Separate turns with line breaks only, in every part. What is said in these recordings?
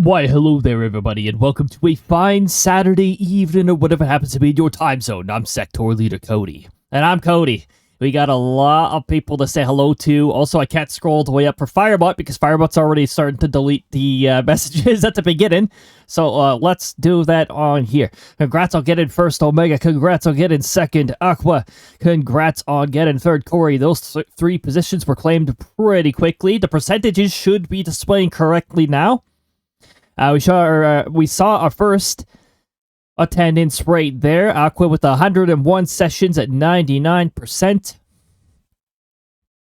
Why, hello there, everybody, and welcome to a fine Saturday evening, or whatever happens to be in your time zone. I'm sector leader Cody. And I'm Cody. We got a lot of people to say hello to. Also, I can't scroll all the way up for Firebot, because Firebot's already starting to delete the messages at the beginning. So, let's do that on here. Congrats on getting first, Omega. Congrats on getting second, Aqua. Congrats on getting third, Corey. Those three positions were claimed pretty quickly. The percentages should be displaying correctly now. We saw our first attendance right there. Aqua with 101 sessions at 99%.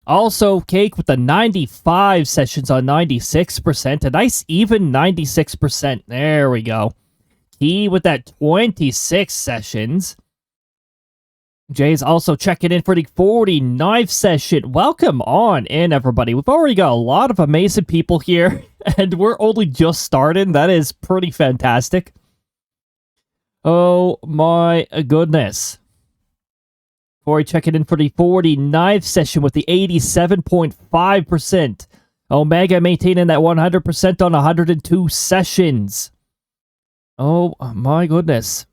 Also, Cake with the 95 sessions on 96%. A nice even 96%. There we go. Key with that 26 sessions. Jay's also checking in for the 49th session. Welcome on in, everybody. We've already got a lot of amazing people here, and we're only just starting. That is pretty fantastic. Oh my goodness. Corey checking in for the 49th session with the 87.5%. Omega maintaining that 100% on 102 sessions. Oh my goodness.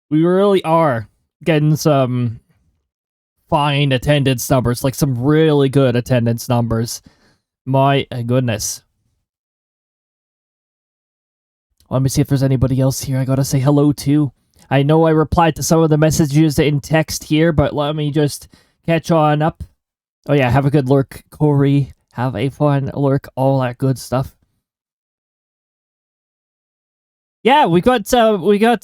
We really are getting some fine attendance numbers, like some really good attendance numbers. My goodness. Let me see if there's anybody else here I gotta say hello to. I know I replied to some of the messages in text here, but let me just catch on up. Oh yeah, have a good lurk, Corey. Have a fun lurk, all that good stuff. Yeah, we got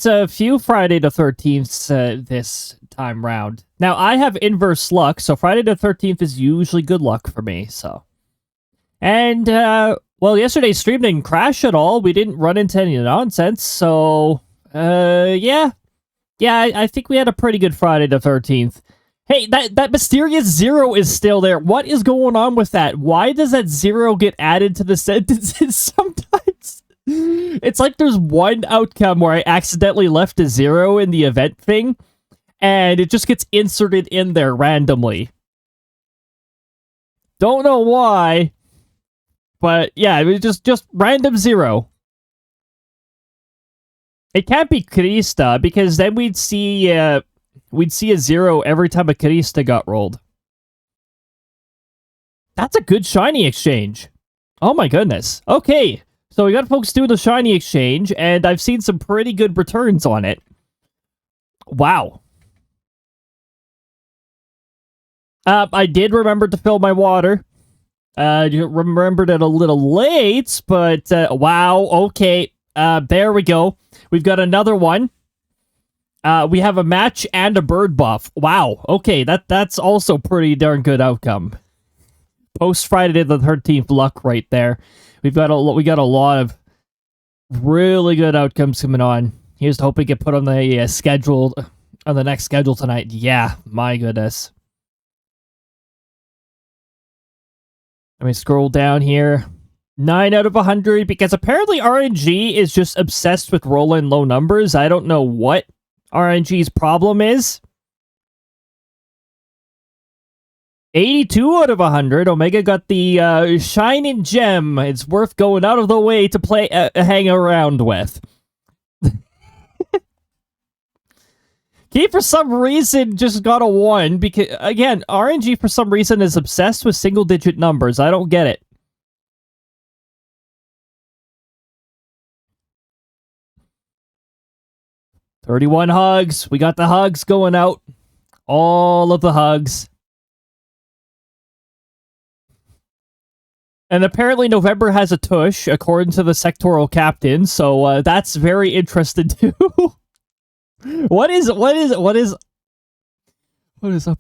a few Friday the 13th this time round. Now, I have inverse luck, so Friday the 13th is usually good luck for me, so. And, well, yesterday's stream didn't crash at all. We didn't run into any nonsense, so, yeah. Yeah, I think we had a pretty good Friday the 13th. Hey, that mysterious zero is still there. What is going on with that? Why does that zero get added to the sentences sometimes? It's like there's one outcome where I accidentally left a zero in the event thing, and it just gets inserted in there randomly. Don't know why, but yeah, it was just random zero. It can't be Krista, because then we'd see a zero every time a Krista got rolled. That's a good shiny exchange. Oh my goodness. Okay. So we got folks doing the shiny exchange, and I've seen some pretty good returns on it. Wow. I did remember to fill my water. Remembered it a little late, but wow, okay. There we go. We've got another one. We have a match and a bird buff. Wow, okay, that's also pretty darn good outcome. Post Friday the 13th luck right there. We got a lot of really good outcomes coming on. Here's to hope we get put on the schedule, on the next schedule tonight. Yeah, my goodness. Let me scroll down here. 9 out of 100, because apparently RNG is just obsessed with rolling low numbers. I don't know what RNG's problem is. 82 out of 100. Omega got the shining gem. It's worth going out of the way to play, hang around with. Key for some reason just got a 1 because, again, RNG for some reason is obsessed with single-digit numbers. I don't get it. $31 hugs. We got the hugs going out. All of the hugs. And apparently November has a tush, according to the sectoral captain, so that's very interesting too. What is up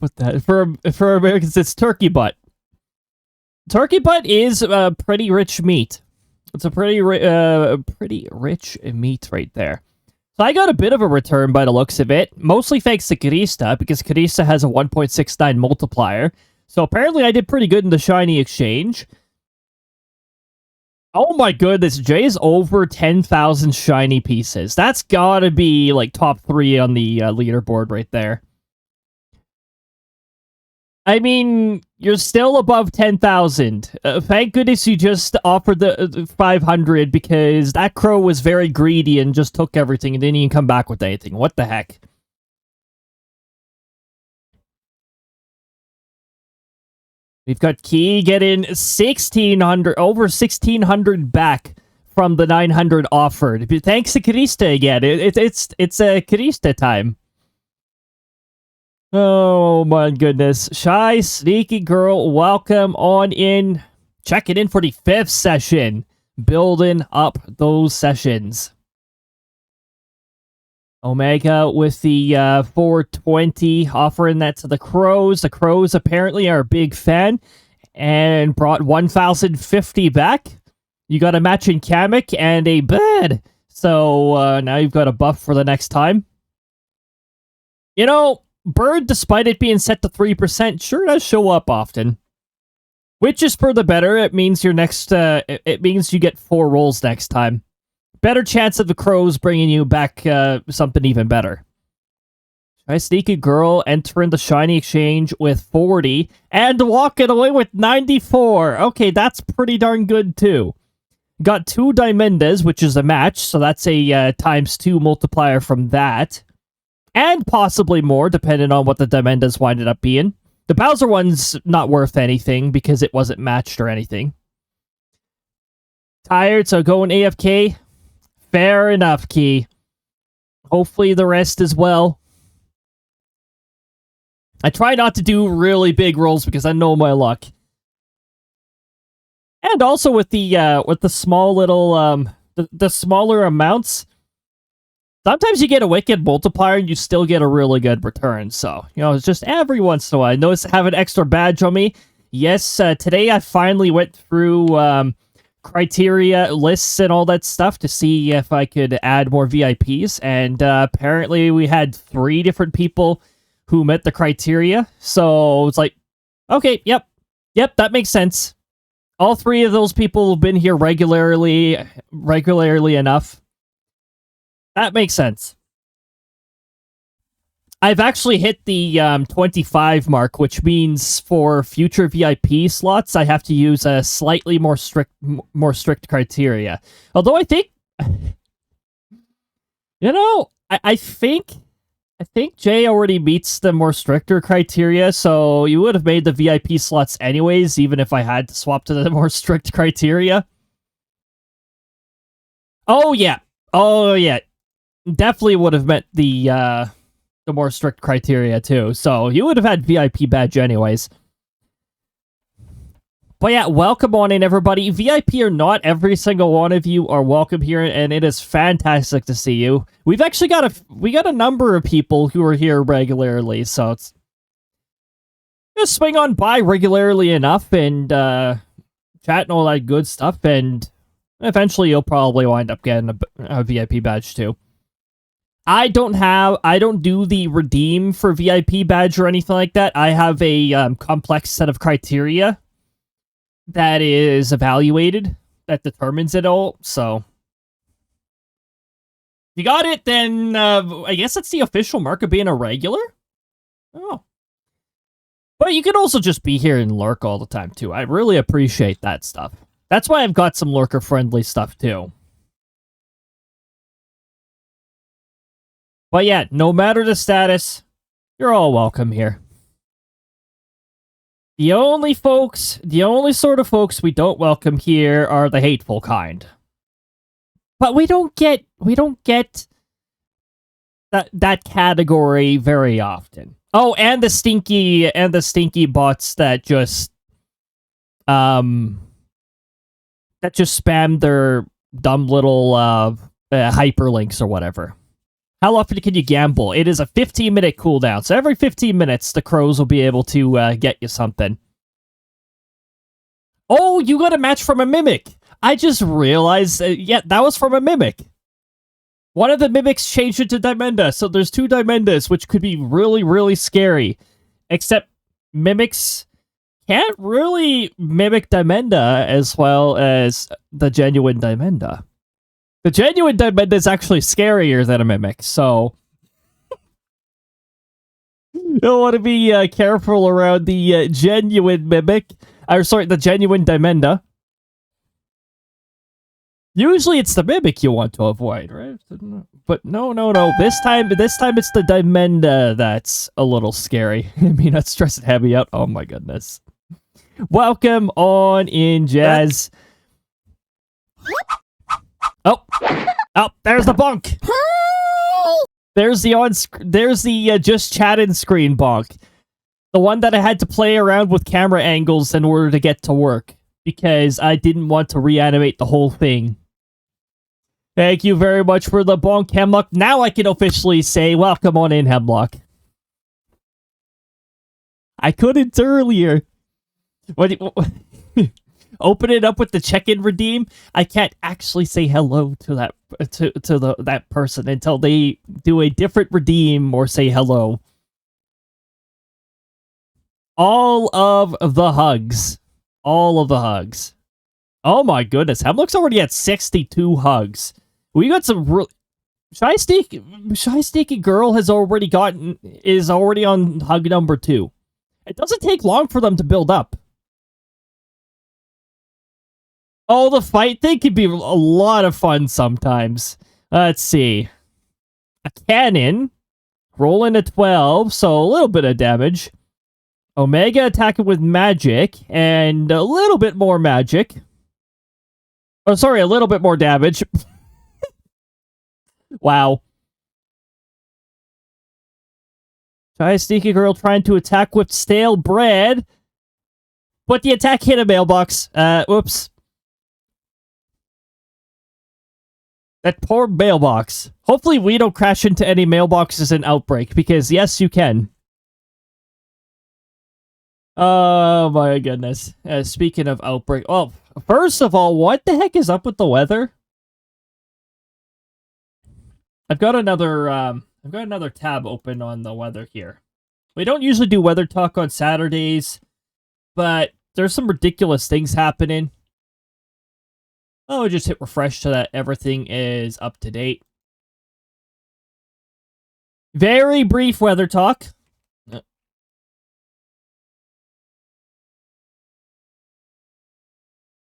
with that? For Americans, it's turkey butt. Turkey butt is pretty rich meat. It's a pretty rich meat right there. So I got a bit of a return by the looks of it, mostly thanks to Krista, because Krista has a 1.69 multiplier. So apparently I did pretty good in the shiny exchange. Oh my goodness, Jay's over 10,000 shiny pieces. That's gotta be, like, top 3 on the leaderboard right there. I mean, you're still above 10,000. Thank goodness you just offered the 500 because that crow was very greedy and just took everything and didn't even come back with anything. What the heck? We've got Key getting 1,600, over 1,600 back from the 900 offered. Thanks to Krista again. It's a Krista time. Oh my goodness. Shy Sneaky Girl, welcome on in. Checking in for the 5th session. Building up those sessions. Omega with the 420, offering that to the Crows. The Crows apparently are a big fan and brought 1,050 back. You got a matching Kamek and a bed. So now you've got a buff for the next time. You know, Bird, despite it being set to 3%, sure does show up often. Which is for the better. It means your next, it means you get 4 rolls next time. Better chance of the Crows bringing you back something even better. Shy Sneaky Girl entering the Shiny Exchange with 40 and walking away with 94. Okay, that's pretty darn good too. Got 2 Diamondas, which is a match, so that's a ×2 multiplier from that. And possibly more, depending on what the Diamondas winded up being. The Bowser one's not worth anything because it wasn't matched or anything. Tired, so going AFK. Fair enough, Key. Hopefully the rest as well. I try not to do really big rolls because I know my luck. And also with the small little the smaller amounts, sometimes you get a wicked multiplier and you still get a really good return. So, you know, it's just every once in a while. I notice I have an extra badge on me. Yes, today I finally went through criteria lists and all that stuff to see if I could add more VIPs. And apparently we had 3 different people who met the criteria. So it's like, okay, yep, that makes sense. All 3 of those people have been here regularly enough. That makes sense. I've actually hit the 25 mark, which means for future VIP slots, I have to use a slightly more strict criteria. Although I think, you know, I think Jay already meets the more stricter criteria, so you would have made the VIP slots anyways, even if I had to swap to the more strict criteria. Oh yeah, definitely would have met the more strict criteria too. So you would have had VIP badge anyways. But yeah, welcome on in, everybody. VIP or not, every single one of you are welcome here, and it is fantastic to see you. We've actually got a number of people who are here regularly, so it's just swing on by regularly enough and chat and all that good stuff, and eventually you'll probably wind up getting a VIP badge too. I don't do the redeem for VIP badge or anything like that. I have a complex set of criteria that is evaluated that determines it all. So if you got it, then I guess that's the official mark of being a regular. Oh, but you can also just be here and lurk all the time too. I really appreciate that stuff. That's why I've got some lurker friendly stuff too. But yeah, no matter the status, you're all welcome here. The only sort of folks we don't welcome here are the hateful kind. But we don't get that category very often. Oh, and the stinky bots that just spam their dumb little hyperlinks or whatever. How often can you gamble? It is a 15-minute cooldown, so every 15 minutes, the Crows will be able to get you something. Oh, you got a match from a Mimic! I just realized, yeah, that was from a Mimic. One of the Mimics changed into Diamanda, so there's 2 Diamandas, which could be really, really scary. Except Mimics can't really mimic Diamanda as well as the genuine Diamanda. The genuine Diamanda is actually scarier than a Mimic, so You'll want to be careful around the genuine mimic. Or sorry, the genuine Dimenda. Usually it's the mimic you want to avoid, right? But no. This time it's the Dimenda that's a little scary. I mean, that's stressing heavy out. Oh my goodness. Welcome on in, Jazz. Oh, there's the bonk. There's the just chatting screen bonk. The one that I had to play around with camera angles in order to get to work because I didn't want to reanimate the whole thing. Thank you very much for the bonk, Hemlock. Now I can officially say welcome on in, Hemlock. I couldn't earlier. Open it up with the check-in redeem. I can't actually say hello to that person until they do a different redeem or say hello. All of the hugs. Oh my goodness, Hemlock's already at 62 hugs. We got some Shy Sneaky Girl is already on hug number 2. It doesn't take long for them to build up. Oh, the fight thing can be a lot of fun sometimes. Let's see. A cannon. Rolling a 12, so a little bit of damage. Omega attacking with magic, and a little bit more magic. Oh, sorry, a little bit more damage. Wow. Shy Sneaky Girl trying to attack with stale bread. But the attack hit a mailbox. Whoops. That poor mailbox. Hopefully we don't crash into any mailboxes in Outbrk, because yes, you can. Oh my goodness. Speaking of Outbrk, well, first of all, what the heck is up with the weather? I've got another tab open on the weather here. We don't usually do weather talk on Saturdays, but there's some ridiculous things happening. Oh, just hit refresh so that everything is up to date. Very brief weather talk.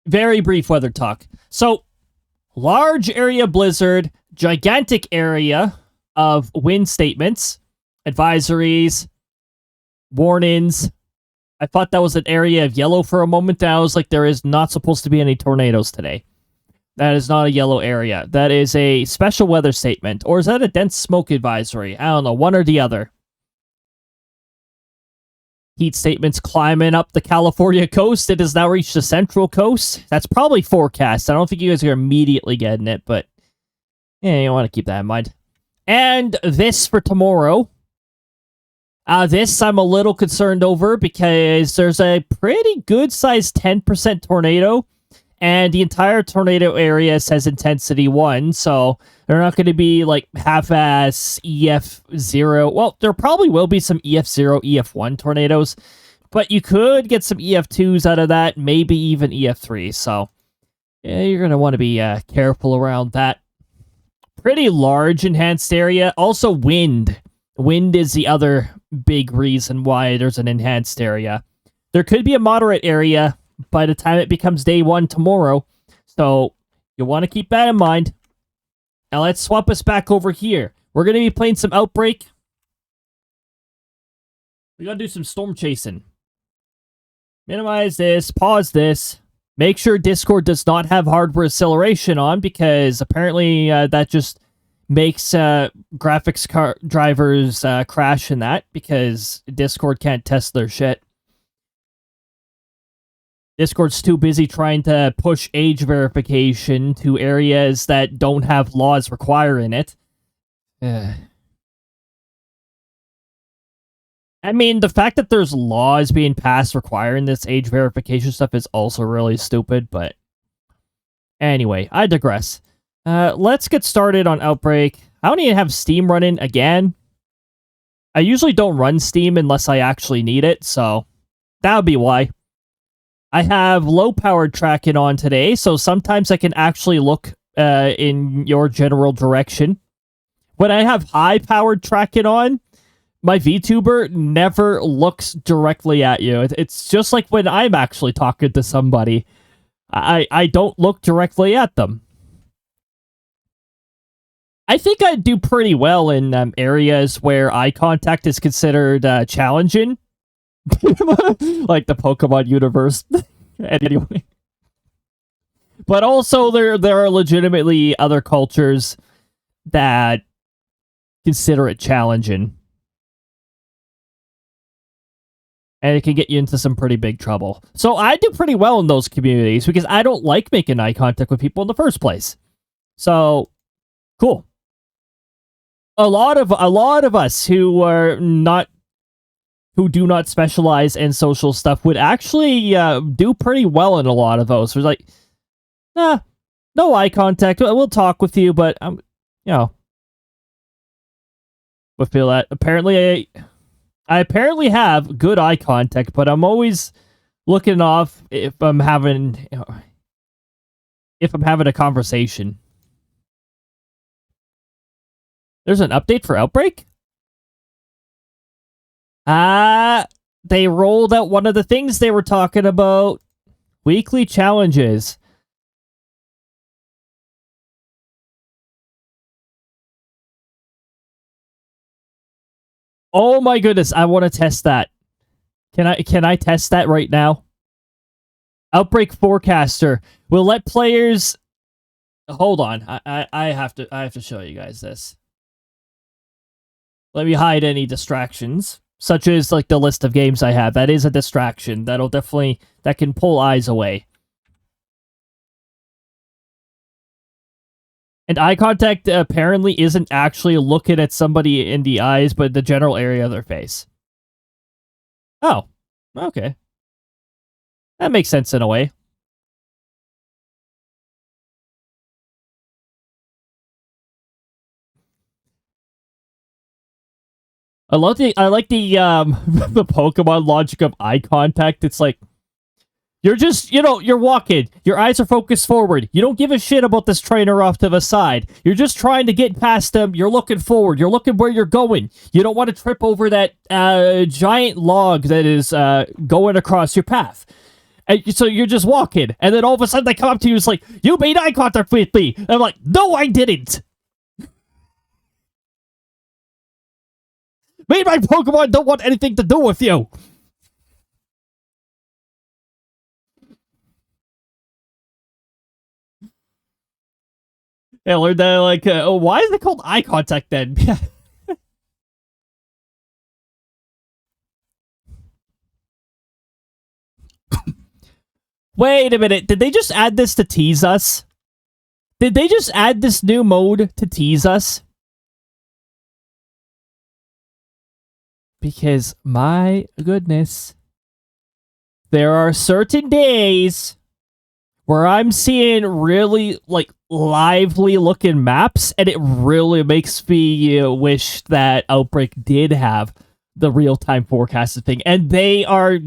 Very brief weather talk. So, large area blizzard, gigantic area of wind statements, advisories, warnings. I thought that was an area of yellow for a moment. Now I was like, there is not supposed to be any tornadoes today. That is not a yellow area. That is a special weather statement. Or is that a dense smoke advisory? I don't know. One or the other. Heat statements climbing up the California coast. It has now reached the central coast. That's probably forecast. I don't think you guys are immediately getting it, but yeah, you want to keep that in mind. And this for tomorrow. This I'm a little concerned over because there's a pretty good-sized 10% tornado, and the entire tornado area says intensity 1, so they're not going to be like half-ass EF0. Well, there probably will be some EF0, EF1 tornadoes, but you could get some EF2s out of that, maybe even EF3, so yeah, you're going to want to be careful around that. Pretty large enhanced area. Also wind. Wind is the other big reason why there's an enhanced area. There could be a moderate area by the time it becomes day 1 tomorrow, so you'll want to keep that in mind. Now let's swap us back over here. We're going to be playing some Outbrk. We got to do some storm chasing. Minimize this, pause this. Make sure Discord does not have hardware acceleration on, because apparently that just makes graphics drivers crash in that, because Discord can't test their shit. Discord's too busy trying to push age verification to areas that don't have laws requiring it. I mean, the fact that there's laws being passed requiring this age verification stuff is also really stupid, but anyway, I digress. Let's get started on Outbrk. I don't even have Steam running again. I usually don't run Steam unless I actually need it, so that would be why. I have low-powered tracking on today, so sometimes I can actually look in your general direction. When I have high-powered tracking on, my VTuber never looks directly at you. It's just like when I'm actually talking to somebody. I don't look directly at them. I think I do pretty well in areas where eye contact is considered challenging. Like the Pokemon universe. Anyway. But also there are legitimately other cultures that consider it challenging. And it can get you into some pretty big trouble. So I do pretty well in those communities because I don't like making eye contact with people in the first place. So, cool. A lot of us who do not specialize in social stuff would actually do pretty well in a lot of those. There's like, no eye contact. We'll talk with you, but I feel that apparently I apparently have good eye contact, but I'm always looking off if I'm having a conversation. There's an update for Outbrk? They rolled out one of the things they were talking about. Weekly challenges. Oh my goodness, I want to test that. Can I test that right now? Outbrk Forecaster will let players. Hold on, I have to show you guys this. Let me hide any distractions, such as like the list of games I have. That is a distraction. That can pull eyes away. And eye contact apparently isn't actually looking at somebody in the eyes, but the general area of their face. Oh, okay. That makes sense in a way. I like the the Pokemon logic of eye contact. It's like you're just, you're walking. Your eyes are focused forward. You don't give a shit about this trainer off to the side. You're just trying to get past them. You're looking forward. You're looking where you're going. You don't want to trip over that giant log that is going across your path. And so you're just walking. And then all of a sudden they come up to you. It's like, you made eye contact with me. And I'm like, no, I didn't. Me and my Pokemon don't want anything to do with you. I learned that, like, why is it called eye contact then? Wait a minute, did they just add this to tease us? Did they just add this new mode to tease us? Because, my goodness, there are certain days where I'm seeing really, like, lively looking maps, and it really makes me wish that Outbrk did have the real-time forecasted thing, and they're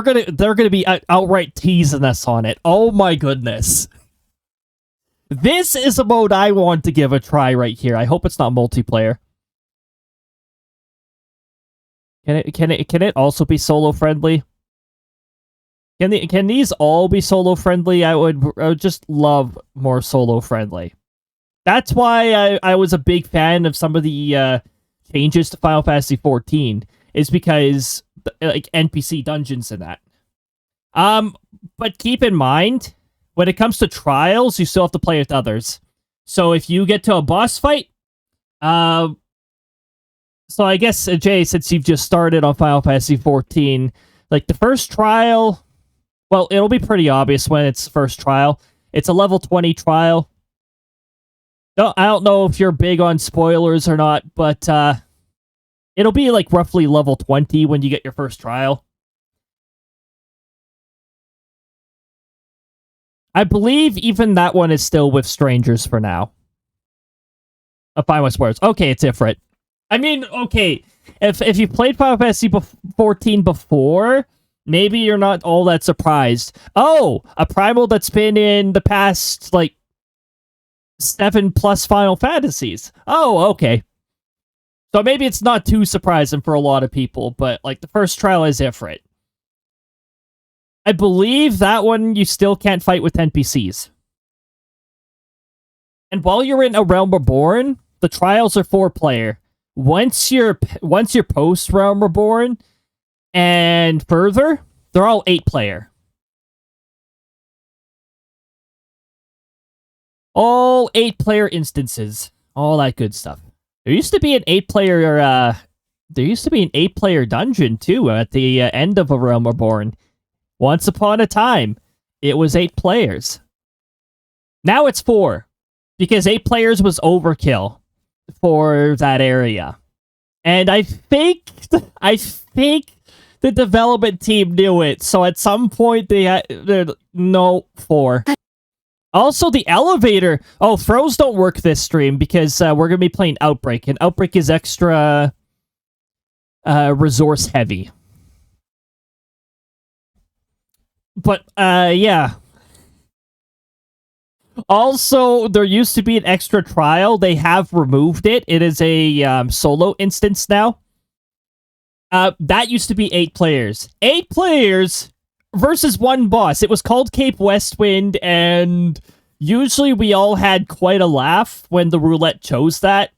gonna be outright teasing us on it. Oh my goodness. This is a mode I want to give a try right here. I hope it's not multiplayer. Can it also be solo friendly? Can these all be solo friendly? I would just love more solo friendly. That's why I was a big fan of some of the changes to Final Fantasy XIV, is because like NPC dungeons and that. But keep in mind, when it comes to trials, you still have to play with others. So if you get to a boss fight, so I guess Jay, since you've just started on Final Fantasy XIV, like the first trial. Well, it'll be pretty obvious when it's first trial. It's a level 20 trial. No, I don't know if you're big on spoilers or not, but it'll be like roughly level 20 when you get your first trial. I believe even that one is still with strangers for now. Fine with spoilers. Okay, it's different. I mean, okay, if you played Final Fantasy 14 before, maybe you're not all that surprised. Oh, a primal that's been in the past, like, 7+ Final Fantasies. Oh, okay. So maybe it's not too surprising for a lot of people, but like the first trial is different. I believe that one you still can't fight with NPCs. And while you're in A Realm Reborn, the trials are 4-player. Once you're post Realm Reborn and further, they're all 8-player. All 8-player instances. All that good stuff. There used to be an 8-player dungeon too at the end of A Realm Reborn. Once upon a time, it was 8 players. Now it's 4 because 8 players was overkill for that area. And I think the development team knew it. So at some point they're no 4. Also, the elevator. Oh, throws don't work this stream because we're going to be playing Outbrk, and Outbrk is extra resource heavy. But, yeah. Also, there used to be an extra trial. They have removed it. It is a solo instance now. That used to be 8 players. 8 players versus 1 boss. It was called Cape Westwind, and usually we all had quite a laugh when the roulette chose that.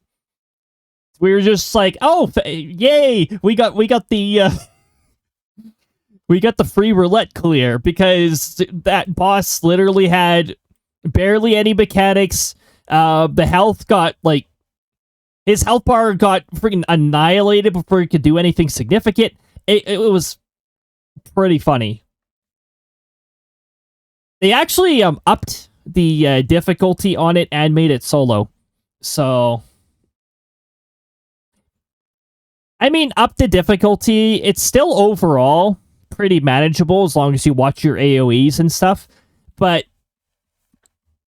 We were just like, "Oh, yay! We got the we got the free roulette clear," because that boss literally had barely any mechanics. The health got like his health bar got freaking annihilated before he could do anything significant. It was pretty funny. They actually upped the difficulty on it and made it solo. So, I mean, up the difficulty, it's still overall pretty manageable as long as you watch your AoEs and stuff. But,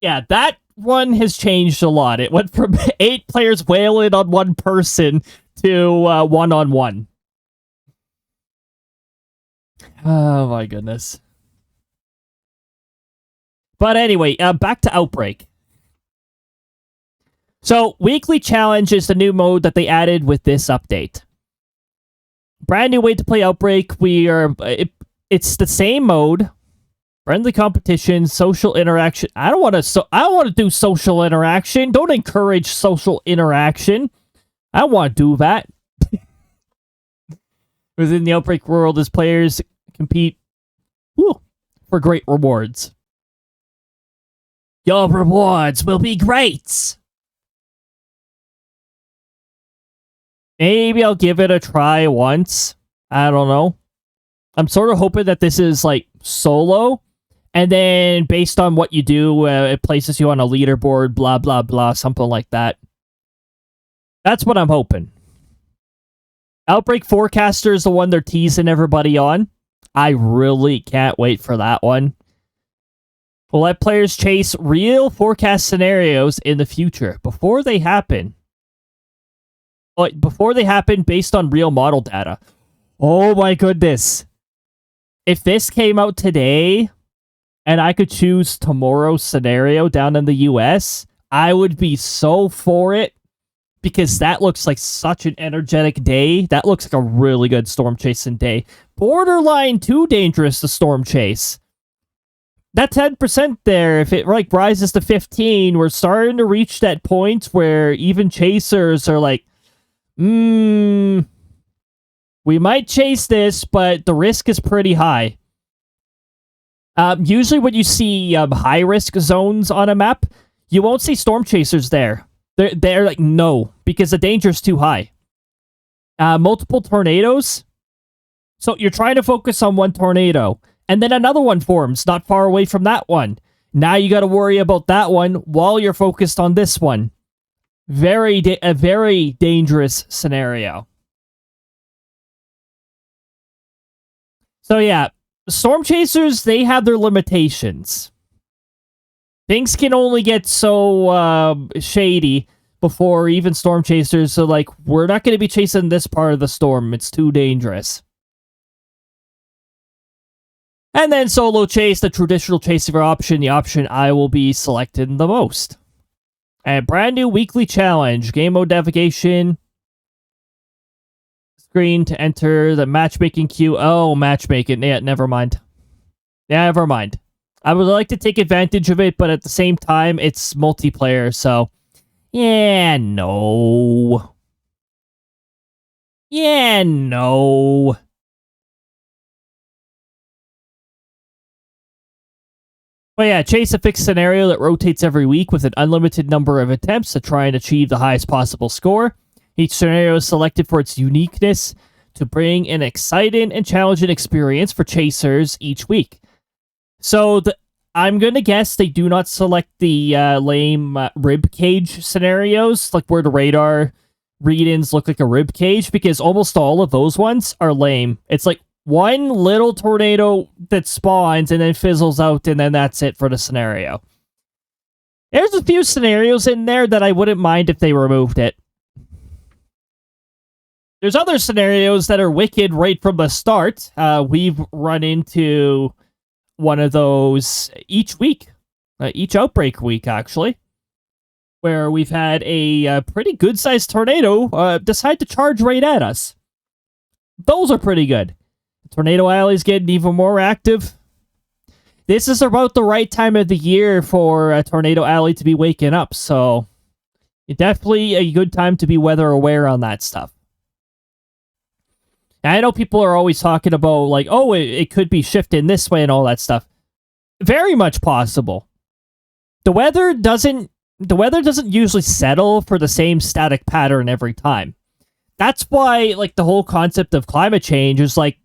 yeah, that one has changed a lot. It went from 8 players wailing on 1 person to 1-on-1. Oh my goodness. But anyway, back to Outbrk. So, Weekly Challenge is the new mode that they added with this update. Brand new way to play Outbrk. It's the same mode. Friendly competition, social interaction. I don't want to do social interaction. Don't encourage social interaction. I don't want to do that. Within the Outbrk world, as players compete for great rewards. Your rewards will be great! Maybe I'll give it a try once. I don't know. I'm sort of hoping that this is, like, solo. And then, based on what you do, it places you on a leaderboard, blah, blah, blah, something like that. That's what I'm hoping. Outbrk Forecaster is the one they're teasing everybody on. I really can't wait for that one. We'll let players chase real forecast scenarios in the future before they happen. Before they happen based on real model data. Oh my goodness. If this came out today and I could choose tomorrow's scenario down in the US, I would be so for it because that looks like such an energetic day. That looks like a really good storm chasing day. Borderline too dangerous to storm chase. That 10% there, if it like rises to 15, we're starting to reach that point where even chasers are like, we might chase this, but the risk is pretty high. Usually when you see high-risk zones on a map, you won't see storm chasers there. They're like, no, because the danger's too high. Multiple tornadoes. So you're trying to focus on one tornado. And then another one forms not far away from that one. Now you got to worry about that one while you're focused on this one. A very dangerous scenario. So yeah, storm chasers, they have their limitations. Things can only get so shady before even storm chasers are like, we're not going to be chasing this part of the storm. It's too dangerous. And then solo chase, the traditional chaser option, the option I will be selecting the most. A brand new weekly challenge, game mode navigation, screen to enter the matchmaking queue. Oh, matchmaking. Yeah, never mind. Never mind. I would like to take advantage of it, but at the same time, it's multiplayer, so... Yeah, no. Yeah, no. But yeah, chase a fixed scenario that rotates every week with an unlimited number of attempts to try and achieve the highest possible score. Each scenario is selected for its uniqueness to bring an exciting and challenging experience for chasers each week. So I'm going to guess they do not select the lame rib cage scenarios, like where the radar read-ins look like a rib cage, because almost all of those ones are lame. It's like one little tornado that spawns and then fizzles out, and then that's it for the scenario. There's a few scenarios in there that I wouldn't mind if they removed it. There's other scenarios that are wicked right from the start. We've run into one of those each week. Each Outbrk week, actually. Where we've had a pretty good-sized tornado decide to charge right at us. Those are pretty good. Tornado Alley's getting even more active. This is about the right time of the year for a Tornado Alley to be waking up, so definitely a good time to be weather aware on that stuff. And I know people are always talking about, like, oh, it could be shifting this way and all that stuff. Very much possible. The weather doesn't usually settle for the same static pattern every time. That's why, like, the whole concept of climate change is like,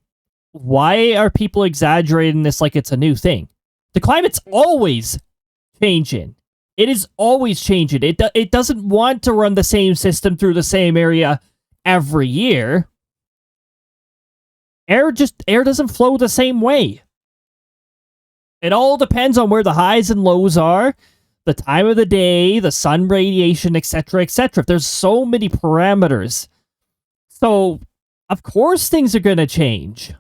why are people exaggerating this like it's a new thing? The climate's always changing. It is always changing. It doesn't want to run the same system through the same area every year. Air doesn't flow the same way. It all depends on where the highs and lows are, the time of the day, the sun radiation, etc., etc. There's so many parameters. So, of course things are going to change.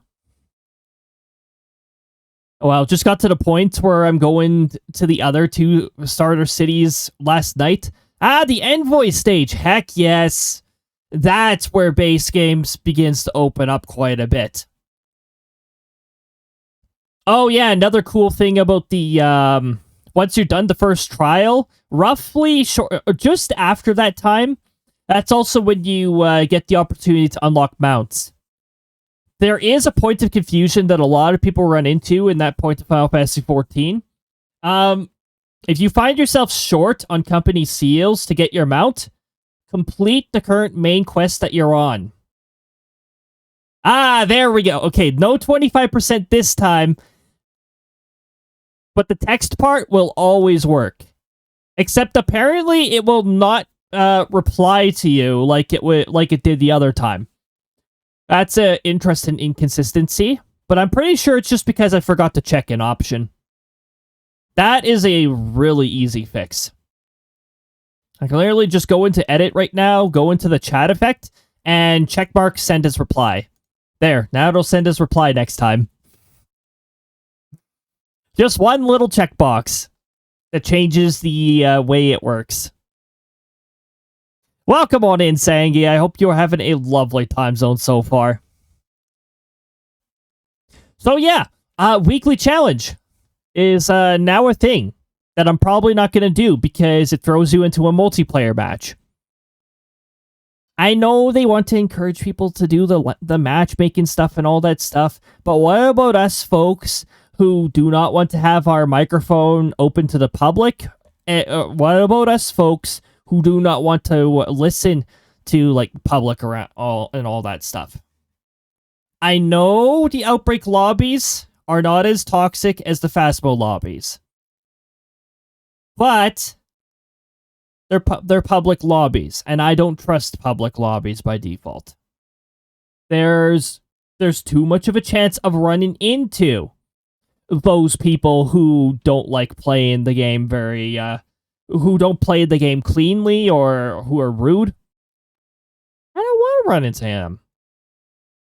Well, just got to the point where I'm going to the other two starter cities last night. The Envoy stage. Heck yes. That's where base games begins to open up quite a bit. Oh yeah, another cool thing about the once you're done the first trial, roughly just after that time, that's also when you get the opportunity to unlock mounts. There is a point of confusion that a lot of people run into in that point of Final Fantasy XIV. If you find yourself short on company seals to get your mount, complete the current main quest that you're on. There we go. Okay, no 25% this time, but the text part will always work. Except apparently it will not reply to you like it did the other time. That's an interesting inconsistency, but I'm pretty sure it's just because I forgot to check an option. That is a really easy fix. I can literally just go into edit right now, go into the chat effect, and checkmark send as reply. There, now it'll send as reply next time. Just one little checkbox that changes the way it works. Welcome on in, Sangi. I hope you're having a lovely time zone so far. So yeah, weekly challenge is now a thing that I'm probably not going to do because it throws you into a multiplayer match. I know they want to encourage people to do the matchmaking stuff and all that stuff, but what about us folks who do not want to have our microphone open to the public? What about us folks who do not want to listen to, like, public around all that stuff? I know the Outbrk lobbies are not as toxic as the Phasmo lobbies, but they're public lobbies, and I don't trust public lobbies by default. There's too much of a chance of running into those people who don't like playing the game who don't play the game cleanly or who are rude. I don't want to run into him.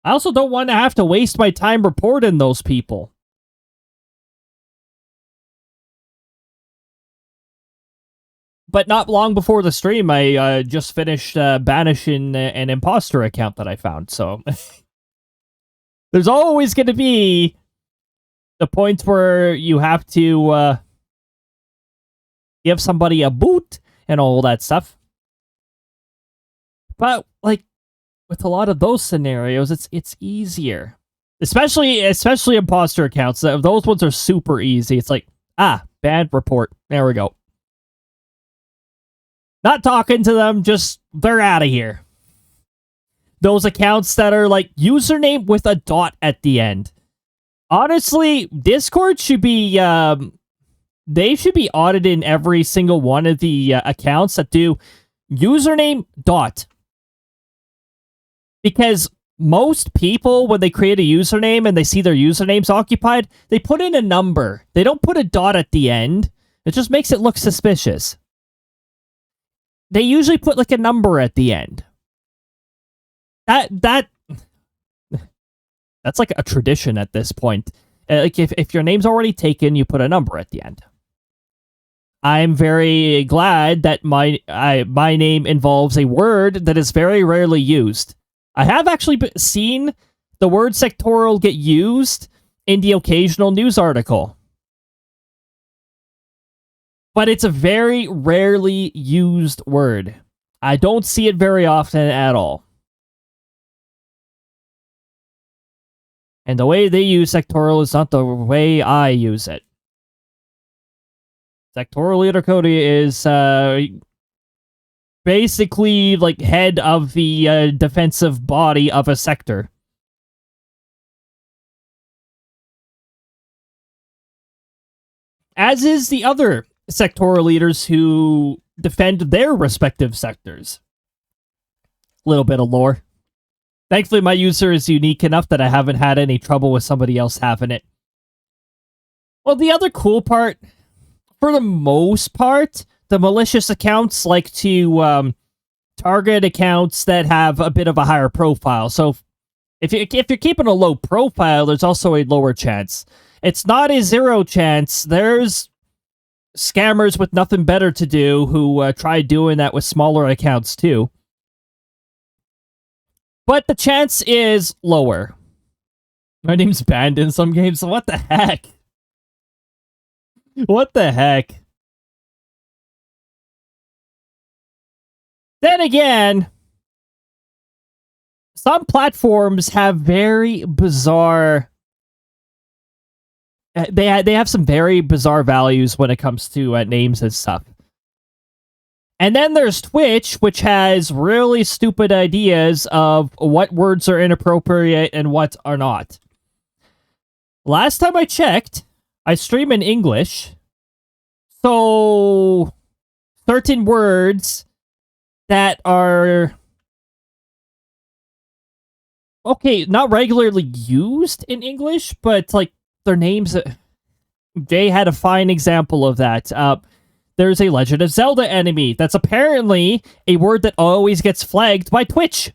I also don't want to have to waste my time reporting those people. But not long before the stream, I just finished banishing an imposter account that I found. So there's always going to be the point where you have to give somebody a boot and all that stuff. But like with a lot of those scenarios, it's easier. Especially imposter accounts. Those ones are super easy. It's like, bad report. There we go. Not talking to them, just they're out of here. Those accounts that are like username with a dot at the end. Honestly, Discord should be they should be auditing every single one of the accounts that do username dot. Because most people, when they create a username and they see their usernames occupied, they put in a number. They don't put a dot at the end. It just makes it look suspicious. They usually put like a number at the end. That's like a tradition at this point. Like if your name's already taken, you put a number at the end. I'm very glad that my name involves a word that is very rarely used. I have actually seen the word sectoral get used in the occasional news article. But it's a very rarely used word. I don't see it very often at all. And the way they use sectoral is not the way I use it. Sectoral leader Cody is basically like head of the defensive body of a sector. As is the other sectoral leaders who defend their respective sectors. Little bit of lore. Thankfully, my user is unique enough that I haven't had any trouble with somebody else having it. Well, the other cool part, for the most part, the malicious accounts like to target accounts that have a bit of a higher profile. So if you're keeping a low profile, there's also a lower chance. It's not a zero chance. There's scammers with nothing better to do who try doing that with smaller accounts too. But the chance is lower. My name's banned in some games. What the heck? What the heck? Then again, some platforms have very bizarre... They have some very bizarre values when it comes to names and stuff. And then there's Twitch, which has really stupid ideas of what words are inappropriate and what are not. Last time I checked, I stream in English. So, certain words that are... okay, not regularly used in English, but like their names... Jay had a fine example of that. There's a Legend of Zelda enemy. That's apparently a word that always gets flagged by Twitch.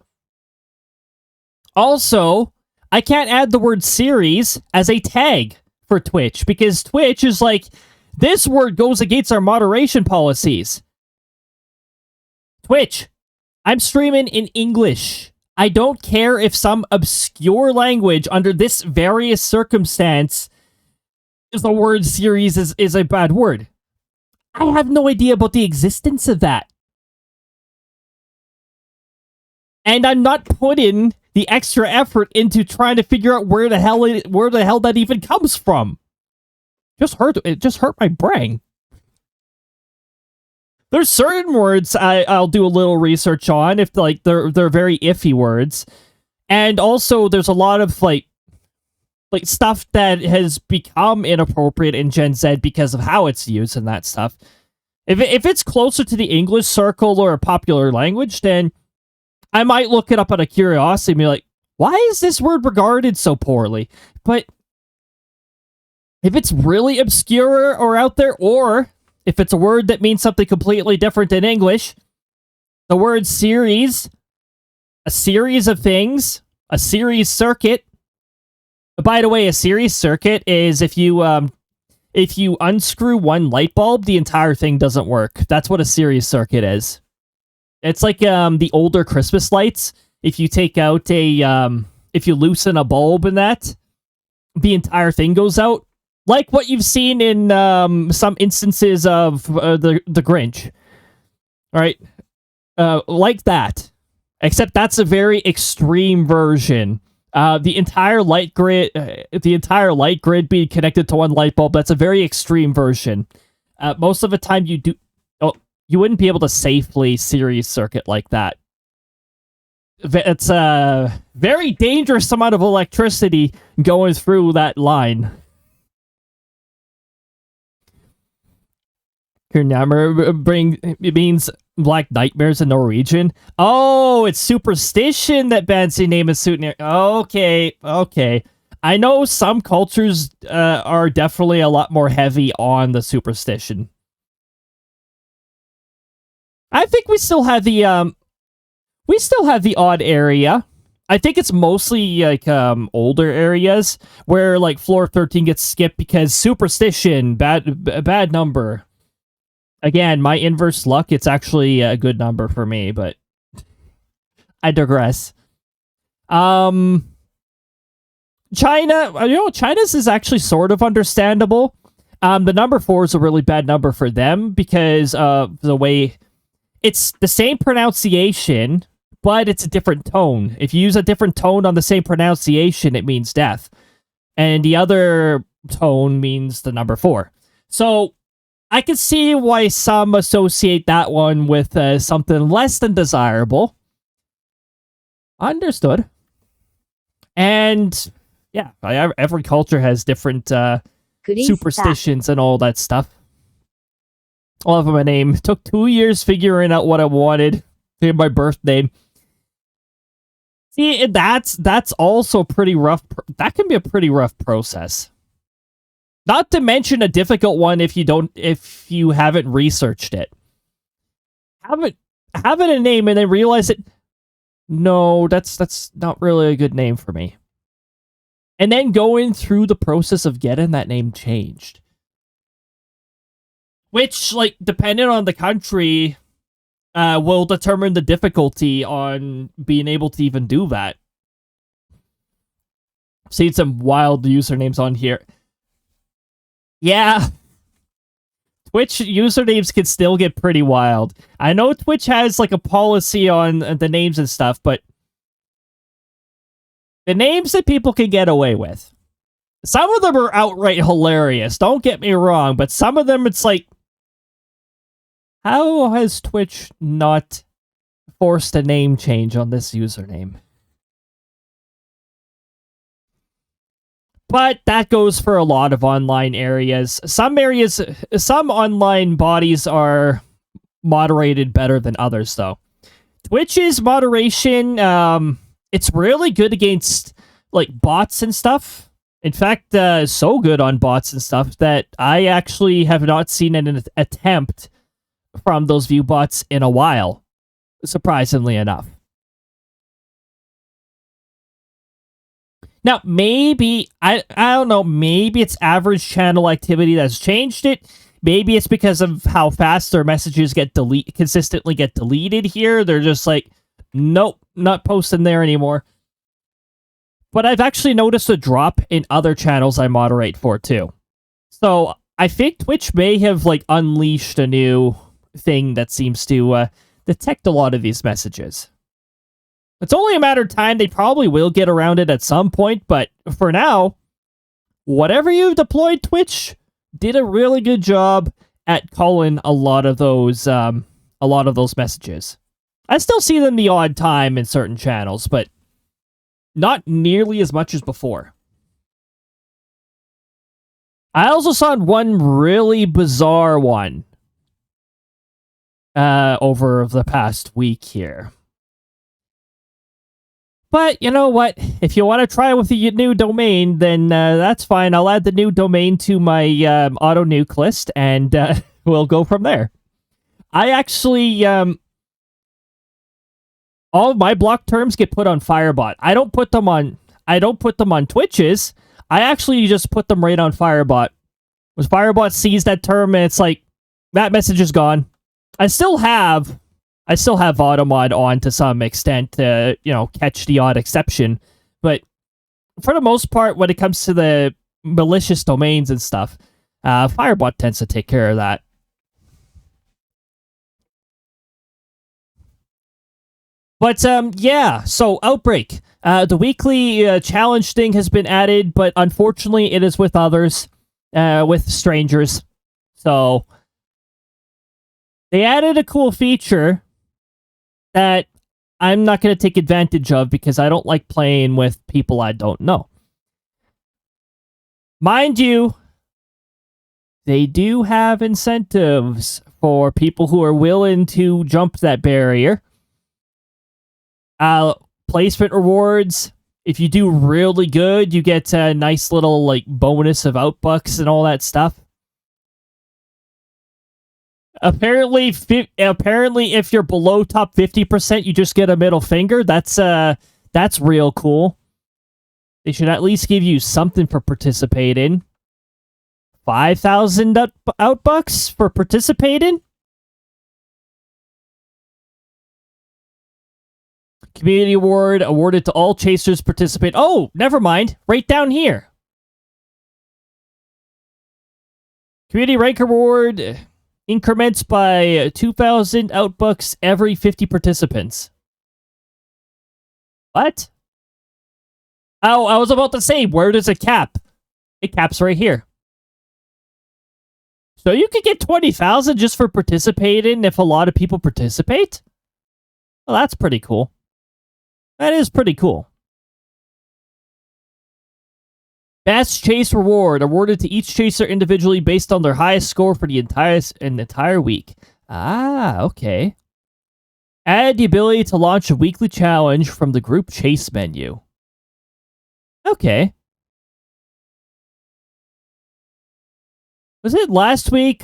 Also, I can't add the word series as a tag for Twitch because Twitch is like, this word goes against our moderation policies. Twitch, I'm streaming in English. I don't care if some obscure language under this various circumstance is the word series is a bad word. I have no idea about the existence of that. And I'm not putting the extra effort into trying to figure out where the hell that even comes from. It just hurt my brain. There's certain words I'll do a little research on if like they're very iffy words. And also there's a lot of like stuff that has become inappropriate in Gen Z because of how it's used and that stuff. If it's closer to the English circle or a popular language, then I might look it up out of curiosity and be like, why is this word regarded so poorly? But if it's really obscure or out there, or if it's a word that means something completely different in English, the word series, a series of things, a series circuit. By the way, a series circuit is if you if you unscrew one light bulb, the entire thing doesn't work. That's what a series circuit is. It's like the older Christmas lights. If you take out if you loosen a bulb in that, the entire thing goes out. Like what you've seen in some instances of the Grinch. All right, like that. Except that's a very extreme version. The entire light grid being connected to one light bulb. That's a very extreme version. Most of the time, you wouldn't be able to safely series circuit like that. It's a very dangerous amount of electricity going through that line. Your number means Black Nightmares in Norwegian. Oh, it's superstition that Bansi name is suiting. Okay. I know some cultures are definitely a lot more heavy on the superstition. I think we still have the odd area. I think it's mostly like older areas where like floor 13 gets skipped because superstition, bad number. Again, my inverse luck, it's actually a good number for me, but I digress. China, China's is actually sort of understandable. The number 4 is a really bad number for them because of the way it's the same pronunciation, but it's a different tone. If you use a different tone on the same pronunciation, it means death. And the other tone means the number 4. So I can see why some associate that one with something less than desirable. Understood. And yeah, every culture has different superstitions and all that stuff. I love my name. It took 2 years figuring out what I wanted for my birth name. See, that's also pretty rough. That can be a pretty rough process. Not to mention a difficult one if you haven't researched it. Having a name and then realize it. No, that's not really a good name for me. And then going through the process of getting that name changed. Which, like, depending on the country, will determine the difficulty on being able to even do that. I've seen some wild usernames on here. Yeah. Twitch usernames can still get pretty wild. I know Twitch has, like, a policy on the names and stuff, but the names that people can get away with. Some of them are outright hilarious, don't get me wrong, but some of them, it's like, how has Twitch not forced a name change on this username? But that goes for a lot of online areas. Some online bodies are moderated better than others, though. Twitch's moderation, it's really good against, like, bots and stuff. In fact, so good on bots and stuff that I actually have not seen an attempt from those view bots in a while, surprisingly enough. Now, maybe, I don't know, maybe it's average channel activity that's changed it. Maybe it's because of how fast their messages consistently get deleted here. They're just like, nope, not posting there anymore. But I've actually noticed a drop in other channels I moderate for, too. So, I think Twitch may have, like, unleashed a new thing that seems to detect a lot of these messages. It's only a matter of time. They probably will get around it at some point, but for now, whatever you've deployed, Twitch did a really good job at calling a lot of those messages. I still see them the odd time in certain channels, but not nearly as much as before. I also saw one really bizarre one over the past week here. But you know what? If you want to try with the new domain, then that's fine. I'll add the new domain to my auto nuke list, and we'll go from there. I actually all of my block terms get put on Firebot. I don't put them on Twitch's. I actually just put them right on Firebot. When Firebot sees that term, it's like, that message is gone. I still have Automod on to some extent to, catch the odd exception. But for the most part, when it comes to the malicious domains and stuff, Firebot tends to take care of that. But, yeah, so Outbrk. The weekly challenge thing has been added, but unfortunately it is with others, with strangers. So, they added a cool feature that I'm not going to take advantage of because I don't like playing with people I don't know. Mind you, they do have incentives for people who are willing to jump that barrier. Placement rewards. If you do really good, you get a nice little bonus of Outbrks and all that stuff. Apparently, if you're below top 50%, you just get a middle finger. That's real cool. They should at least give you something for participating. 5,000 Outbrks for participating. Community award awarded to all chasers participate. Oh, never mind. Right down here. Community rank award increments by 2,000 Outbrks every 50 participants. What? Oh, I was about to say, where does it cap? It caps right here. So you could get 20,000 just for participating if a lot of people participate? Well, that's pretty cool. That is pretty cool. Best chase reward awarded to each chaser individually based on their highest score for the entire week. Ah, okay. Add the ability to launch a weekly challenge from the group chase menu. Okay. Was it last week?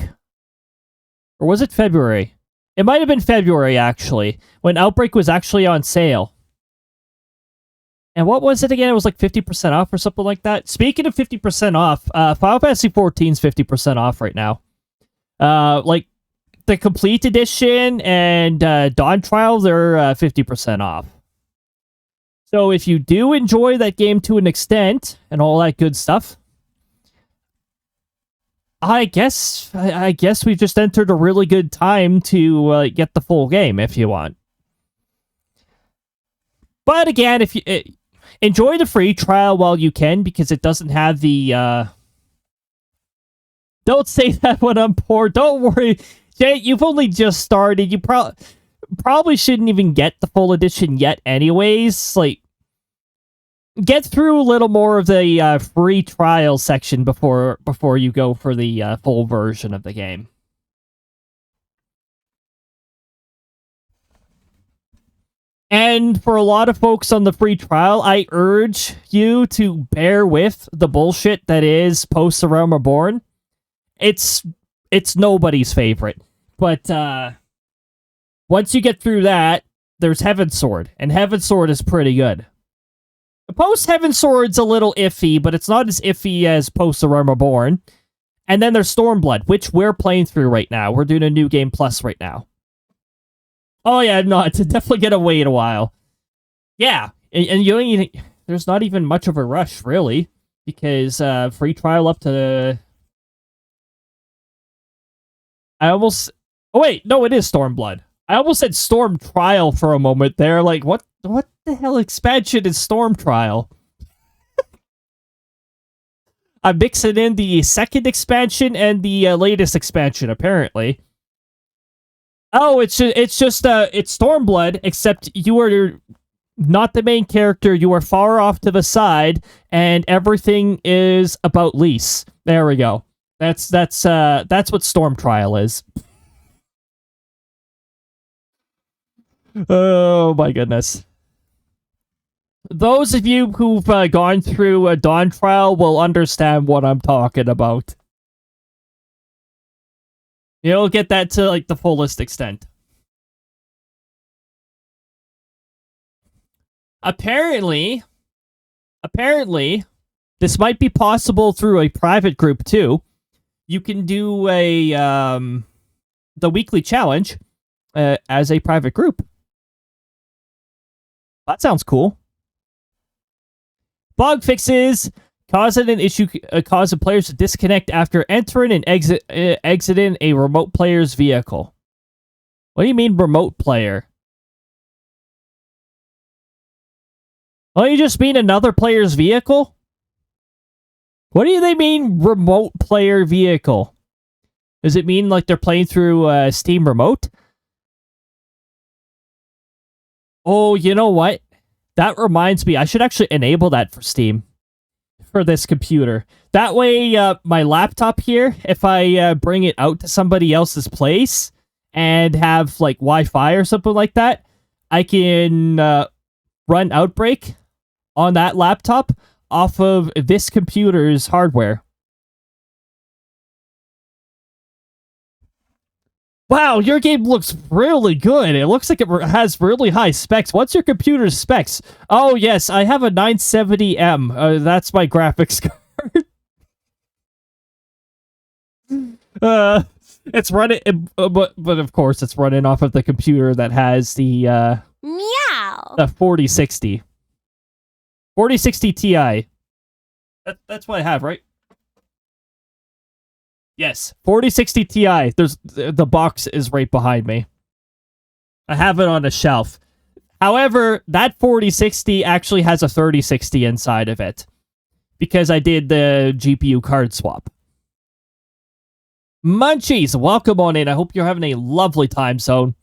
Or was it February? It might have been February, actually, when Outbrk was actually on sale. And what was it again? It was like 50% off or something like that. Speaking of 50% off, Final Fantasy XIV is 50% off right now. The Complete Edition and Dawn Trial, they're 50% off. So if you do enjoy that game to an extent and all that good stuff, I guess we've just entered a really good time to get the full game if you want. But again, if you enjoy the free trial while you can, because it doesn't have the Don't say that when I'm poor. Don't worry, Jay. You've only just started. You probably shouldn't even get the full edition yet, anyways. Get through a little more of the free trial section before you go for the full version of the game. And for a lot of folks on the free trial, I urge you to bear with the bullshit that is Post the Realm Reborn. It's nobody's favorite. But once you get through that, there's Heaven's Sword, and Heaven's Sword is pretty good. Post Heaven's Sword's a little iffy, but it's not as iffy as Post the Realm Reborn. And then there's Stormblood, which we're playing through right now. We're doing a New Game Plus right now. Oh yeah, no, it's definitely gonna wait a while. Yeah, and there's not even much of a rush, really, because free trial up to... Oh wait, no, it is Stormblood. I almost said Storm Trial for a moment there, what the hell expansion is Storm Trial? I'm mixing in the second expansion and the latest expansion, apparently. Oh, it's Stormblood, except you are not the main character. You are far off to the side, and everything is about Lise. There we go. That's what Storm Trial is. Oh my goodness. Those of you who've gone through a Dawn Trial will understand what I'm talking about. You'll get that to the fullest extent. Apparently, this might be possible through a private group too. you can do the weekly challenge as a private group. That sounds cool. Bug fixes causing an issue, causing players to disconnect after entering and exiting a remote player's vehicle. What do you mean remote player? Oh, you just mean another player's vehicle? What do they mean remote player vehicle? Does it mean like they're playing through Steam Remote? Oh, you know what? That reminds me, I should actually enable that for Steam. For this computer. That way, my laptop here, if I bring it out to somebody else's place and have like Wi-Fi or something like that, I can run Outbrk on that laptop off of this computer's hardware. Wow, your game looks really good. It looks like it has really high specs. What's your computer's specs? Oh, yes, I have a 970M. That's my graphics card. It's running, but of course, it's running off of the computer that has the,
Meow.
the 4060. 4060 Ti. That's what I have, right? Yes, 4060 Ti. There's the box is right behind me. I have it on a shelf. However, that 4060 actually has a 3060 inside of it because I did the GPU card swap. Munchies, welcome on in. I hope you're having a lovely time zone.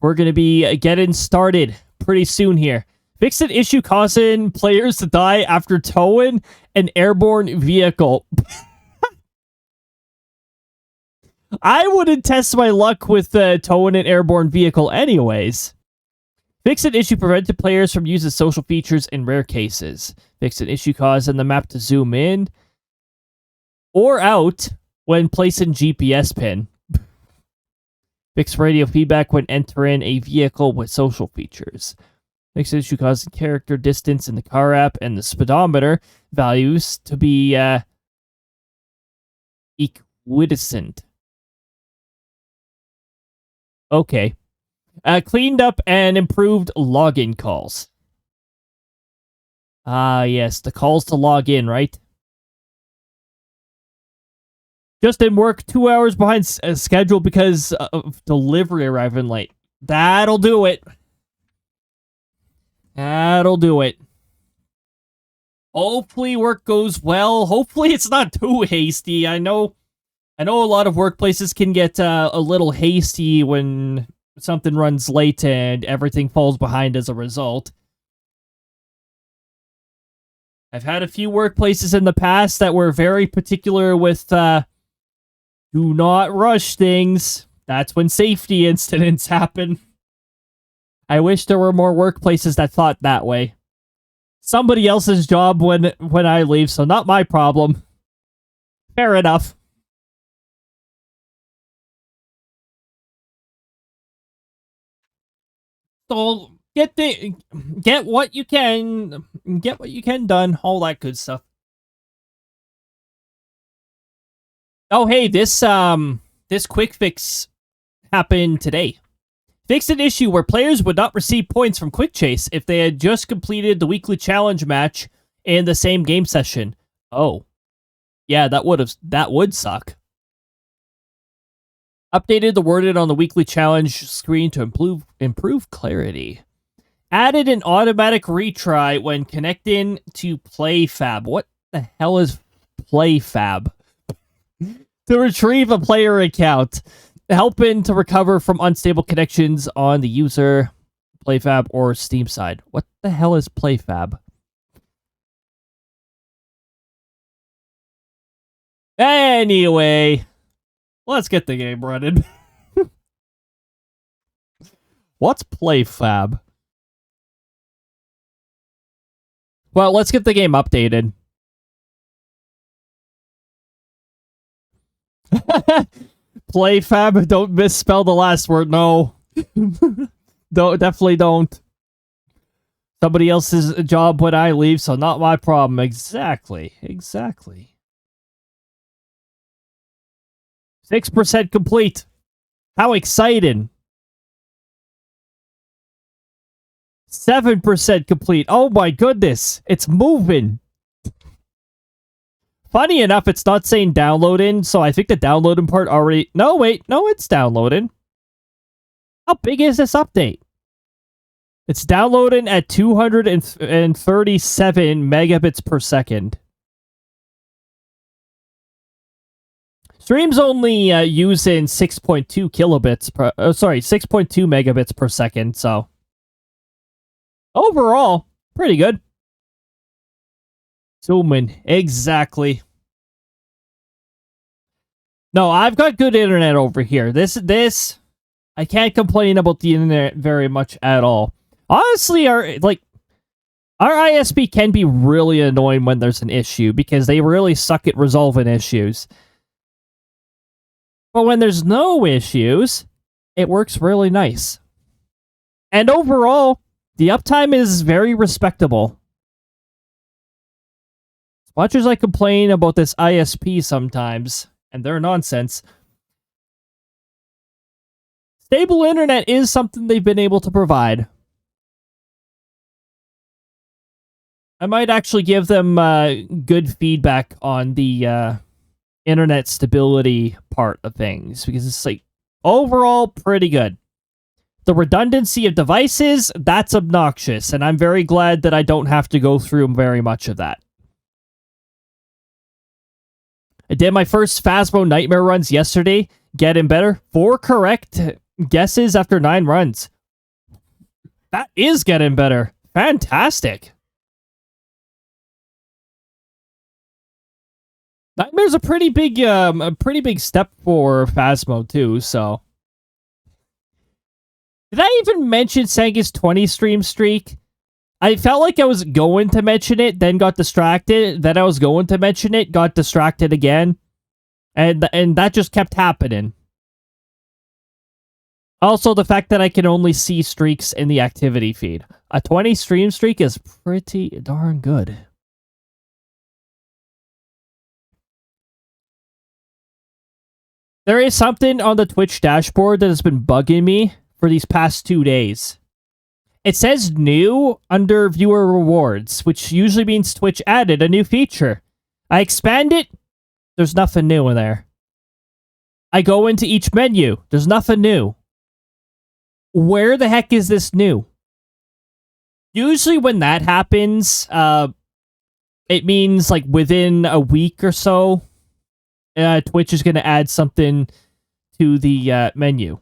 We're going to be getting started pretty soon here. Fix an issue causing players to die after towing an airborne vehicle. I wouldn't test my luck with towing an airborne vehicle anyways. Fix an issue preventing players from using social features in rare cases. Fix an issue causing the map to zoom in or out when placing GPS pin. Fix radio feedback when entering a vehicle with social features. Fix an issue causing character distance in the car app and the speedometer values to be equidistant. Okay. Cleaned up and improved login calls. Ah, yes, the calls to log in, right? Just didn't work 2 hours behind schedule because of delivery arriving late. That'll do it. That'll do it. Hopefully work goes well. Hopefully it's not too hasty. I know a lot of workplaces can get a little hasty when something runs late and everything falls behind as a result. I've had a few workplaces in the past that were very particular with do not rush things. That's when safety incidents happen. I wish there were more workplaces that thought that way. Somebody else's job when I leave, so not my problem. Fair enough. So get what you can done, all that good stuff. Oh hey, this quick fix happened today. Fixed an issue where players would not receive points from Quick Chase if they had just completed the weekly challenge match in the same game session. Oh. Yeah, that would suck. Updated the wording on the weekly challenge screen to improve clarity. Added an automatic retry when connecting to PlayFab. What the hell is PlayFab? To retrieve a player account. Helping to recover from unstable connections on the user, PlayFab, or Steam side. What the hell is PlayFab? Anyway, let's get the game running. What's PlayFab? Well, let's get the game updated. PlayFab, don't misspell the last word, no. Definitely don't. Somebody else's job when I leave, so not my problem. Exactly. 6% complete. How exciting. 7% complete. Oh my goodness. It's moving. Funny enough, it's not saying downloading, so I think the downloading part already... No, wait. No, it's downloading. How big is this update? It's downloading at 237 megabits per second. Stream's only using 6.2 kilobits per... 6.2 megabits per second, so... Overall, pretty good. Zooming, exactly. No, I've got good internet over here. This, I can't complain about the internet very much at all. Honestly, our ISP can be really annoying when there's an issue because they really suck at resolving issues. But when there's no issues, it works really nice. And overall, the uptime is very respectable. As much as I complain about this ISP sometimes, and they're nonsense, stable internet is something they've been able to provide. I might actually give them good feedback on the internet stability part of things, because it's like, overall, pretty good. The redundancy of devices, that's obnoxious, and I'm very glad that I don't have to go through very much of that. I did my first Phasmo Nightmare runs yesterday. Getting better. 4 correct guesses after 9 runs. That is getting better. Fantastic. Nightmare's a pretty big step for Phasmo too, so... Did I even mention Sanga's 20 stream streak? I felt like I was going to mention it, then got distracted. Then I was going to mention it, got distracted again. And that just kept happening. Also, the fact that I can only see streaks in the activity feed. A 20 stream streak is pretty darn good. There is something on the Twitch dashboard that has been bugging me for these past 2 days. It says new under viewer rewards, which usually means Twitch added a new feature. I expand it, there's nothing new in there. I go into each menu, there's nothing new. Where the heck is this new? Usually when that happens, it means like within a week or so, Twitch is going to add something to the menu.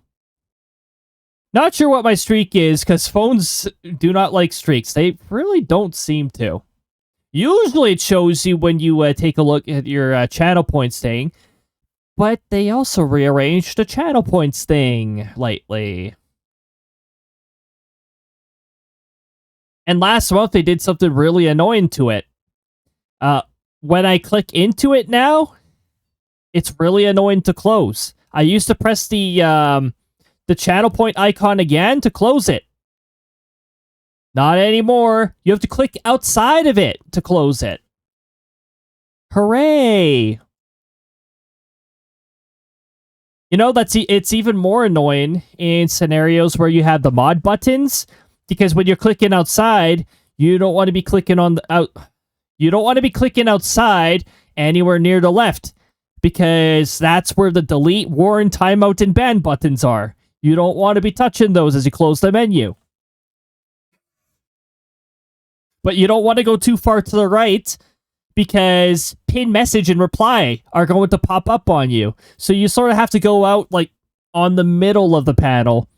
Not sure what my streak is, because phones do not like streaks. They really don't seem to. Usually it shows you when you take a look at your channel points thing, but they also rearranged the channel points thing lately. And last month they did something really annoying to it. When I click into it now, it's really annoying to close. I used to press the channel point icon again to close it. Not anymore. You have to click outside of it to close it. Hooray! You know, it's even more annoying in scenarios where you have the mod buttons, because when you're clicking outside, you don't want to be clicking on the you don't want to be clicking outside anywhere near the left, because that's where the delete, warn, timeout, and ban buttons are. You don't want to be touching those as you close the menu. But you don't want to go too far to the right, because pin message and reply are going to pop up on you. So you sort of have to go out like on the middle of the panel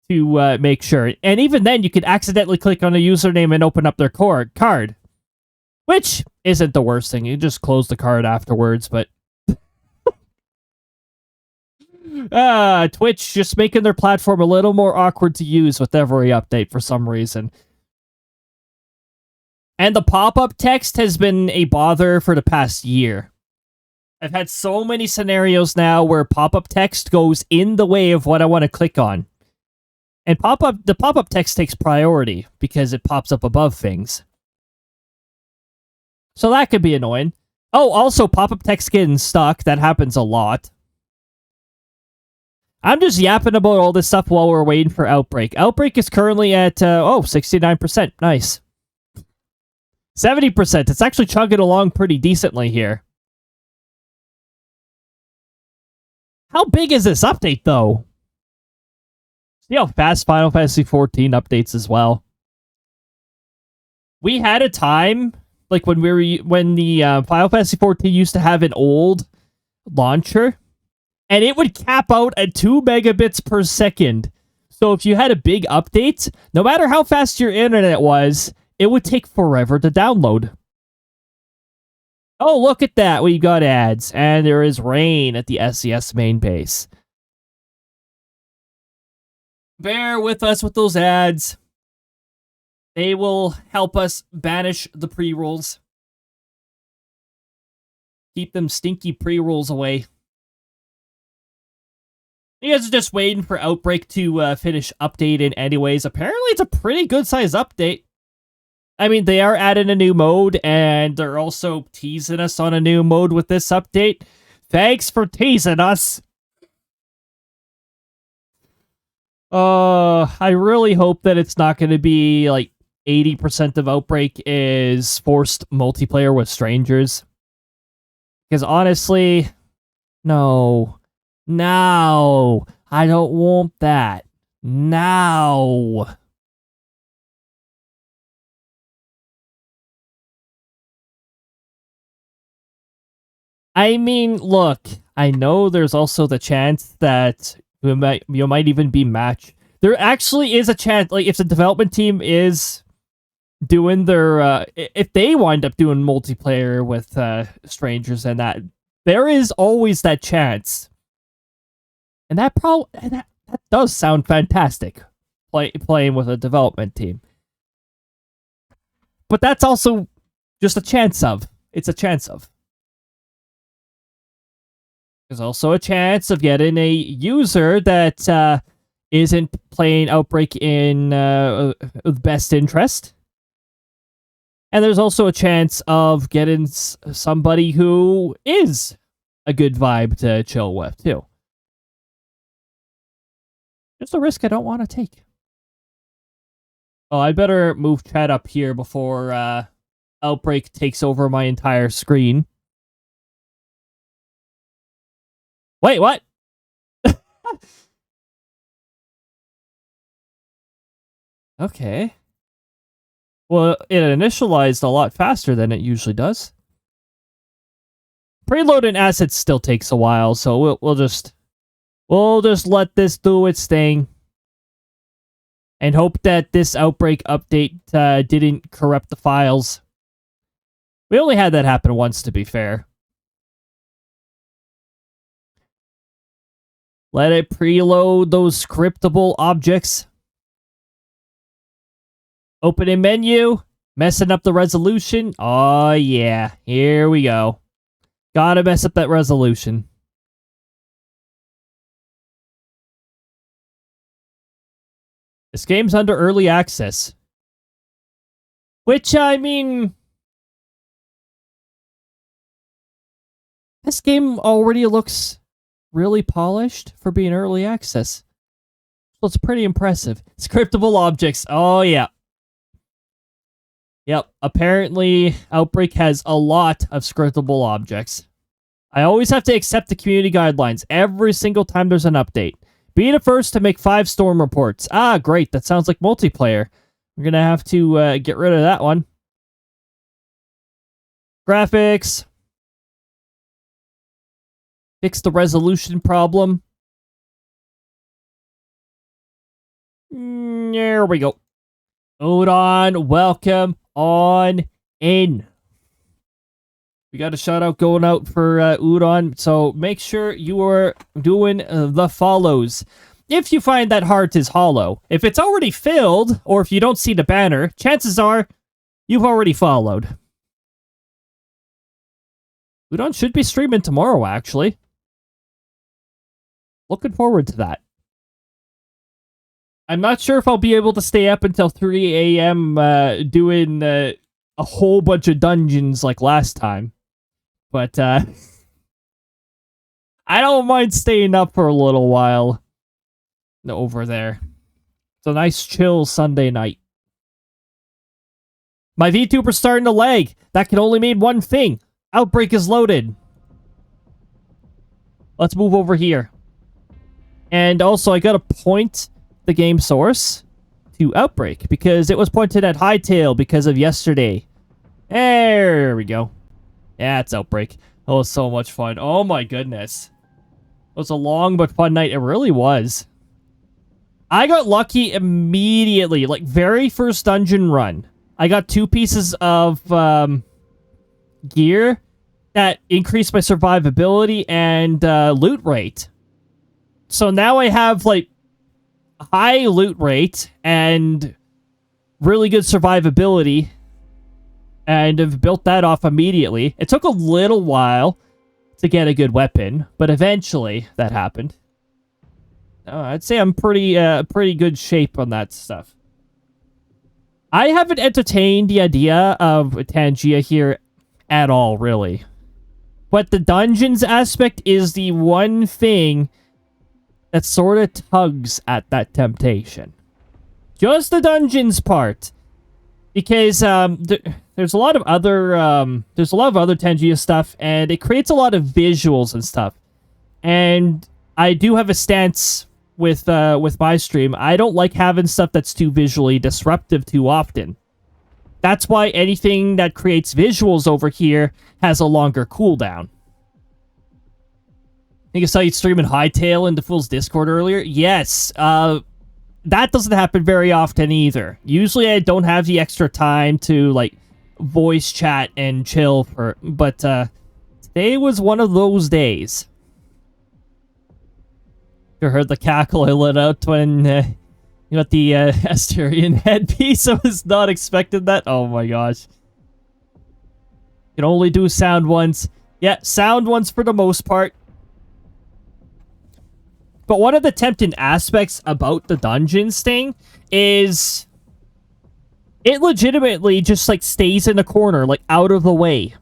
to make sure. And even then, you could accidentally click on a username and open up their card. Which isn't the worst thing. You just close the card afterwards, but... Twitch just making their platform a little more awkward to use with every update for some reason. And the pop-up text has been a bother for the past year. I've had so many scenarios now where pop-up text goes in the way of what I want to click on. And the pop-up text takes priority because it pops up above things. So that could be annoying. Oh, also pop-up text getting stuck. That happens a lot. I'm just yapping about all this stuff while we're waiting for Outbrk. Outbrk is currently at, 69%. Nice. 70%. It's actually chugging along pretty decently here. How big is this update, though? See how fast Final Fantasy XIV updates as well. We had a time, like when the Final Fantasy XIV used to have an old launcher, and it would cap out at 2 megabits per second. So if you had a big update, no matter how fast your internet was, it would take forever to download. Oh, look at that. We got ads. And there is rain at the SES main base. Bear with us with those ads. They will help us banish the pre-rolls. Keep them stinky pre-rolls away. You guys are just waiting for Outbrk to finish updating anyways. Apparently, it's a pretty good-sized update. I mean, they are adding a new mode, and they're also teasing us on a new mode with this update. Thanks for teasing us! I really hope that it's not going to be, like, 80% of Outbrk is forced multiplayer with strangers. Because honestly, no. No! I don't want that. No! I mean, look, I know there's also the chance that you might even be matched. There actually is a chance, like, if the development team is doing their, if they wind up doing multiplayer with strangers and that, there is always that chance. And that does sound fantastic, playing with a development team. But that's also just a chance of. It's a chance of. There's also a chance of getting a user that isn't playing Outbrk in best interest. And there's also a chance of getting somebody who is a good vibe to chill with, too. Just a risk I don't want to take. Oh, I better move chat up here before Outbrk takes over my entire screen. Wait, what? Okay. Well, it initialized a lot faster than it usually does. Preloading assets still takes a while, so we'll just let this do its thing. And hope that this Outbrk update didn't corrupt the files. We only had that happen once, to be fair. Let it preload those scriptable objects. Opening menu. Messing up the resolution. Oh, yeah. Here we go. Gotta mess up that resolution. This game's under early access. Which, I mean... This game already looks really polished for being early access. So it's pretty impressive. Scriptable objects. Oh, yeah. Yep. Apparently, Outbrk has a lot of scriptable objects. I always have to accept the community guidelines every single time there's an update. Be the first to make 5 storm reports. Ah, great. That sounds like multiplayer. We're going to have to get rid of that one. Graphics. Fix the resolution problem. There we go. Hold on. Welcome on in. We got a shout out going out for Udon, so make sure you are doing the follows. If you find that heart is hollow, if it's already filled, or if you don't see the banner, chances are you've already followed. Udon should be streaming tomorrow, actually. Looking forward to that. I'm not sure if I'll be able to stay up until 3 a.m. Doing a whole bunch of dungeons like last time. But I don't mind staying up for a little while. over there. It's a nice chill Sunday night. My VTuber's starting to lag. That can only mean one thing. Outbrk is loaded. Let's move over here. And also, I gotta point the game source to Outbrk because it was pointed at Hightail because of yesterday. There we go. Yeah, it's Outbrk. That was so much fun. Oh my goodness. It was a long but fun night. It really was. I got lucky immediately. Like, very first dungeon run. I got 2 pieces of gear that increased my survivability and loot rate. So now I have, like, high loot rate and really good survivability. And have built that off immediately. It took a little while to get a good weapon, but eventually that happened. I'd say I'm pretty good shape on that stuff. I haven't entertained the idea of Tangia here at all, really. But the dungeons aspect is the one thing that sort of tugs at that temptation. Just the dungeons part. Because there's a lot of other Tangia stuff, and it creates a lot of visuals and stuff. And I do have a stance with my stream. I don't like having stuff that's too visually disruptive too often. That's why anything that creates visuals over here has a longer cooldown. I think I saw you streaming Hightail in the Fool's Discord earlier. Yes, that doesn't happen very often either. Usually I don't have the extra time to, like, voice chat and chill for... But, today was one of those days. You heard the cackle I let out when, you got the, Asterian headpiece? I was not expecting that. Oh my gosh. Can only do sound once. Yeah, sound once for the most part. But one of the tempting aspects about the dungeons thing is it legitimately just, like, stays in a corner, like, out of the way.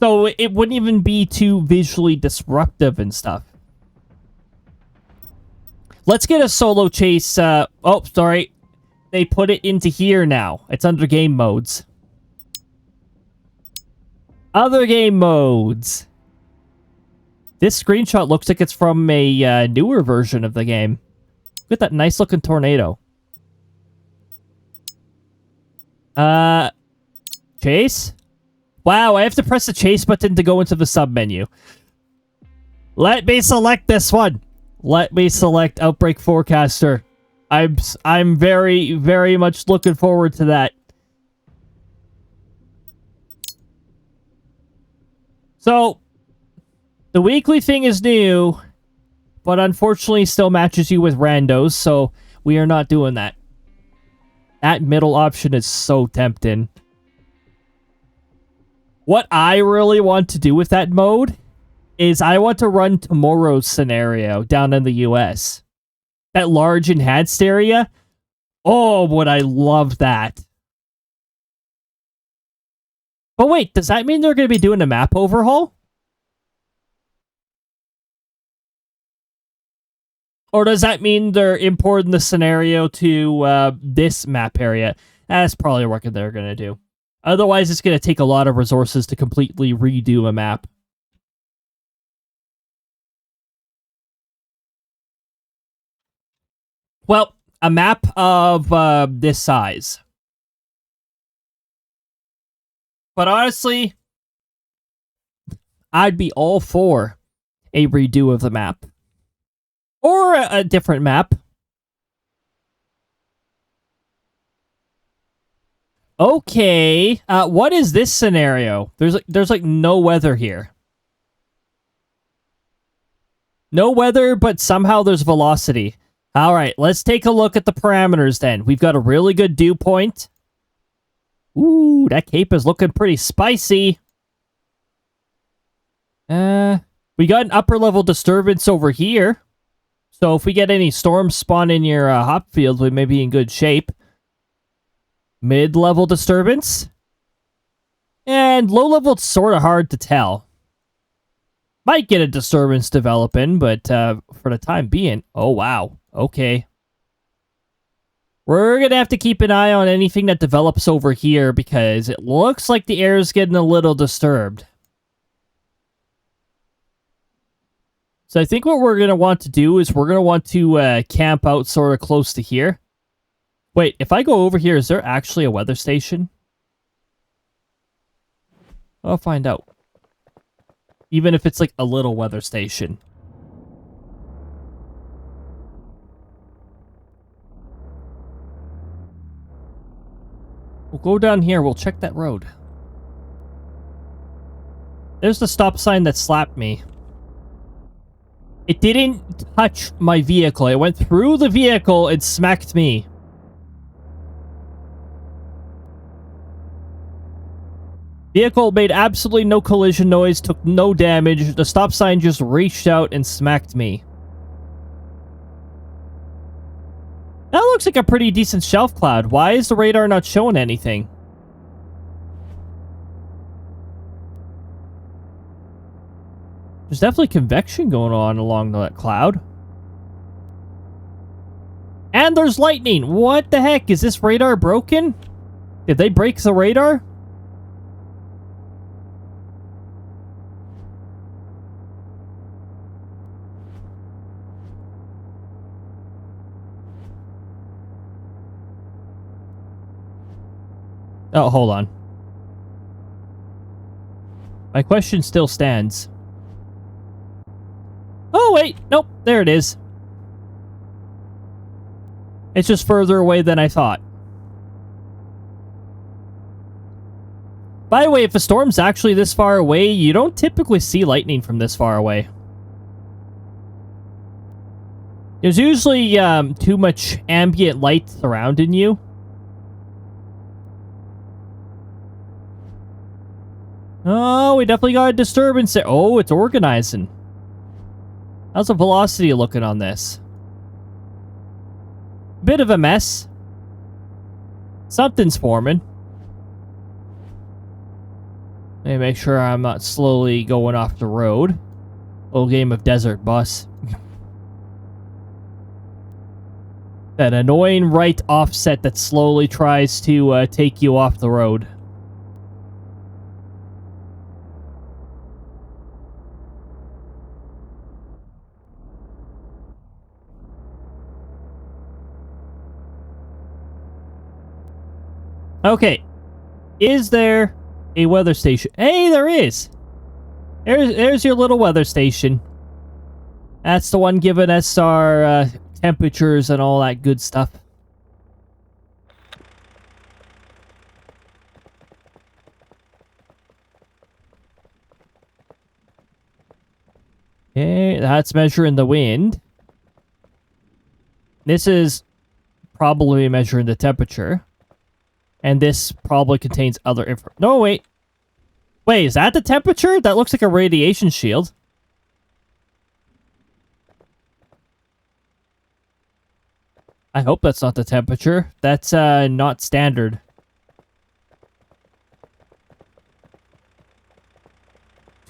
So it wouldn't even be too visually disruptive and stuff. Let's get a solo chase. Oh, sorry. They put it into here now. It's under game modes. Other game modes. This screenshot looks like it's from a newer version of the game. Look at that nice looking tornado. Chase? Wow, I have to press the chase button to go into the sub-menu. Let me select this one. Let me select Outbrk Forecaster. I'm very, very much looking forward to that. So, the weekly thing is new, but unfortunately still matches you with randos, so we are not doing that. That middle option is so tempting. What I really want to do with that mode is I want to run tomorrow's scenario down in the US. That large enhanced area. Oh, would I love that. But wait, does that mean they're going to be doing a map overhaul? Or does that mean they're importing the scenario to this map area? That's probably what they're going to do. Otherwise, it's going to take a lot of resources to completely redo a map. Well, a map of this size. But honestly, I'd be all for a redo of the map. Or a different map. Okay, what is this scenario? There's like no weather here. No weather, but somehow there's velocity. All right, let's take a look at the parameters then. We've got a really good dew point. Ooh, that cape is looking pretty spicy. We got an upper level disturbance over here. So if we get any storms spawn in your hop field, we may be in good shape. Mid-level disturbance. And low-level, it's sort of hard to tell. Might get a disturbance developing, but for the time being... Oh, wow. Okay. We're going to have to keep an eye on anything that develops over here because it looks like the air is getting a little disturbed. So I think what we're going to want to do is we're going to want to camp out sort of close to here. Wait, if I go over here, is there actually a weather station? I'll find out. Even if it's like a little weather station. We'll go down here. We'll check that road. There's the stop sign that slapped me. It didn't touch my vehicle. It went through the vehicle and smacked me. Vehicle made absolutely no collision noise, took no damage. The stop sign just reached out and smacked me. That looks like a pretty decent shelf cloud. Why is the radar not showing anything? There's definitely convection going on along that cloud. And there's lightning. What the heck? Is this radar broken? Did they break the radar? Oh, hold on. My question still stands. Oh, wait. Nope. There it is. It's just further away than I thought. By the way, if a storm's actually this far away, you don't typically see lightning from this far away. There's usually too much ambient light surrounding you. Oh, we definitely got a disturbance there. Oh, it's organizing. How's the velocity looking on this? Bit of a mess. Something's forming. Let me make sure I'm not slowly going off the road. Little game of desert bus. That annoying right offset that slowly tries to take you off the road. Okay. Is there a weather station? Hey, there is. There's your little weather station. That's the one giving us our temperatures and all that good stuff. Okay, that's measuring the wind. This is probably measuring the temperature. And this probably contains other info. No, wait. Wait, is that the temperature? That looks like a radiation shield. I hope that's not the temperature. That's not standard.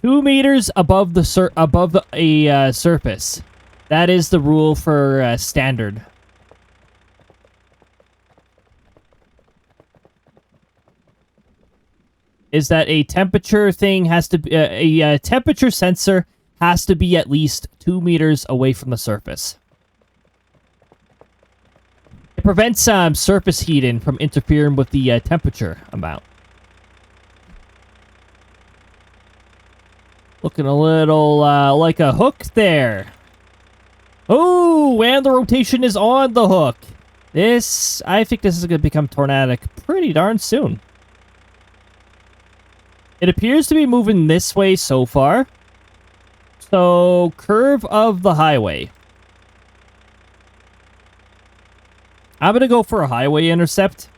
Two meters above the surface. That is the rule for standard. Is that a temperature thing has to be a temperature sensor has to be at least 2 meters away from the surface. It prevents surface heating from interfering with the temperature amount. Looking a little like a hook there. Oh, and the rotation is on the hook. I think this is going to become tornadic pretty darn soon. It appears to be moving this way so far. So, curve of the highway. I'm going to go for a highway intercept.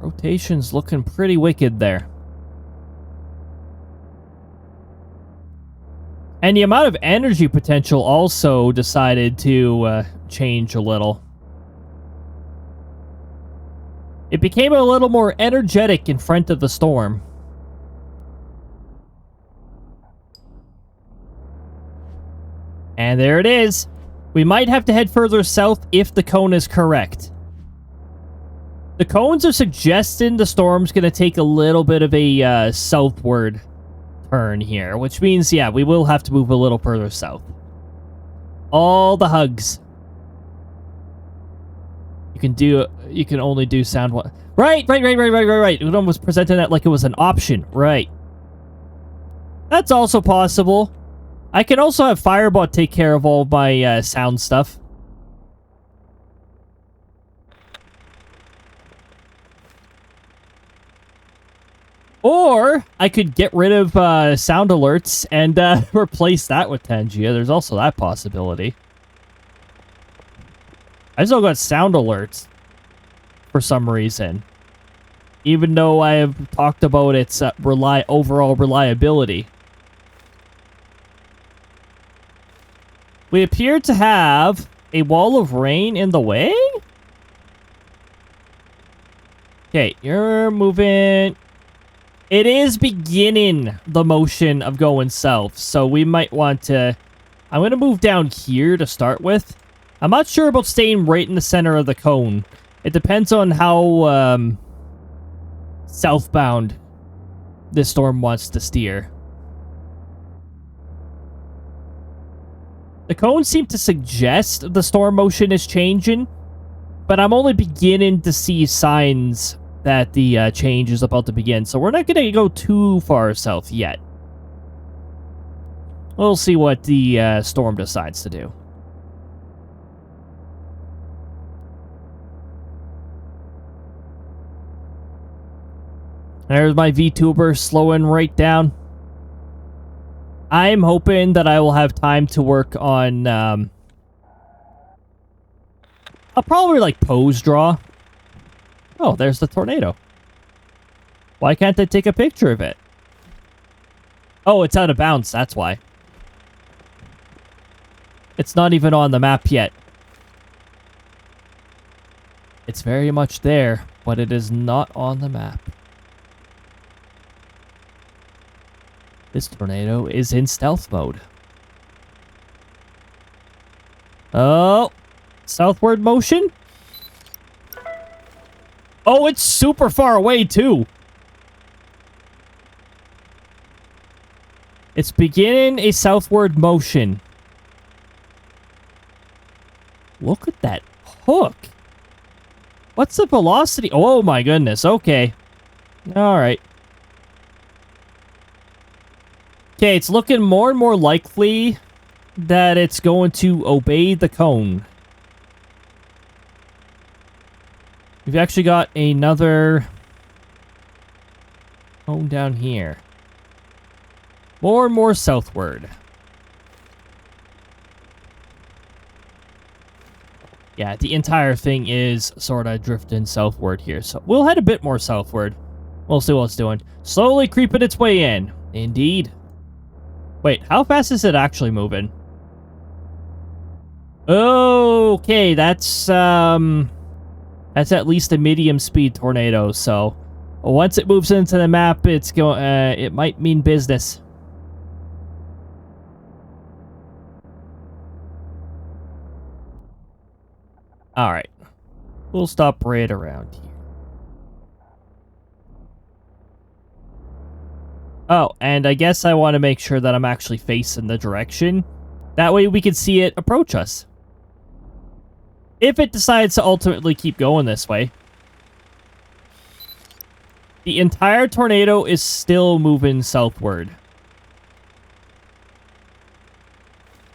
Rotation's looking pretty wicked there. And the amount of energy potential also decided to change a little. It became a little more energetic in front of the storm. And there it is. We might have to head further south if the cone is correct. The cones are suggesting the storm's going to take a little bit of a southward turn here, which means, yeah, we will have to move a little further south. All the hugs. You can only do sound one. Right. Udon was presenting that like it was an option. Right. That's also possible. I can also have Firebot take care of all my sound stuff. Or I could get rid of sound alerts and replace that with Tangia. There's also that possibility. I still got sound alerts for some reason. Even though I have talked about its overall reliability. We appear to have a wall of rain in the way? Okay, you're moving. It is beginning the motion of going south, so we might want to... I'm going to move down here to start with. I'm not sure about staying right in the center of the cone. It depends on how southbound this storm wants to steer. The cones seem to suggest the storm motion is changing, but I'm only beginning to see signs that the change is about to begin, so we're not going to go too far south yet. We'll see what the storm decides to do. There's my VTuber slowing right down. I'm hoping that I will have time to work on, I'll probably, like, pose draw. Oh, there's the tornado. Why can't I take a picture of it? Oh, it's out of bounds, that's why. It's not even on the map yet. It's very much there, but it is not on the map. This tornado is in stealth mode. Oh, southward motion? Oh, it's super far away, too. It's beginning a southward motion. Look at that hook. What's the velocity? Oh, my goodness. Okay. All right. Okay, it's looking more and more likely that it's going to obey the cone. We've actually got another cone down here. More and more southward. Yeah, the entire thing is sort of drifting southward here. So we'll head a bit more southward. We'll see what it's doing. Slowly creeping its way in. Indeed. Wait, how fast is it actually moving? Okay, that's at least a medium speed tornado, so once it moves into the map, it's going it might mean business. All right. We'll stop right around here. Oh, and I guess I want to make sure that I'm actually facing the direction. That way we can see it approach us. If it decides to ultimately keep going this way. The entire tornado is still moving southward.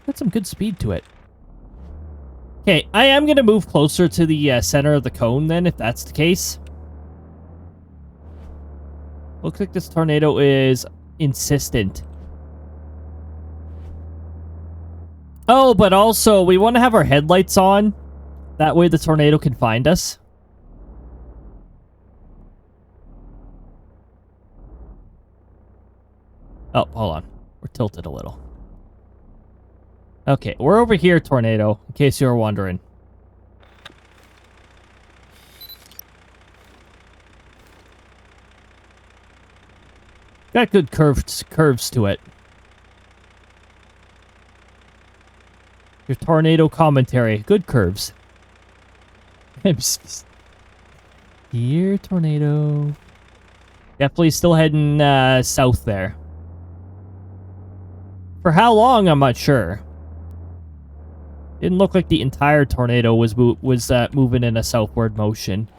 Got some good speed to it. Okay, I am going to move closer to the center of the cone then, if that's the case. Looks like this tornado is insistent. Oh, but also, we want to have our headlights on. That way the tornado can find us. Oh, hold on. We're tilted a little. Okay, we're over here, tornado, in case you were wondering. Got good curves to it. Your tornado commentary. Good curves. Here, tornado. Definitely still heading south there. For how long, I'm not sure. Didn't look like the entire tornado was moving in a southward motion.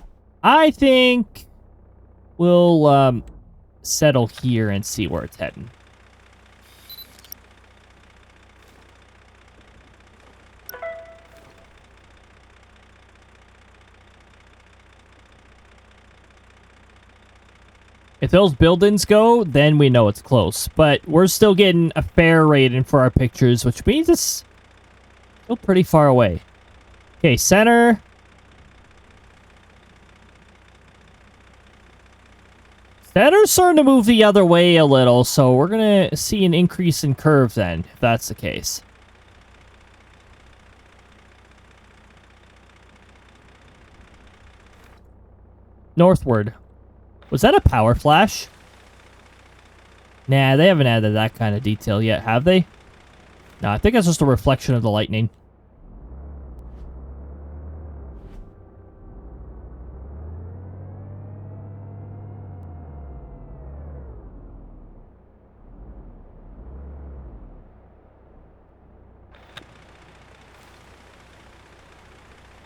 I think we'll settle here and see where it's heading. If those buildings go, then we know it's close. But we're still getting a fair rating for our pictures, which means it's still pretty far away. Okay, center. Center's starting to move the other way a little, so we're going to see an increase in curve then, if that's the case. Northward. Was that a power flash? Nah, they haven't added that kind of detail yet, have they? No, I think it's just a reflection of the lightning.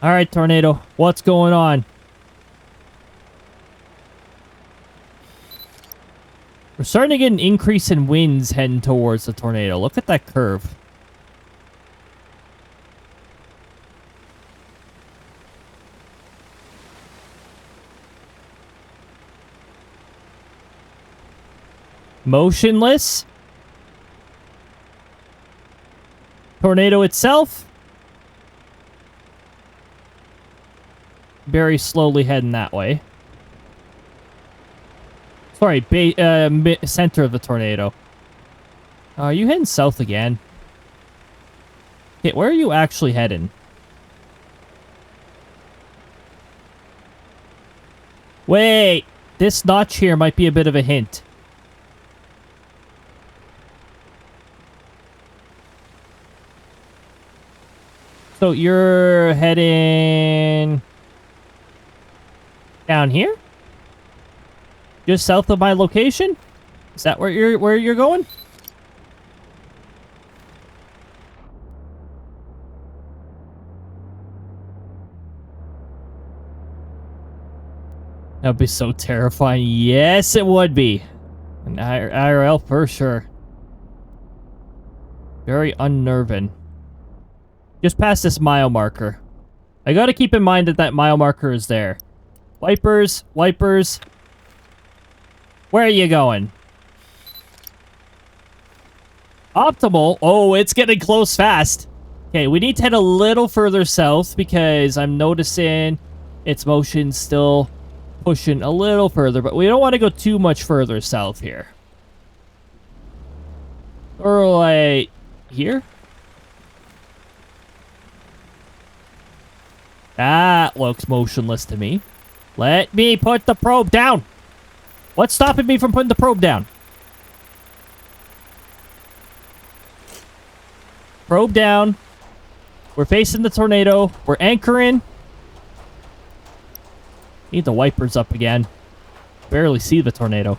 Alright, tornado. What's going on? We're starting to get an increase in winds heading towards the tornado. Look at that curve. Motionless. Tornado itself. Very slowly heading that way. Sorry, center of the tornado. Are you heading south again? Okay, where are you actually heading? Wait! This notch here might be a bit of a hint. So you're heading down here? Just south of my location? Is that where you're going? That'd be so terrifying. Yes, it would be. An IRL for sure. Very unnerving. Just past this mile marker. I gotta keep in mind that that mile marker is there. Wipers, wipers. Where are you going? Optimal. Oh, it's getting close fast. Okay, we need to head a little further south because I'm noticing its motion still pushing a little further, but we don't want to go too much further south here. Or like here? That looks motionless to me. Let me put the probe down. What's stopping me from putting the probe down? Probe down. We're facing the tornado. We're anchoring. Need the wipers up again. Barely see the tornado.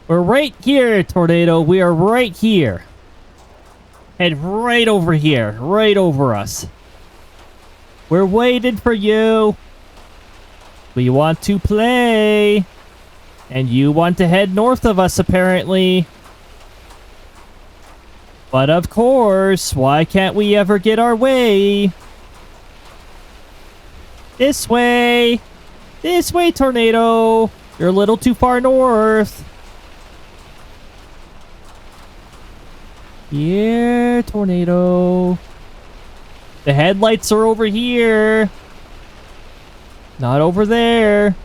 We're right here, tornado. We are right here. Head right over here. Right over us. We're waiting for you. We want to play. And you want to head north of us, apparently. But of course, why can't we ever get our way? This way. This way, tornado. You're a little too far north. Here, tornado. The headlights are over here. Not over there.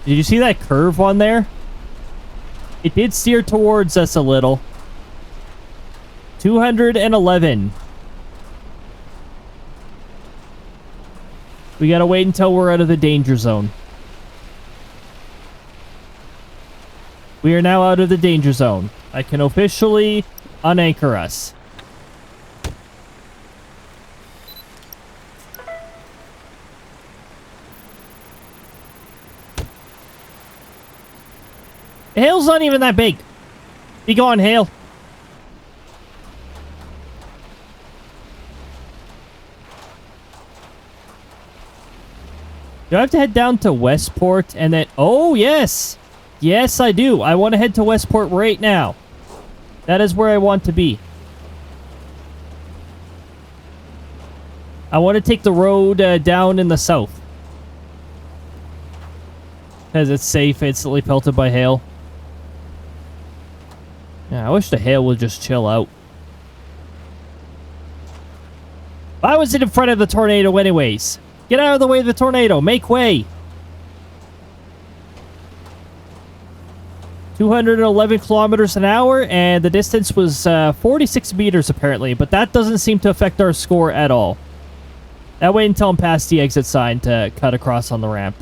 Did you see that curve on there? It did steer towards us a little. 211. We gotta wait until we're out of the danger zone. We are now out of the danger zone. I can officially unanchor us. The hail's not even that big. Be gone, hail. Do I have to head down to Westport and then... Oh, yes! Yes, I do. I want to head to Westport right now. That is where I want to be. I want to take the road down in the south. Because it's safe, instantly pelted by hail. Yeah, I wish the hail would just chill out. Why was it in front of the tornado anyways? Get out of the way of the tornado. Make way. 211 kilometers an hour, and the distance was 46 meters apparently, but that doesn't seem to affect our score at all. That way until I'm past the exit sign to cut across on the ramp.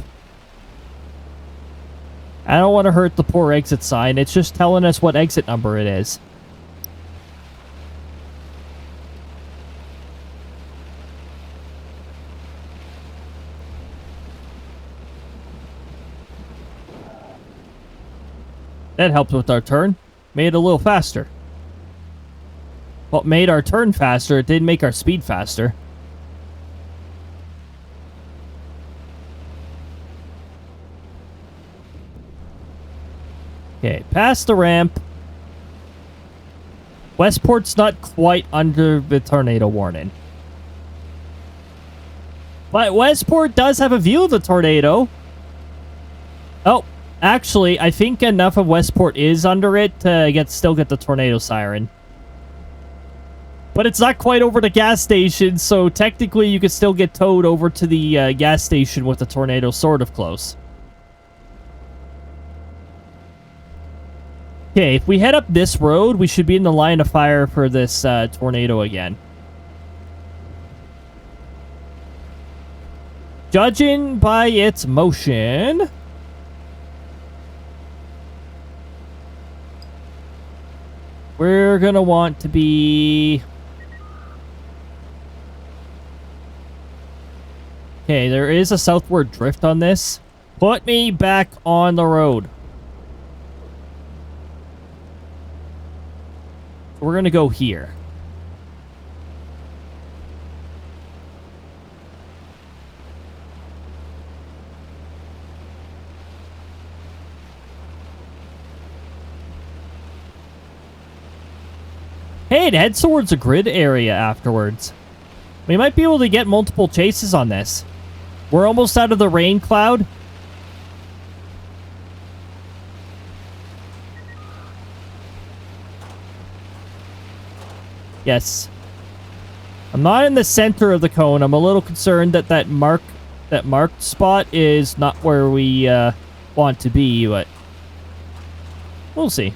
I don't want to hurt the poor exit sign. It's just telling us what exit number it is. That helped with our turn. Made it a little faster. Well, it made our turn faster. It didn't make our speed faster. Okay, past the ramp. Westport's not quite under the tornado warning. But Westport does have a view of the tornado. Oh, actually, I think enough of Westport is under it to still get the tornado siren. But it's not quite over the gas station, so technically you could still get towed over to the gas station with the tornado sort of close. Okay, if we head up this road, we should be in the line of fire for this tornado again. Judging by its motion... we're gonna want to be... Okay, there is a southward drift on this. Put me back on the road. We're gonna go here. Hey, it heads towards a grid area afterwards. We might be able to get multiple chases on this. We're almost out of the rain cloud. Yes. I'm not in the center of the cone. I'm a little concerned that that marked spot is not where we want to be, but we'll see.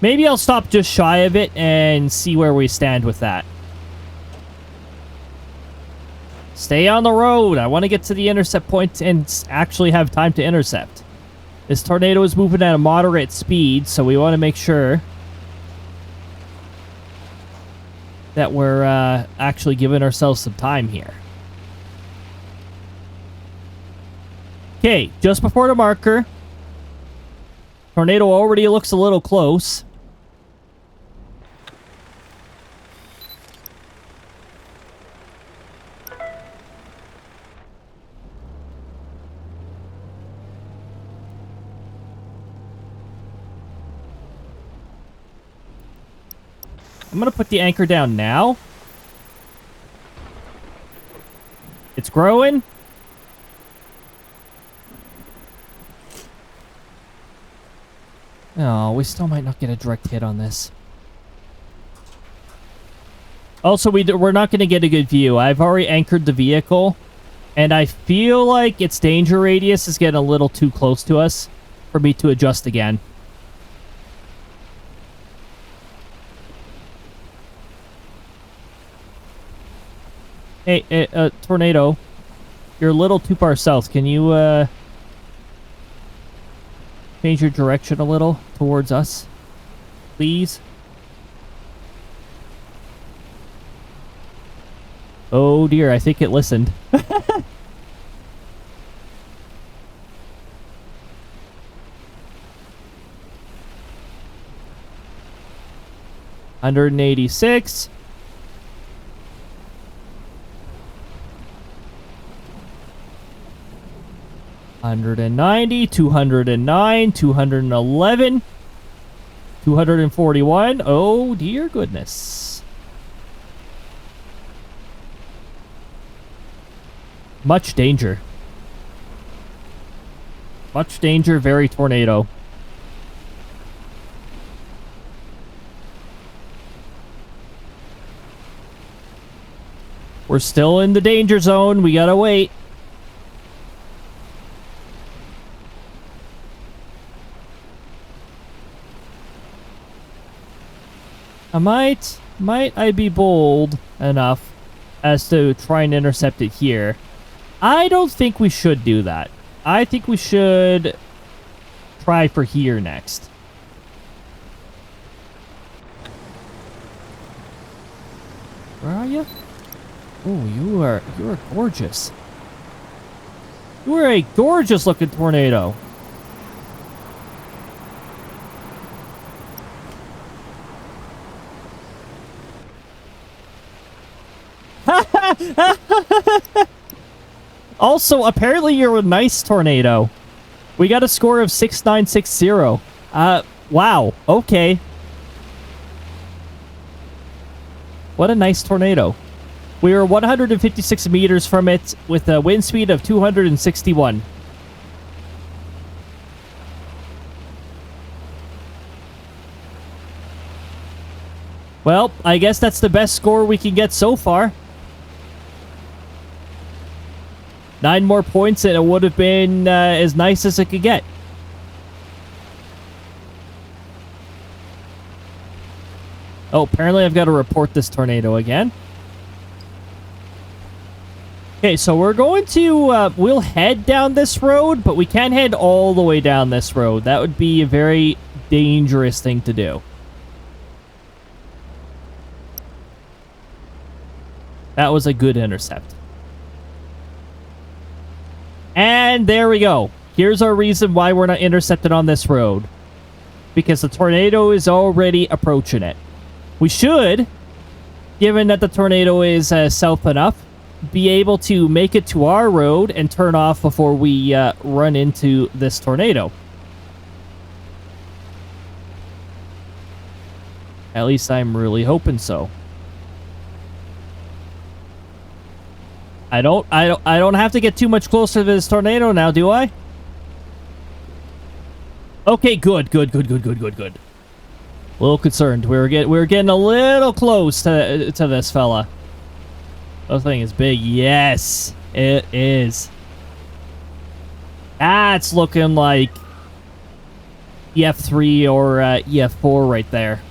Maybe I'll stop just shy of it and see where we stand with that. Stay on the road. I want to get to the intercept point and actually have time to intercept. This tornado is moving at a moderate speed, so we want to make sure that we're actually giving ourselves some time here. Okay, just before the marker. Tornado already looks a little close. I'm going to put the anchor down now. It's growing. Oh, we still might not get a direct hit on this. Also, we're not going to get a good view. I've already anchored the vehicle, and I feel like its danger radius is getting a little too close to us for me to adjust again. Hey, tornado. You're a little too far south. Can you, change your direction a little towards us? Please? Oh dear, I think it listened. 186. 190, 209, 211, 241. Oh dear goodness. Much danger. Much danger, very tornado. We're still in the danger zone. We gotta wait. Might I be bold enough as to try and intercept it here? I don't think we should do that. I think we should try for here next. Where are you? Oh, you are gorgeous. You are a gorgeous looking tornado. Also, apparently you're a nice tornado. We got a score of 6960. Wow. Okay. What a nice tornado. We were 156 meters from it with a wind speed of 261. Well, I guess that's the best score we can get so far. 9 more points and it would have been as nice as it could get. Oh, apparently I've got to report this tornado again. Okay, so we're going to, we'll head down this road, but we can't head all the way down this road. That would be a very dangerous thing to do. That was a good intercept. And there we go. Here's our reason why we're not intercepted on this road. Because the tornado is already approaching it. We should, given that the tornado is south enough, be able to make it to our road and turn off before we run into this tornado. At least I'm really hoping so. I don't have to get too much closer to this tornado now, do I? Okay, good. A little concerned. We're getting a little close to this fella. That thing is big. Yes, it is. That's looking like EF3 or EF4 right there.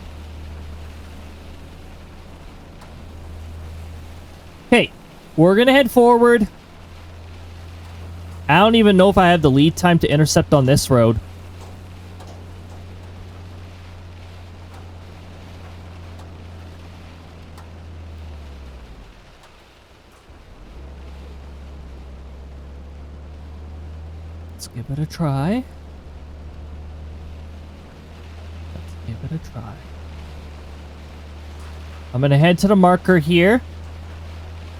Okay. We're going to head forward. I don't even know if I have the lead time to intercept on this road. Let's give it a try. I'm going to head to the marker here.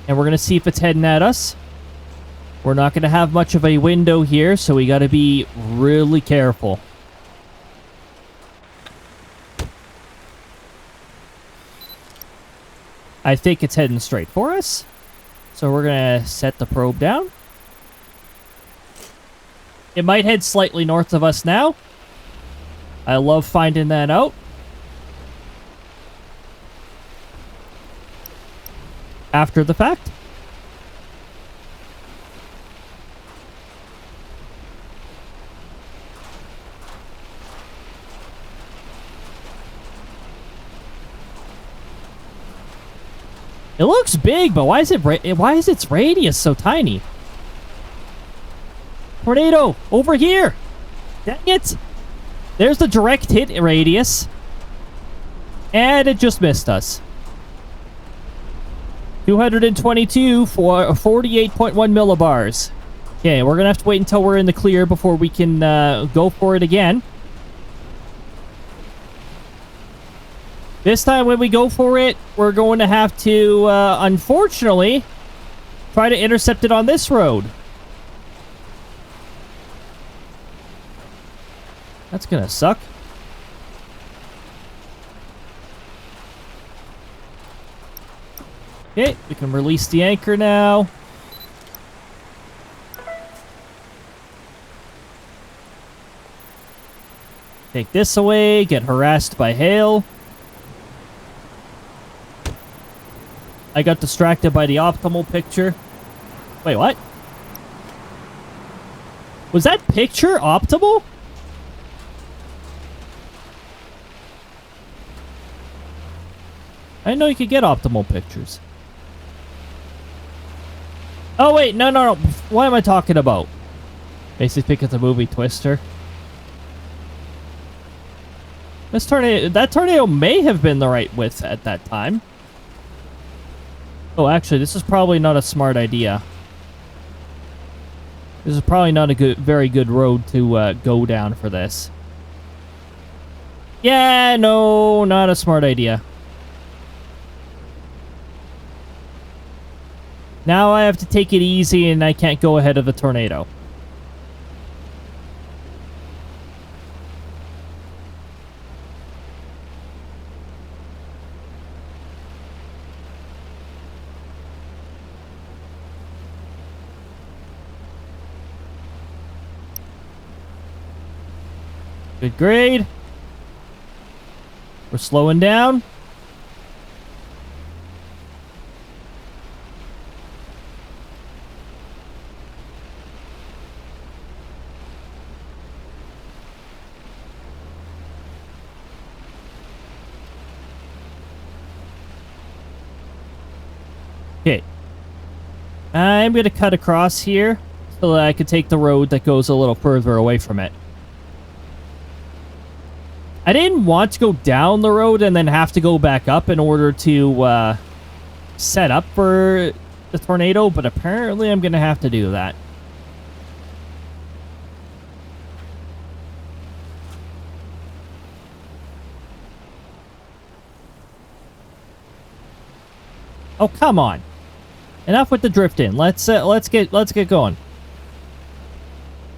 And we're going to see if it's heading at us. We're not going to have much of a window here, so we got to be really careful. I think it's heading straight for us. So we're going to set the probe down. It might head slightly north of us now. I love finding that out. After the fact. It looks big, but why is its radius so tiny? Tornado, over here! Dang it! There's the direct hit radius. And it just missed us. 222 for 48.1 millibars. Okay, we're gonna have to wait until we're in the clear before we can go for it again. This time when we go for it, we're going to have to, unfortunately, try to intercept it on this road. That's gonna suck. Okay, we can release the anchor now. Take this away, get harassed by hail. I got distracted by the optimal picture. Wait, what? Was that picture optimal? I didn't know you could get optimal pictures. Oh, wait, no. What am I talking about? Basically think it's a movie Twister. That tornado may have been the right width at that time. Oh, actually, this is probably not a smart idea. This is probably not a very good road to go down for this. Yeah, no, not a smart idea. Now I have to take it easy and I can't go ahead of the tornado. Good grade. We're slowing down. Okay. I'm going to cut across here so that I can take the road that goes a little further away from it. I didn't want to go down the road and then have to go back up in order to set up for the tornado, but apparently I'm going to have to do that. Oh, come on. Enough with the drifting. Let's get going.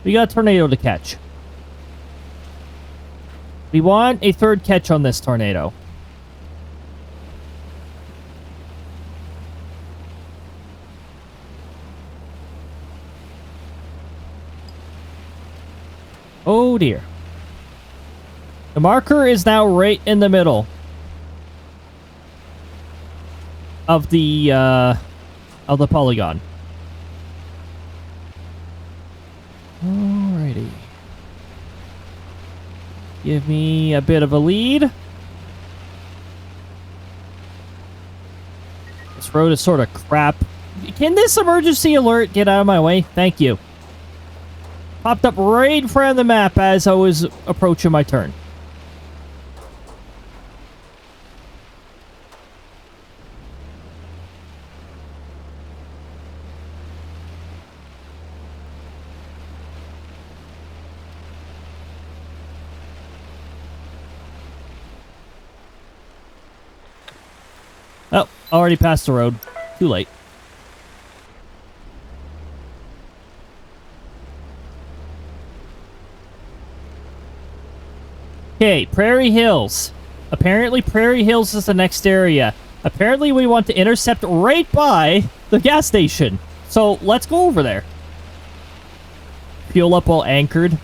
We got a tornado to catch. We want a third catch on this tornado. Oh dear. The marker is now right in the middle of the polygon. Alrighty. Give me a bit of a lead. This road is sort of crap. Can this emergency alert get out of my way? Thank you. Popped up right in front of the map as I was approaching my turn. Oh, already passed the road. Too late. Okay, Prairie Hills. Apparently Prairie Hills is the next area. Apparently we want to intercept right by the gas station. So let's go over there. Fuel up while anchored.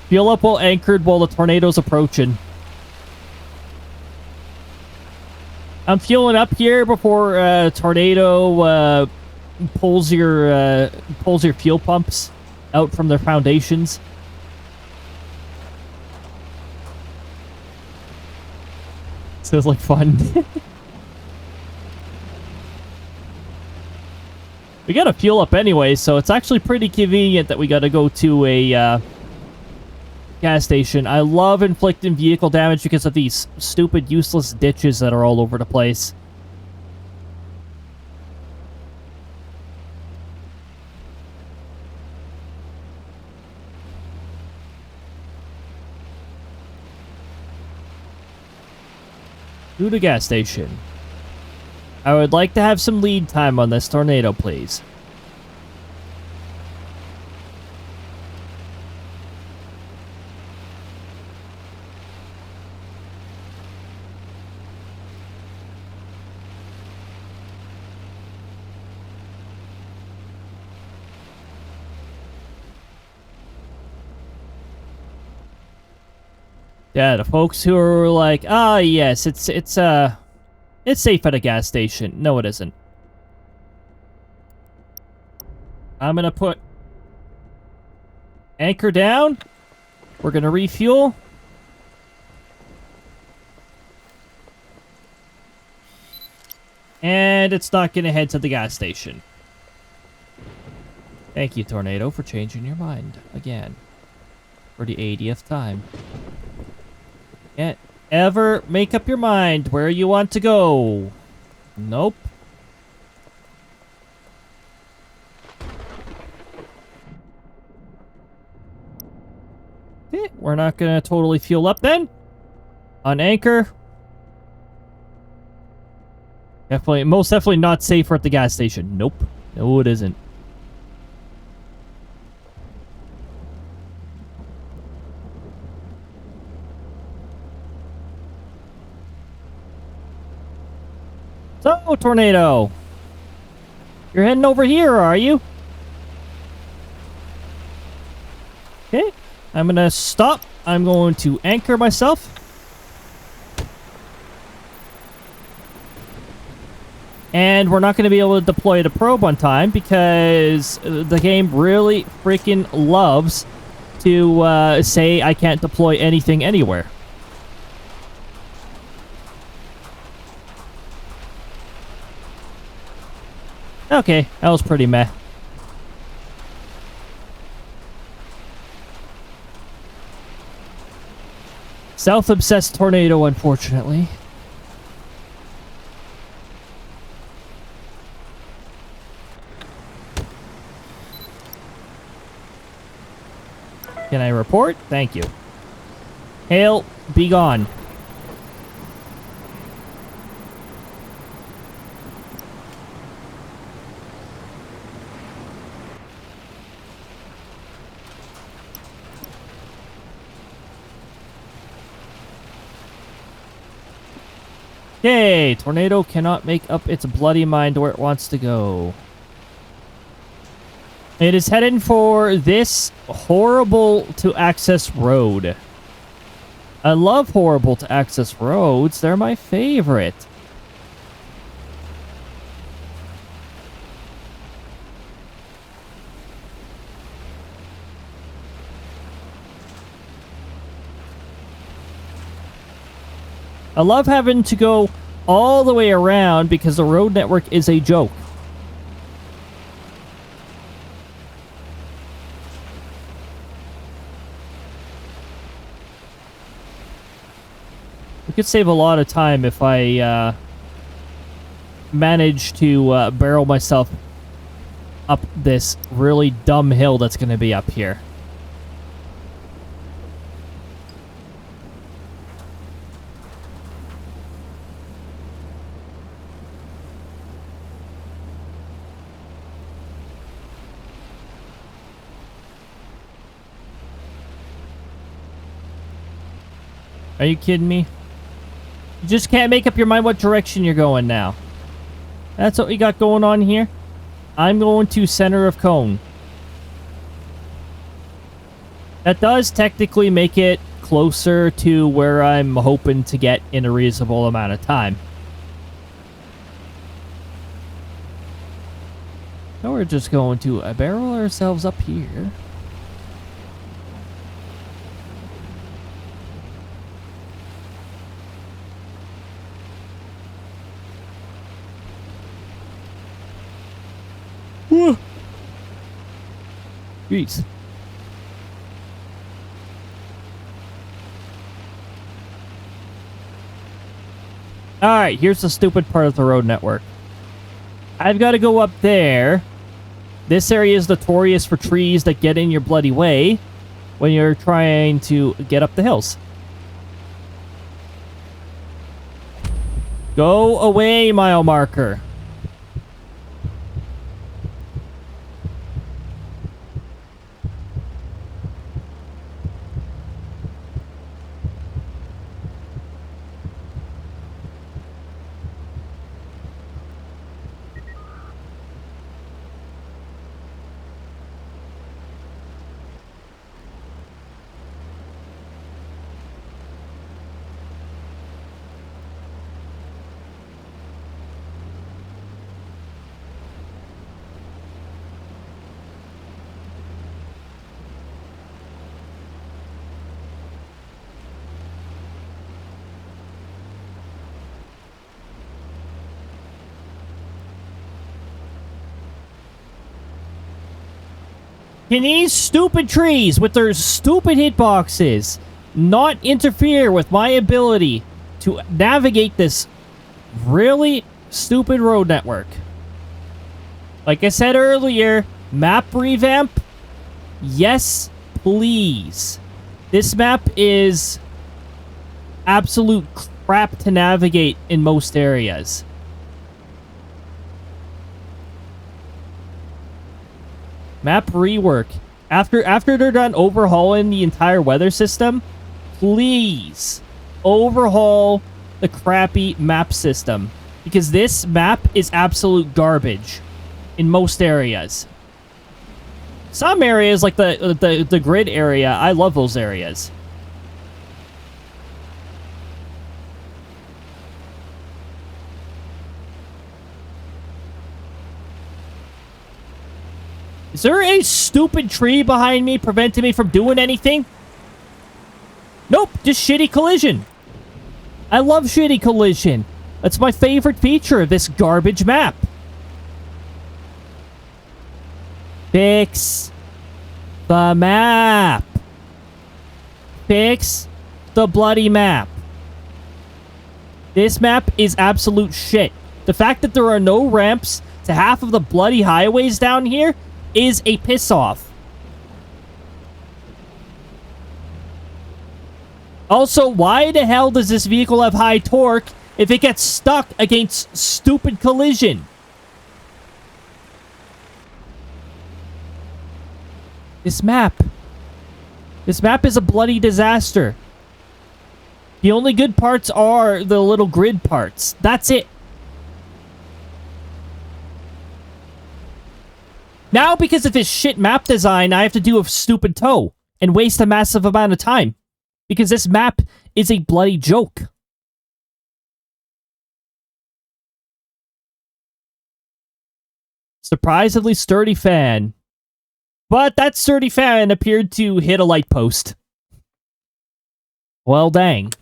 Fuel up while anchored while the tornado's approaching. I'm fueling up here before tornado pulls your fuel pumps out from their foundations. Sounds like fun. We gotta fuel up anyway, so it's actually pretty convenient that we gotta go to a gas station. I love inflicting vehicle damage because of these stupid, useless ditches that are all over the place. To the gas station. I would like to have some lead time on this tornado, please. Yeah, the folks who are like, ah, yes, it's safe at a gas station. No, it isn't. I'm gonna put anchor down. We're gonna refuel. And it's not gonna head to the gas station. Thank you, Tornado, for changing your mind again. For the 80th time. Can't ever make up your mind where you want to go. Nope. Okay, we're not gonna totally fuel up then. On anchor. Definitely, most definitely not safer at the gas station. Nope. No, it isn't. So, Tornado. You're heading over here, are you? Okay. I'm gonna stop. I'm going to anchor myself. And we're not going to be able to deploy the probe on time because the game really freaking loves to say I can't deploy anything anywhere. Okay, that was pretty meh. Self-obsessed tornado, unfortunately. Can I report? Thank you. Hail, be gone. Yay! Tornado cannot make up its bloody mind where it wants to go. It is heading for this horrible to access road. I love horrible to access roads. They're my favorite. I love having to go all the way around because the road network is a joke. We could save a lot of time if I manage to barrel myself up this really dumb hill that's going to be up here. Are you kidding me? You just can't make up your mind what direction you're going now. That's what we got going on here. I'm going to center of cone. That does technically make it closer to where I'm hoping to get in a reasonable amount of time. So we're just going to barrel ourselves up here. Jeez. Alright, here's the stupid part of the road network. I've got to go up there. This area is notorious for trees that get in your bloody way when you're trying to get up the hills. Go away, mile marker. Can these stupid trees with their stupid hitboxes not interfere with my ability to navigate this really stupid road network? Like I said earlier, map revamp? Yes, please. This map is absolute crap to navigate in most areas. Map rework. After they're done overhauling the entire weather system, please overhaul the crappy map system. Because this map is absolute garbage in most areas. Some areas, like the grid area, I love those areas. Is there a stupid tree behind me preventing me from doing anything? Nope, just shitty collision. I love shitty collision. That's my favorite feature of this garbage map. Fix the map. Fix the bloody map. This map is absolute shit. The fact that there are no ramps to half of the bloody highways down here is a piss-off. Also, why the hell does this vehicle have high torque if it gets stuck against stupid collision? This map is a bloody disaster. The only good parts are the little grid parts. That's it. Now, because of this shit map design, I have to do a stupid tow and waste a massive amount of time. Because this map is a bloody joke. Surprisingly sturdy fan. But that sturdy fan appeared to hit a light post. Well, dang.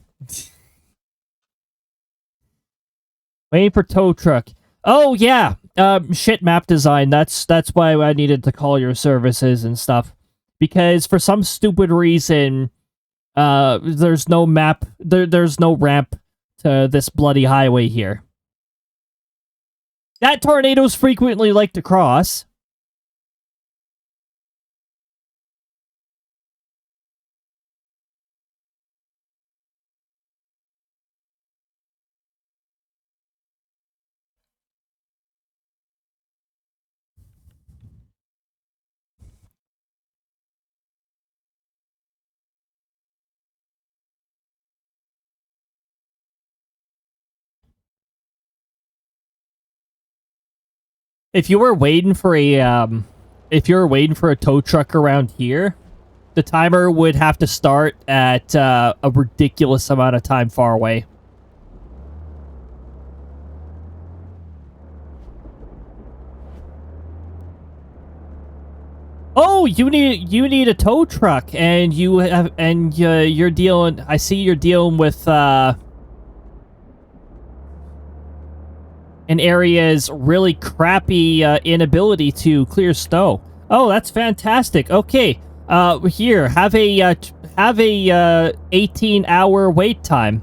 Waiting for tow truck. Oh, yeah. Shit map design. That's why I needed to call your services and stuff. Because for some stupid reason, there's no map, there's no ramp to this bloody highway here. That tornadoes frequently like to cross. If you were waiting for a tow truck around here, the timer would have to start at a ridiculous amount of time far away. Oh, you need a tow truck, and you're dealing. I see you're dealing with an area's really crappy inability to clear snow. Oh, that's fantastic. Okay. Here, have a 18-hour wait time.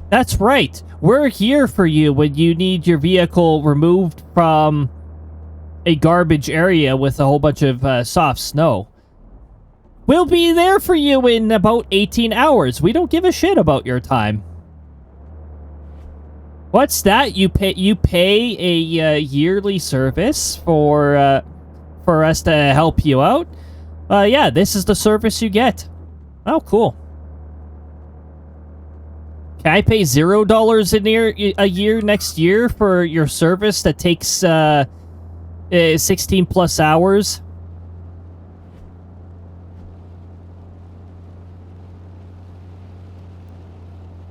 That's right. We're here for you when you need your vehicle removed from a garbage area with a whole bunch of soft snow. We'll be there for you in about 18 hours. We don't give a shit about your time. What's that? You pay a yearly service for us to help you out? Yeah, this is the service you get. Oh, cool. Can I pay $0 a year next year for your service that takes 16 plus hours?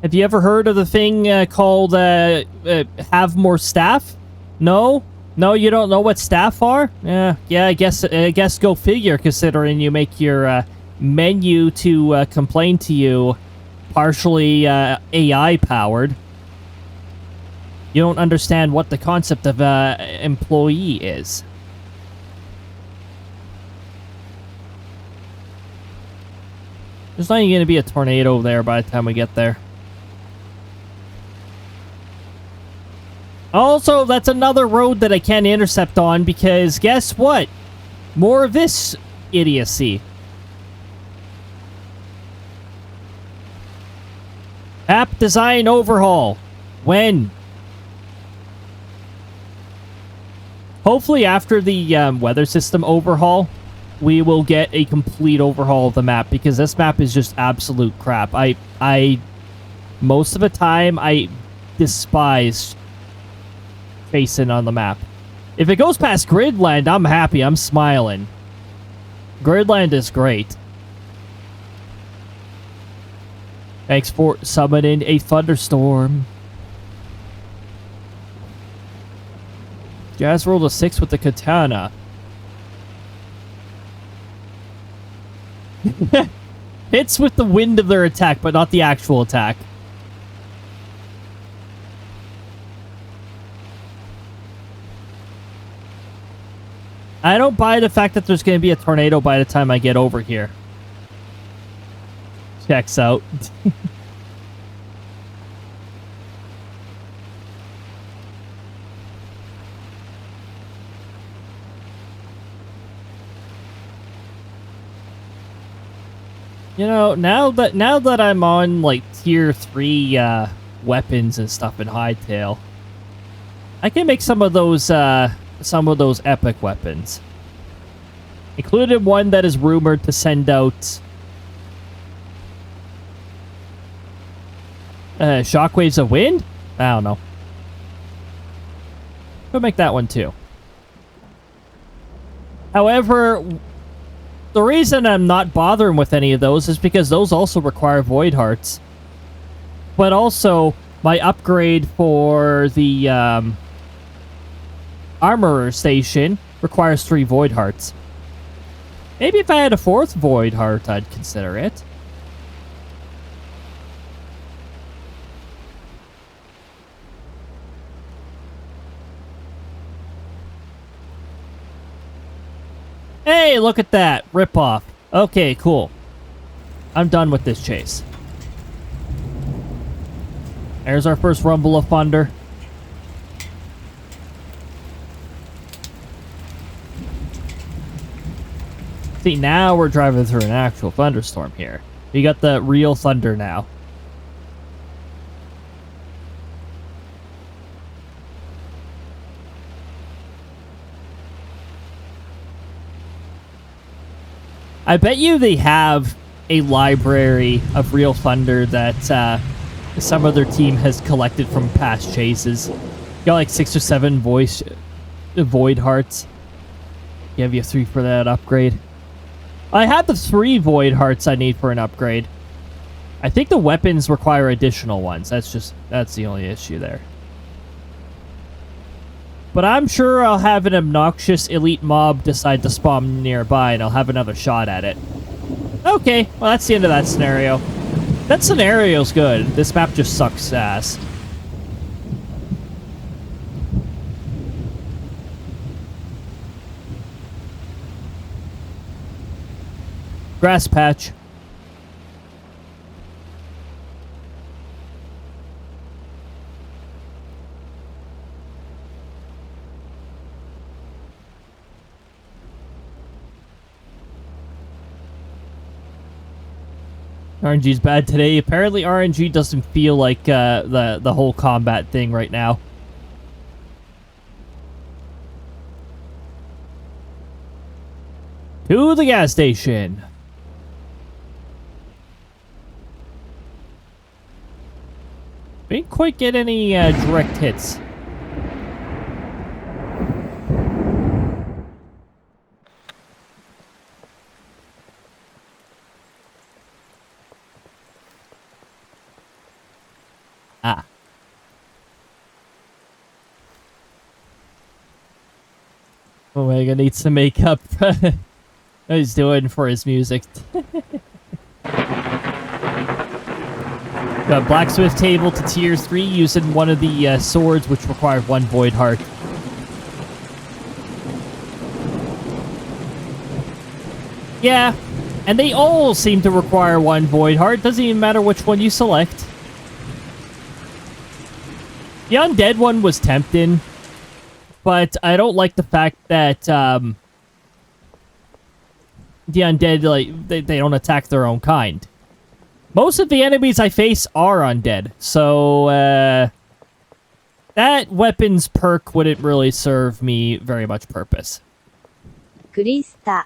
Have you ever heard of the thing called have more staff? No? No, you don't know what staff are? Yeah, I guess go figure, considering you make your menu to complain to you partially AI powered. You don't understand what the concept of employee is. There's not even going to be a tornado there by the time we get there. Also, that's another road that I can't intercept on because guess what? More of this idiocy. App design overhaul. When? Hopefully after the weather system overhaul, we will get a complete overhaul of the map because this map is just absolute crap. Most of the time, I despise facing on the map. If it goes past Gridland, I'm happy. I'm smiling. Gridland is great. Thanks for summoning a thunderstorm. Jazz rolled a 6 with the katana. Hits with the wind of their attack, but not the actual attack. I don't buy the fact that there's going to be a tornado by the time I get over here. Checks out. You know, now that I'm on like tier 3 weapons and stuff in Hightail, I can make some of those epic weapons. Including one that is rumored to send out shockwaves of wind? I don't know. We'll make that one too. However, the reason I'm not bothering with any of those is because those also require void hearts. But also, my upgrade for the armorer station requires 3 void hearts. Maybe if I had a 4th void heart, I'd consider it. Hey, look at that. Rip off. Okay, cool. I'm done with this chase. There's our first rumble of thunder. See, now we're driving through an actual thunderstorm here. We got the real thunder now. I bet you they have a library of real thunder that some other team has collected from past chases. Got like 6 or 7 void hearts. Give you 3 for that upgrade. I have the 3 void hearts I need for an upgrade. I think the weapons require additional ones. That's the only issue there. But I'm sure I'll have an obnoxious elite mob decide to spawn nearby and I'll have another shot at it. Okay, well that's the end of that scenario. That scenario's good. This map just sucks ass. Grass patch. RNG's bad today. Apparently RNG doesn't feel like the whole combat thing right now. To the gas station. Didn't quite get any direct hits. Ah. Omega needs some makeup. He's doing for his music. Got blacksmith table to tier 3 using one of the swords which required 1 void heart. Yeah, and they all seem to require 1 void heart. Doesn't even matter which one you select. The undead one was tempting, but I don't like the fact that the undead, like, they don't attack their own kind. Most of the enemies I face are undead, so that weapons perk wouldn't really serve me very much purpose.
Krista.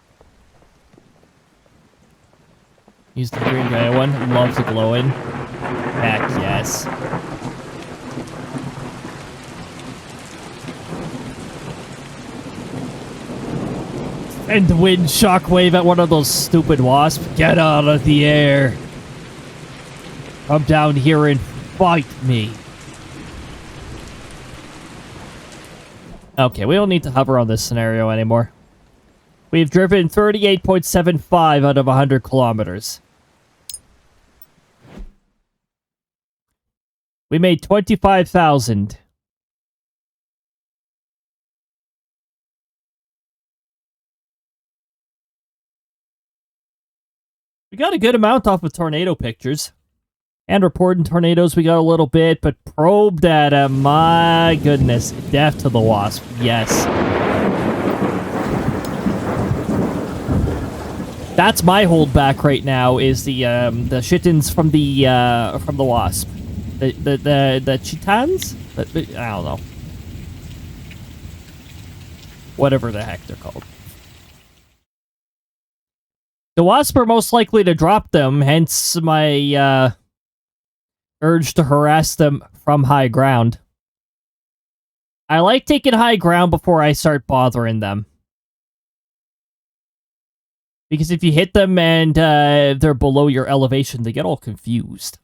Use the green guy one. Loves the glowing. Heck yes. And the wind shockwave at one of those stupid wasps. Get out of the air. Come down here and fight me. Okay, we don't need to hover on this scenario anymore. We've driven 38.75 out of 100 kilometers. We made 25,000. We got a good amount off of tornado pictures. And reporting tornadoes, we got a little bit, but probe data, my goodness. Death to the wasp, yes. That's my holdback right now, is the shittins from the wasp. The chitans? I don't know. Whatever the heck they're called. The wasps are most likely to drop them, hence my urge to harass them from high ground. I like taking high ground before I start bothering them. Because if you hit them and they're below your elevation, they get all confused.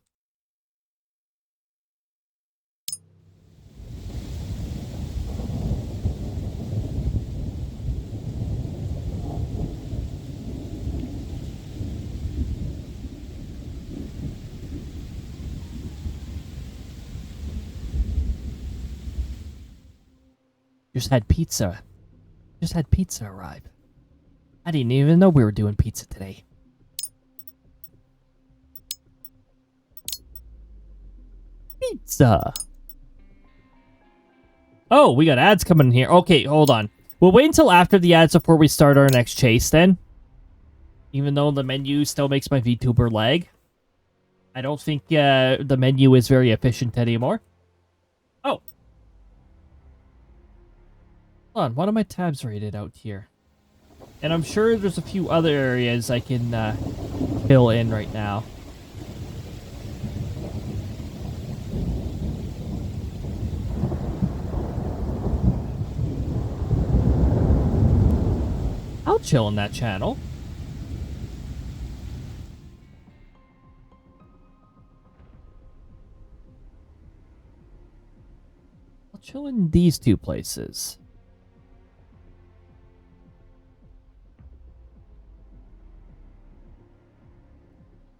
Just had pizza. Just had pizza arrive. I didn't even know we were doing pizza today. Pizza. Oh, we got ads coming in here. Okay, hold on. We'll wait until after the ads before we start our next chase then. Even though the menu still makes my VTuber lag. I don't think the menu is very efficient anymore. Oh. Hold on, one of my tabs rated out here. And I'm sure there's a few other areas I can fill in right now. I'll chill on that channel. I'll chill in these two places.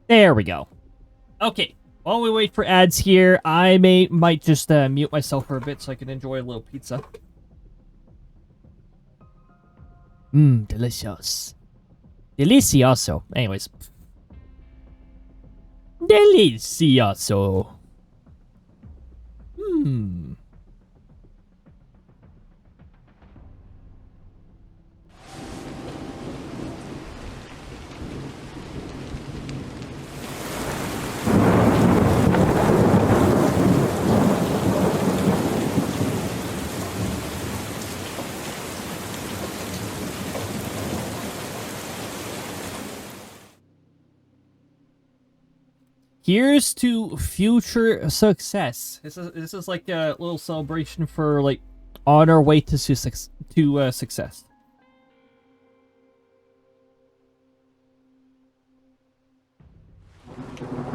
There we go. Okay, while we wait for ads here, I might just mute myself for a bit so I can enjoy a little pizza. Delicious. Delicioso. Anyways. Delicioso. Here's to future success. This is like a little celebration for like on our way to success.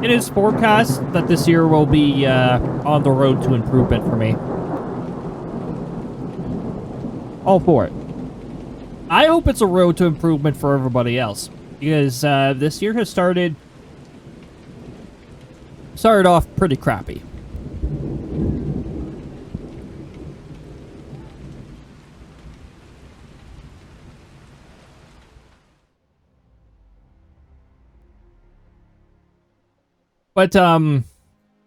It is forecast that this year will be on the road to improvement for me. All for it. I hope it's a road to improvement for everybody else, because this year has started off pretty crappy. But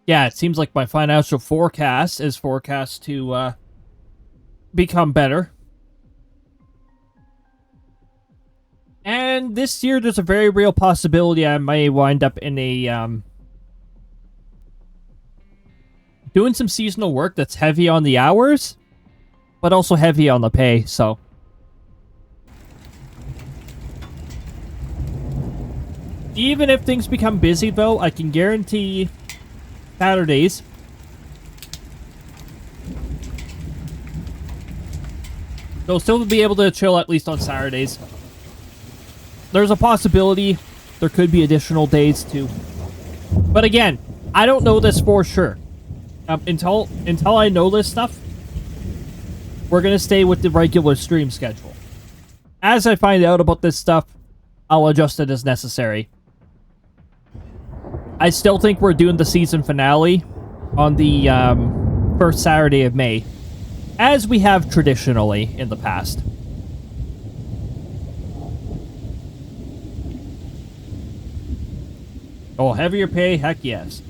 yeah, it seems like my financial forecast is forecast to become better. And this year there's a very real possibility I may wind up in a doing some seasonal work that's heavy on the hours, but also heavy on the pay, so. Even if things become busy, though, I can guarantee Saturdays. They'll still be able to chill at least on Saturdays. There's a possibility there could be additional days, too. But again, I don't know this for sure. Until I know this stuff, we're going to stay with the regular stream schedule. As I find out about this stuff, I'll adjust it as necessary. I still think we're doing the season finale on the first Saturday of May, as we have traditionally in the past. Oh, heavier pay? Heck yes.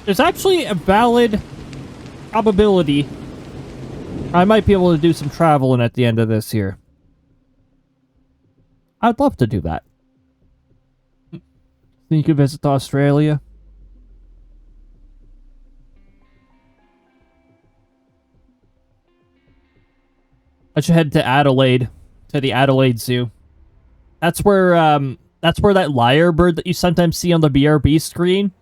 There's actually a valid probability I might be able to do some traveling at the end of this year. I'd love to do that. Think you could visit Australia? I should head to Adelaide, to the Adelaide Zoo. That's where that lyrebird that you sometimes see on the BRB screen.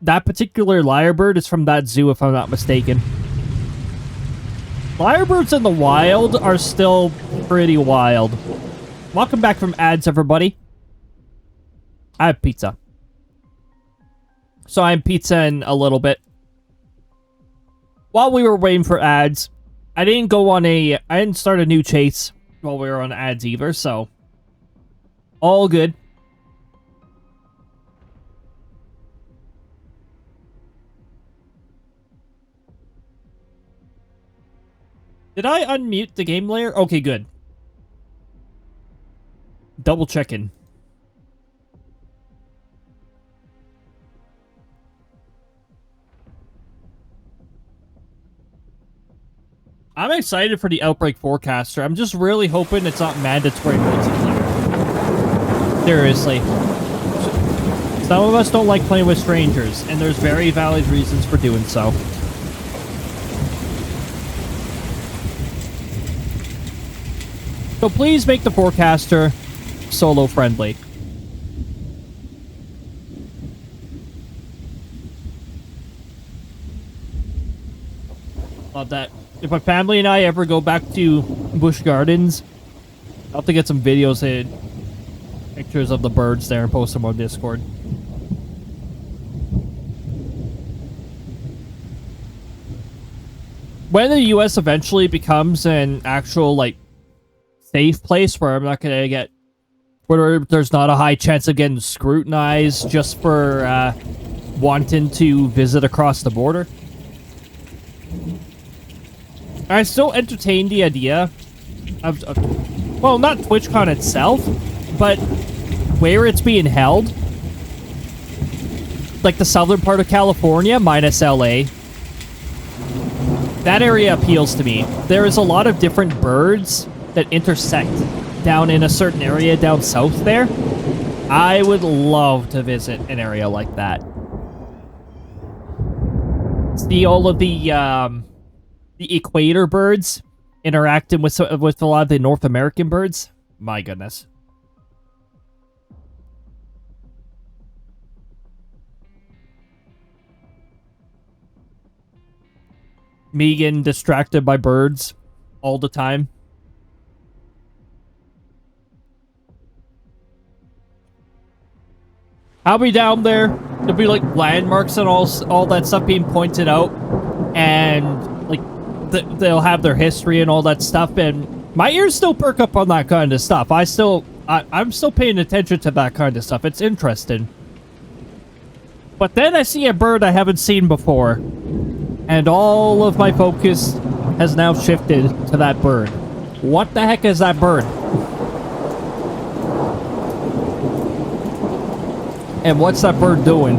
That particular lyrebird is from that zoo, if I'm not mistaken. Lyrebirds in the wild are still pretty wild. Welcome back from ads, everybody. I have pizza. So I'm pizza in a little bit. While we were waiting for ads, I didn't start a new chase while we were on ads either, so all good. Did I unmute the game layer? Okay, good. Double checking. I'm excited for the Outbrk forecaster. I'm just really hoping it's not mandatory multiplayer. Seriously. Some of us don't like playing with strangers, and there's very valid reasons for doing so. So please make the forecaster solo friendly. Love that. If my family and I ever go back to Busch Gardens, I'll have to get some videos and pictures of the birds there and post them on Discord. When the US eventually becomes an actual, like, safe place where I'm not gonna get where there's not a high chance of getting scrutinized just for wanting to visit across the border. I still entertain the idea of well, not TwitchCon itself, but where it's being held. Like the southern part of California, minus LA. That area appeals to me. There is a lot of different birds that intersect down in a certain area down south there. I would love to visit an area like that. See all of the equator birds interacting with a lot of the North American birds. My goodness. Me getting distracted by birds all the time. I'll be down there. There'll be like landmarks and all that stuff being pointed out, and like they'll have their history and all that stuff. And my ears still perk up on that kind of stuff. I'm still paying attention to that kind of stuff. It's interesting. But then I see a bird I haven't seen before, and all of my focus has now shifted to that bird. What the heck is that bird? And what's that bird doing?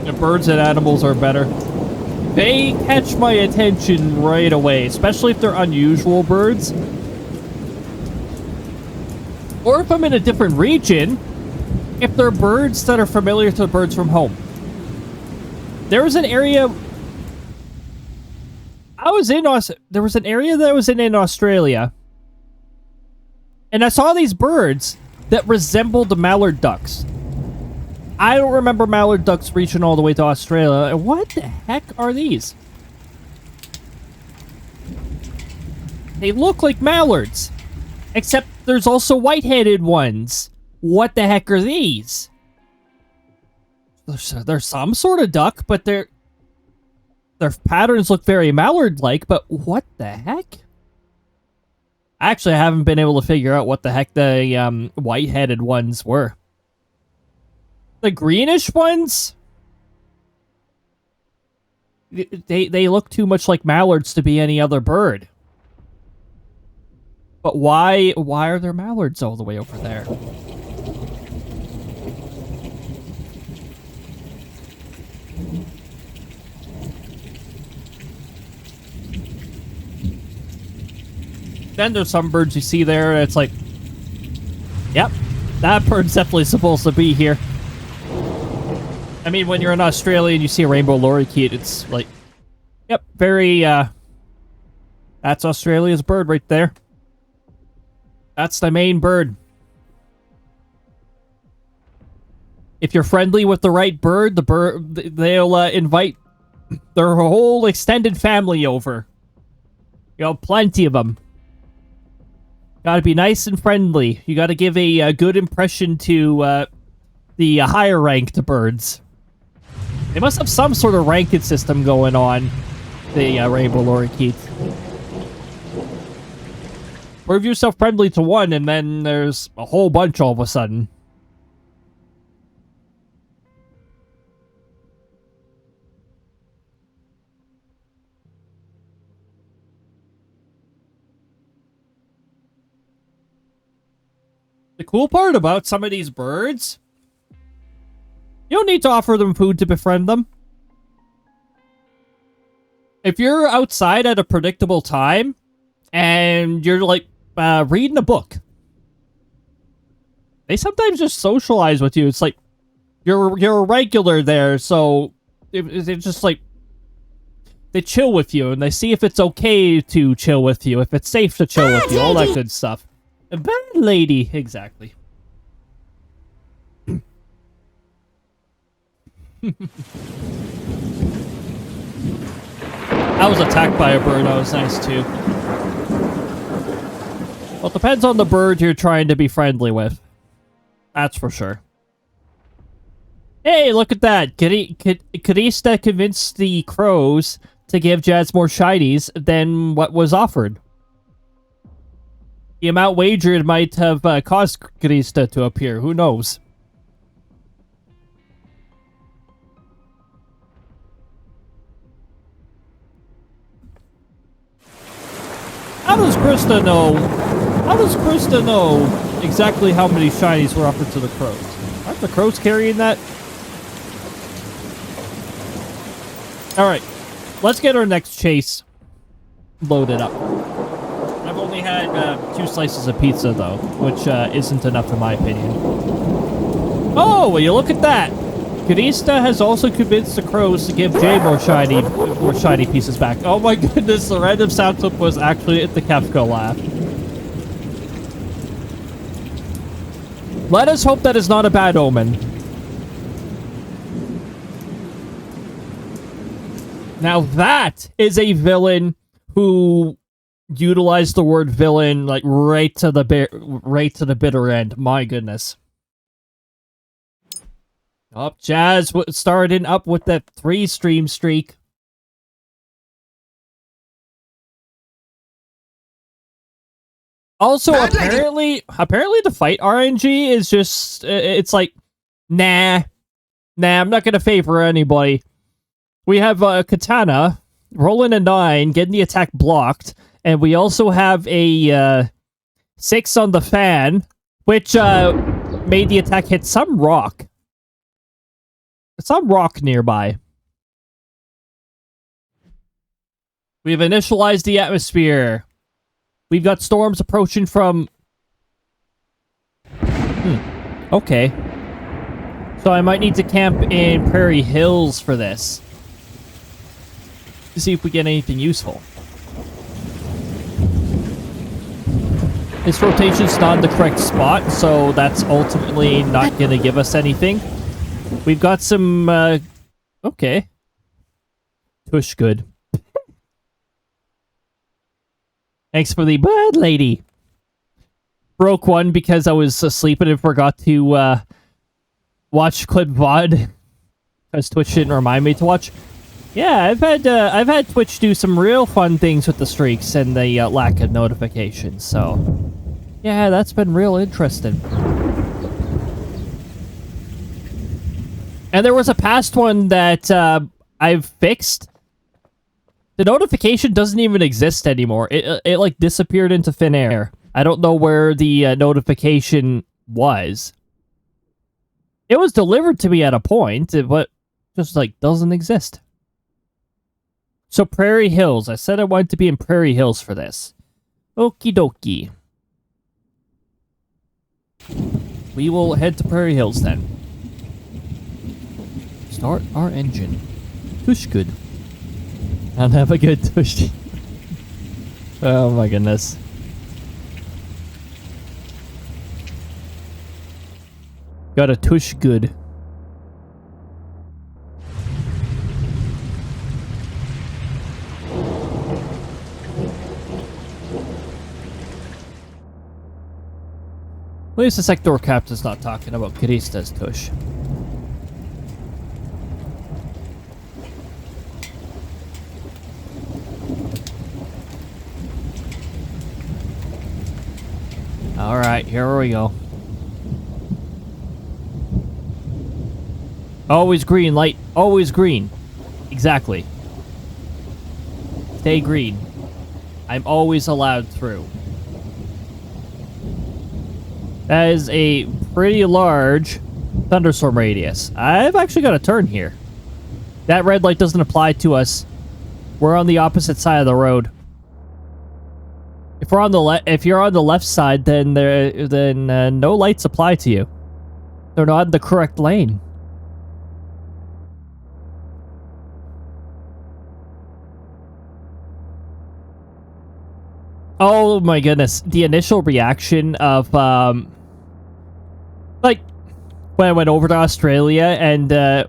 The birds and animals are better. They catch my attention right away, especially if they're unusual birds. Or if I'm in a different region, if they're birds that are familiar to the birds from home. There was an area there was an area that I was in Australia. And I saw these birds that resembled the mallard ducks. I don't remember mallard ducks reaching all the way to Australia. What the heck are these? They look like mallards. Except there's also white-headed ones. What the heck are these? They're some sort of duck, but their patterns look very mallard-like, but what the heck? Actually, I haven't been able to figure out what the heck the white-headed ones were. The greenish ones? They look too much like mallards to be any other bird. But why are there mallards all the way over there? Then there's some birds you see there, and it's like, yep, that bird's definitely supposed to be here. I mean, when you're in Australia and you see a rainbow lorikeet, it's like, yep, very, that's Australia's bird right there. That's the main bird. If you're friendly with the right bird, they'll invite their whole extended family over. You know, plenty of them. Gotta be nice and friendly. You gotta give a good impression to the higher ranked birds. They must have some sort of ranking system going on, the rainbow lorikeet. Prove yourself friendly to one, and then there's a whole bunch all of a sudden. The cool part about some of these birds, you don't need to offer them food to befriend them. If you're outside at a predictable time, and you're like reading a book, they sometimes just socialize with you. It's like you're a regular there, so they just like they chill with you, and they see if it's okay to chill with you, if it's safe to chill with you, all that good stuff. A bad lady, exactly. I was attacked by a bird. That was nice too. Well, it depends on the bird you're trying to be friendly with. That's for sure. Hey, look at that. Karista convinced the crows to give Jazz more shinies than what was offered. The amount wagered might have caused Krista to appear. Who knows? How does Krista know? How does Krista know exactly how many shinies were offered to the crows? Aren't the crows carrying that? Alright. Let's get our next chase loaded up. I've only had 2 slices of pizza, though, which isn't enough in my opinion. Oh, will you look at that! Krista has also convinced the crows to give Jay more shiny pieces back. Oh my goodness, the random sound clip was actually at the Kefka laugh. Let us hope that is not a bad omen. Now that is a villain who utilized the word villain like right to the bitter end. My goodness. Up, Jazz starting up with that 3-stream streak. Also, apparently the fight RNG is just, it's like, nah, I'm not gonna favor anybody. We have Katana rolling a 9, getting the attack blocked, and we also have a 6 on the fan, which made the attack hit some rock. Some rock nearby. We've initialized the atmosphere. We've got storms approaching from... Okay. So I might need to camp in Prairie Hills for this. To see if we get anything useful. This rotation's not in the correct spot, so that's ultimately not going to give us anything. We've got some, okay. Tush good. Thanks for the bud, lady. Broke one because I was sleeping and forgot to, watch Clip VOD. Because Twitch didn't remind me to watch. Yeah, I've had Twitch do some real fun things with the streaks and the lack of notifications, so... Yeah, that's been real interesting. And there was a past one that I've fixed. The notification doesn't even exist anymore. It like disappeared into thin air. I don't know where the notification was. It was delivered to me at a point, but just like doesn't exist. So Prairie Hills. I said I wanted to be in Prairie Hills for this. Okie dokie. We will head to Prairie Hills then. Start our engine. Tush good. And have a good tush. Oh my goodness. Got a tush good. At least the sector captain's not talking about Krista's tush. Alright, here we go. Always green light. Always green. Exactly. Stay green. I'm always allowed through. That is a pretty large thunderstorm radius. I've actually got a turn here. That red light doesn't apply to us. We're on the opposite side of the road. If we're on the if you're on the left side, then no lights apply to you. They're not in the correct lane. Oh my goodness. The initial reaction of, like, when I went over to Australia and, it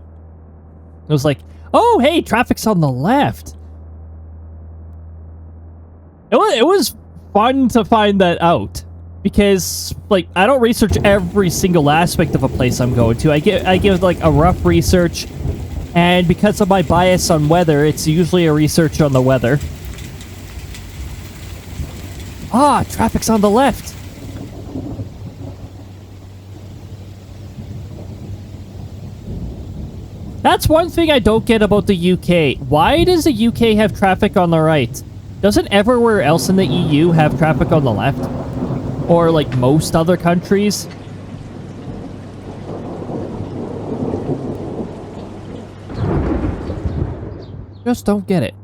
was like, oh, hey, traffic's on the left. It was fun to find that out. Because, like, I don't research every single aspect of a place I'm going to. I give like, a rough research. And because of my bias on weather, it's usually a research on the weather. Ah, traffic's on the left. That's one thing I don't get about the UK. Why does the UK have traffic on the right? Doesn't everywhere else in the EU have traffic on the left? Or like most other countries? Just don't get it.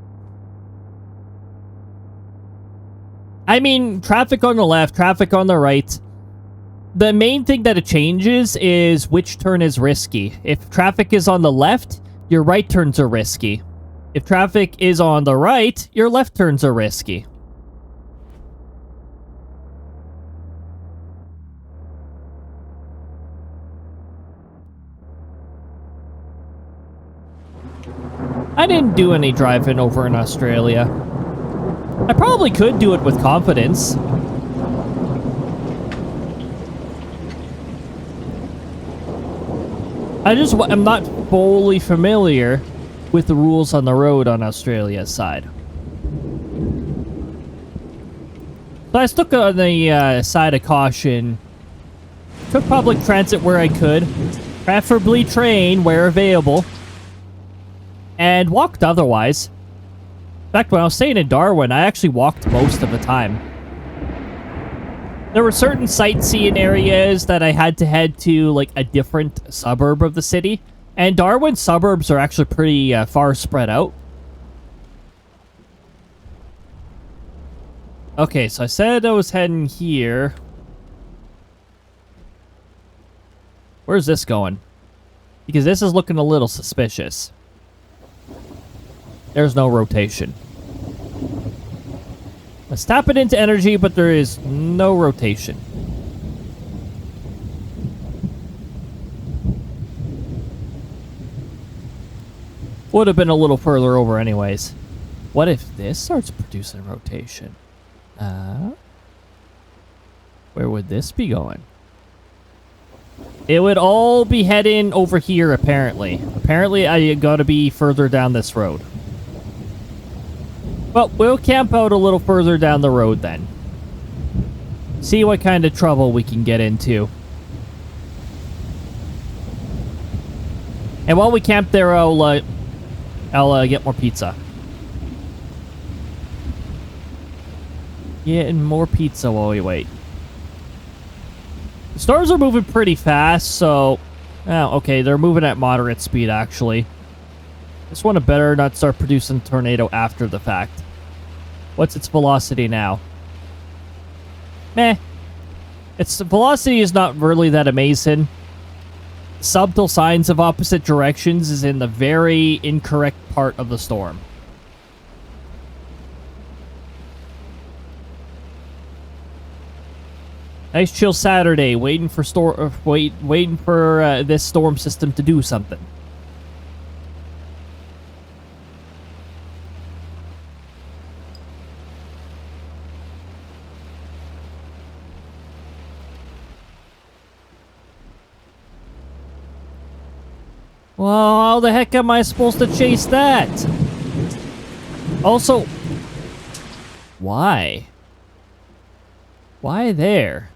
I mean, traffic on the left, traffic on the right. The main thing that it changes is which turn is risky. If traffic is on the left, your right turns are risky. If traffic is on the right, your left turns are risky. I didn't do any driving over in Australia. I probably could do it with confidence. I'm not fully familiar with the rules on the road on Australia's side. So I stuck on the side of caution. Took public transit where I could. Preferably train where available. And walked otherwise. In fact, when I was staying in Darwin, I actually walked most of the time. There were certain sightseeing areas that I had to head to, like, a different suburb of the city. And Darwin suburbs are actually pretty far spread out. Okay, so I said I was heading here. Where's this going? Because this is looking a little suspicious. There's no rotation. Let's tap it into energy, but there is no rotation. Would have been a little further over anyways. What if this starts producing rotation? Where would this be going? It would all be heading over here, apparently. Apparently, I gotta be further down this road. Well, we'll camp out a little further down the road then. See what kind of trouble we can get into. And while we camp there, I'll get more pizza. Getting more pizza while we wait. The storms are moving pretty fast, so... Oh, okay, they're moving at moderate speed, actually. This one better not start producing tornado after the fact. What's its velocity now? Meh. Its velocity is not really that amazing. Subtle signs of opposite directions is in the very incorrect part of the storm. Nice chill Saturday, waiting for this storm system to do something. Well, how the heck am I supposed to chase that? Also, why? Why there?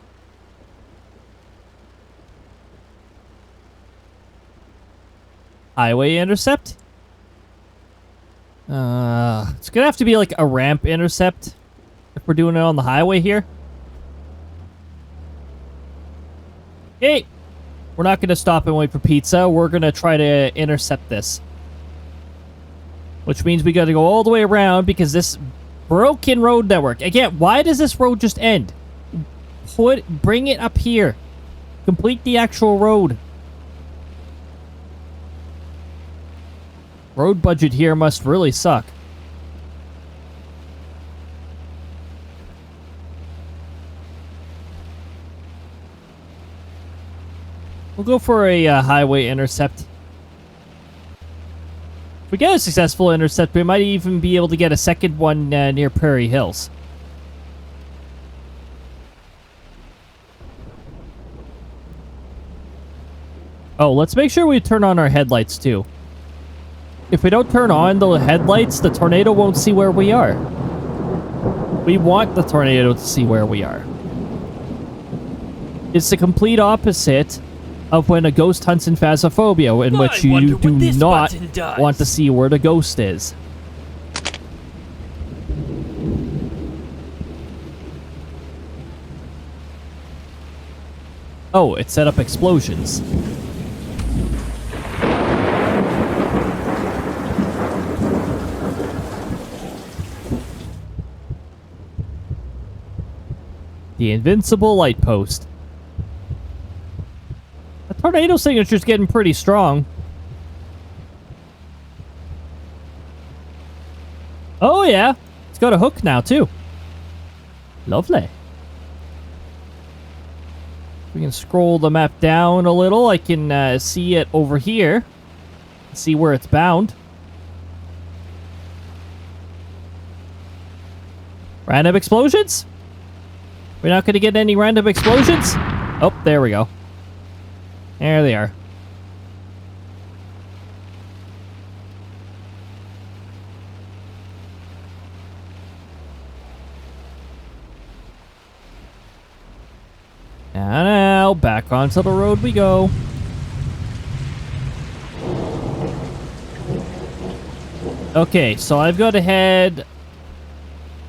Highway intercept? It's gonna have to be like a ramp intercept if we're doing it on the highway here. Hey! We're not gonna stop and wait for pizza. We're gonna try to intercept this. Which means we gotta go all the way around because this broken road network. Again, why does this road just end? Bring it up here. Complete the actual road. Road budget here must really suck. We'll go for a highway intercept. If we get a successful intercept, we might even be able to get a second one near Prairie Hills. Oh, let's make sure we turn on our headlights too. If we don't turn on the headlights, the tornado won't see where we are. We want the tornado to see where we are. It's the complete opposite of when a ghost hunts in Phasmophobia, in which you do not want to see where the ghost is. Oh, it set up explosions. The invincible light post. The tornado signature's getting pretty strong. Oh yeah, it's got a hook now too. Lovely. We can scroll the map down a little. I can see it over here. See where it's bound. Random explosions? We're not going to get any random explosions? Oh, there we go. There they are. Now, back onto the road we go. Okay, so I've got to head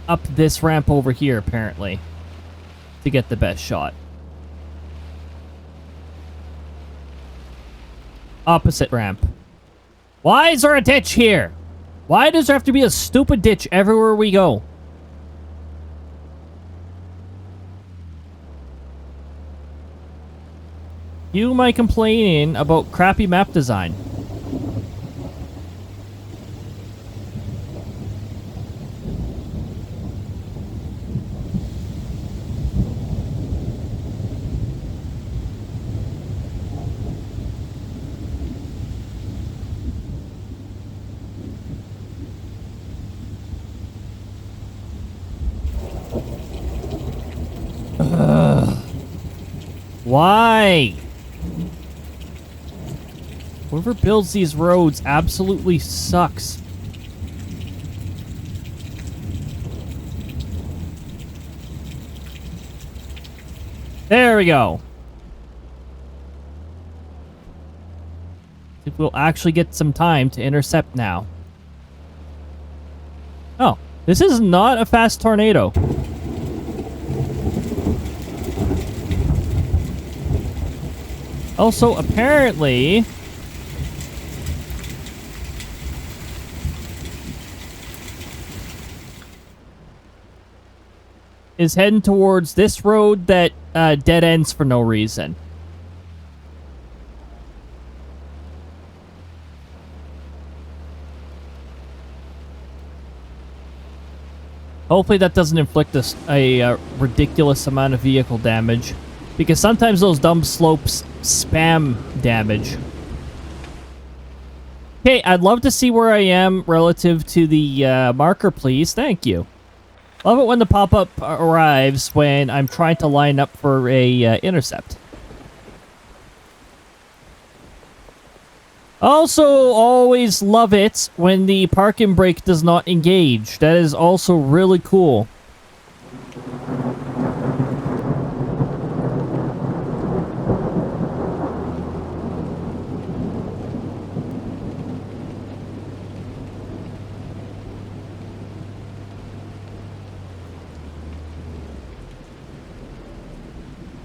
up this ramp over here, apparently, to get the best shot. Opposite ramp. Why is there a ditch here? Why does there have to be a stupid ditch everywhere we go? You am I complaining about crappy map design? Why? Whoever builds these roads absolutely sucks. There we go. I think we'll actually get some time to intercept now. Oh, this is not a fast tornado. Also, apparently, is heading towards this road that dead ends for no reason. Hopefully that doesn't inflict us a ridiculous amount of vehicle damage, because sometimes those dumb slopes spam damage. Okay, I'd love to see where I am relative to the marker, please. Thank you. Love it when the pop-up arrives when I'm trying to line up for a intercept. Also, always love it when the parking brake does not engage. That is also really cool.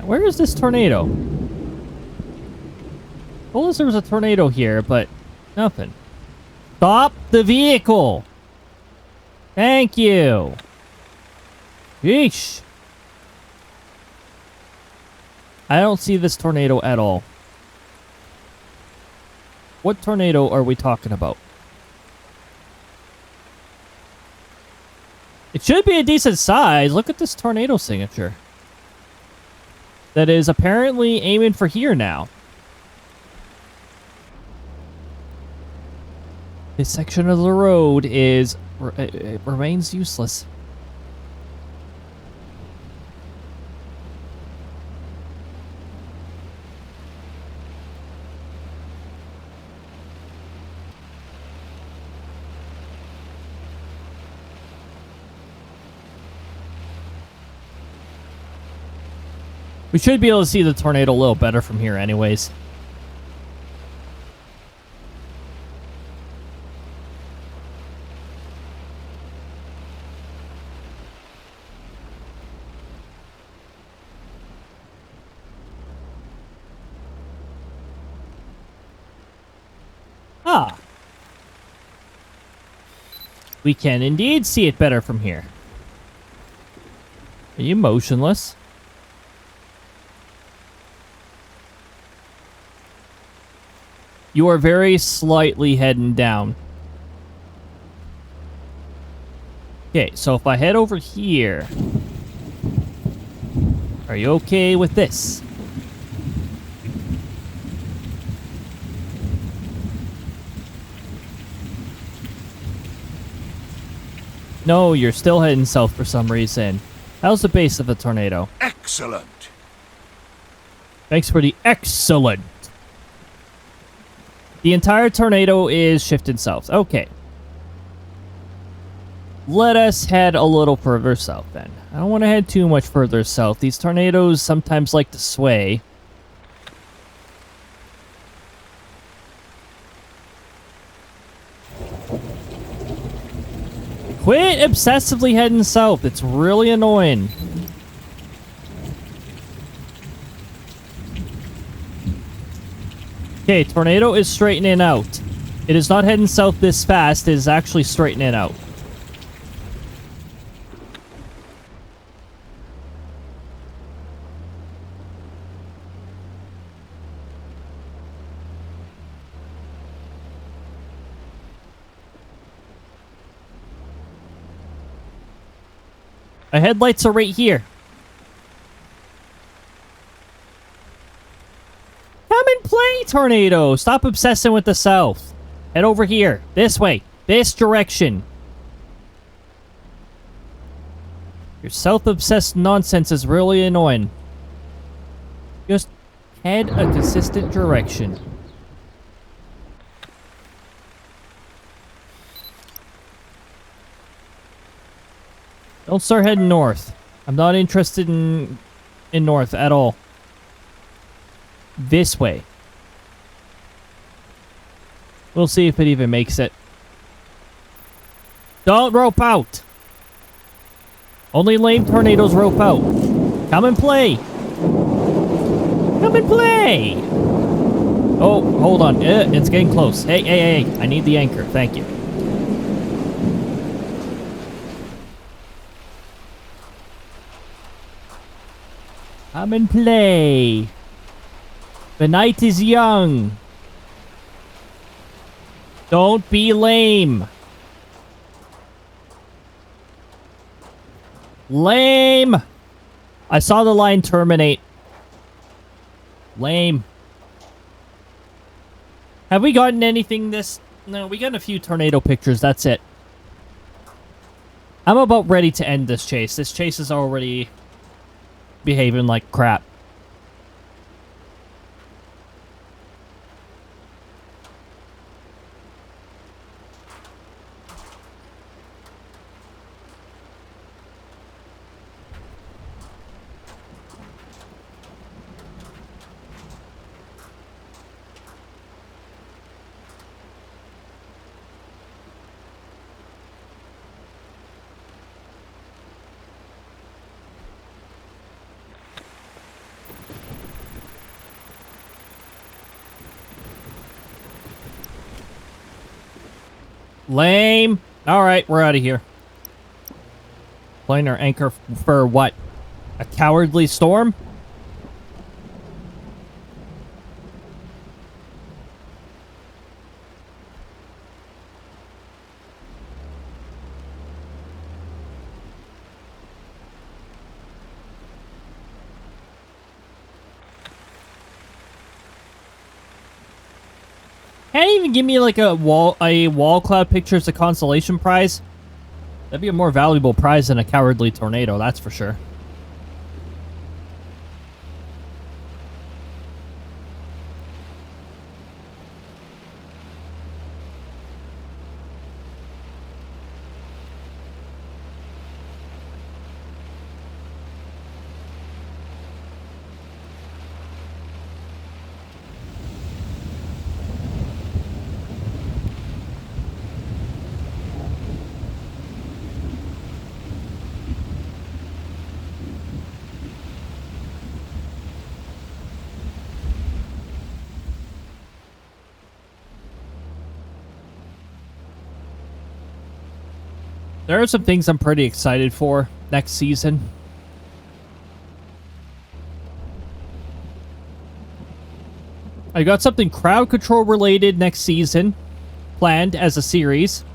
Where is this tornado? Told us there was a tornado here, but nothing. Stop the vehicle! Thank you! Yeesh! I don't see this tornado at all. What tornado are we talking about? It should be a decent size. Look at this tornado signature. That is apparently aiming for here now. This section of the road is it remains useless. We should be able to see the tornado a little better from here anyways. Ah. We can indeed see it better from here. Are you motionless? You are very slightly heading down. Okay, so if I head over here... Are you okay with this? No, you're still heading south for some reason. How's the base of the tornado?
Excellent.
Thanks for the excellent. The entire tornado is shifted south. Okay. Let us head a little further south then. I don't want to head too much further south. These tornadoes sometimes like to sway. Quit obsessively heading south. It's really annoying. Okay, tornado is straightening out. It is not heading south this fast. It is actually straightening out. My headlights are right here. Come and play, tornado. Stop obsessing with the south. Head over here. This way. This direction. Your south-obsessed nonsense is really annoying. Just head a consistent direction. Don't start heading north. I'm not interested in north at all. This way. We'll see if it even makes it. Don't rope out. Only lame tornadoes rope out. Come and play. Come and play. Oh, hold on. It's getting close. Hey, hey, hey. I need the anchor. Thank you. Come and play. The night is young. Don't be lame. Lame. I saw the line terminate. Lame. Have we gotten anything this... No, we got a few tornado pictures. That's it. I'm about ready to end this chase. This chase is already behaving like crap. Lame. Alright, we're out of here. Playing our anchor for what? A cowardly storm? Can't even give me like a wall cloud picture as a consolation prize. That'd be a more valuable prize than a cowardly tornado, that's for sure. There are some things I'm pretty excited for next season. I got something crowd control related next season planned as a series.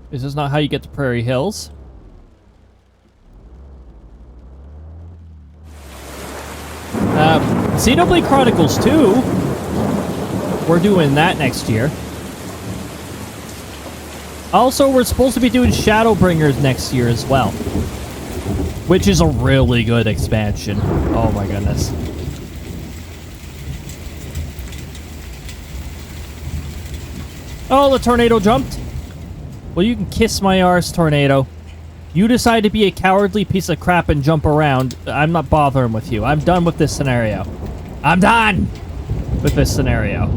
This is not how you get to Prairie Hills. Xenoblade Chronicles 2. We're doing that next year. Also, we're supposed to be doing Shadowbringers next year as well. Which is a really good expansion. Oh my goodness. Oh, the tornado jumped. Well, you can kiss my arse, tornado. You decide to be a cowardly piece of crap and jump around. I'm not bothering with you. I'm done with this scenario. I'm done with this scenario.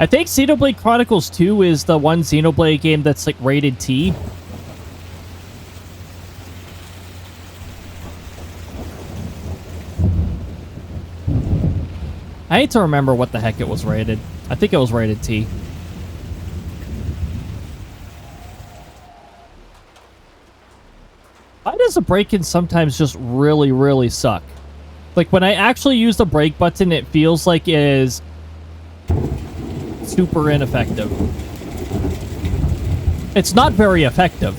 I think Xenoblade Chronicles 2 is the one Xenoblade game that's like rated T. I hate to remember what the heck it was rated. I think it was rated T. Why does the break-in sometimes just really, really suck? Like, when I actually use the brake button, it feels like it is super ineffective. It's not very effective.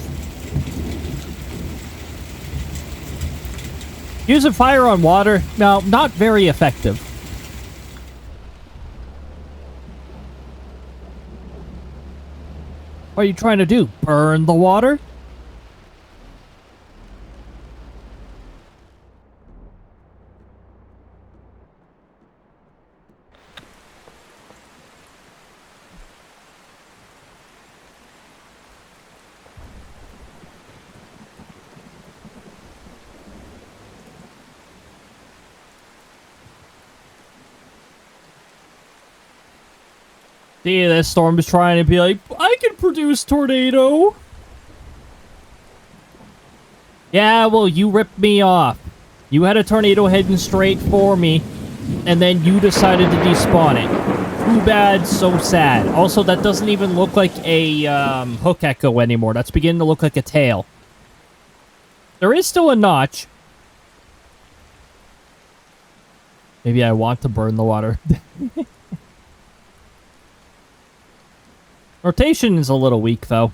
Using fire on water, no, not very effective. What are you trying to do? Burn the water? See, this storm is trying to be like, I can produce tornado. Yeah, well, you ripped me off. You had a tornado heading straight for me, and then you decided to despawn it. Too bad, so sad. Also, that doesn't even look like a hook echo anymore. That's beginning to look like a tail. There is still a notch. Maybe I want to burn the water. Rotation is a little weak, though.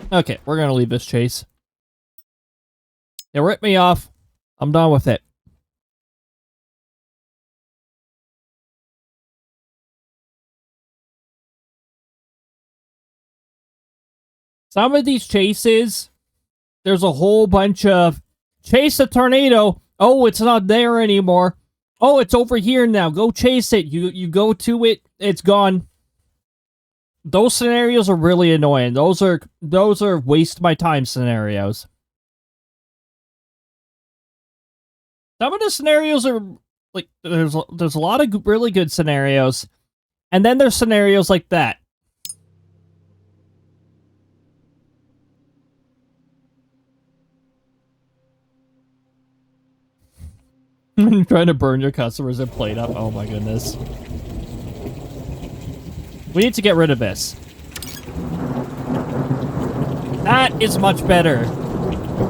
Okay, we're gonna leave this chase. It ripped me off. I'm done with it. Some of these chases, there's a whole bunch of chase the tornado. Oh, it's not there anymore. Oh, it's over here now. Go chase it. You go to it. It's gone. Those scenarios are really annoying. Those are waste my time scenarios. Some of the scenarios are like there's a lot of really good scenarios, and then there's scenarios like that. You're trying to burn your customers and plate up. Oh my goodness. We need to get rid of this. That is much better.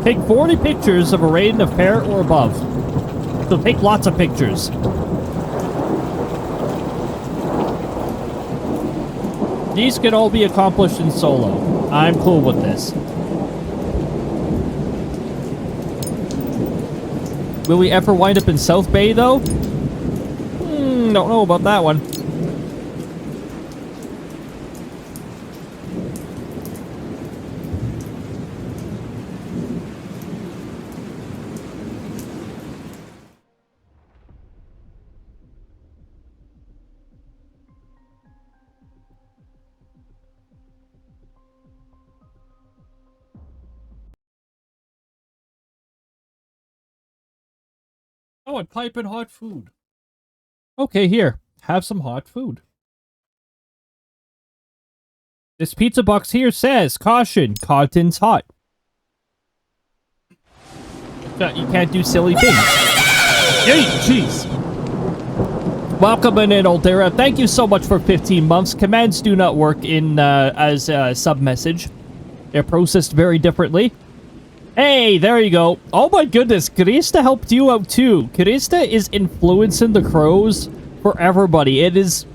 Take 40 pictures of a rating of fair or above. So take lots of pictures. These can all be accomplished in solo. I'm cool with this. Will we ever wind up in South Bay, though? Don't know about that one. Someone pipe in hot food. Okay, here. Have some hot food. This pizza box here says, caution, contents hot. You can't do silly things. Hey, jeez. Welcome in, SLdr. Thank you so much for 15 months. Commands do not work in as a sub-message. They're processed very differently. Hey, there you go. Oh my goodness, Krista helped you out too. Krista is influencing the crows for everybody. It is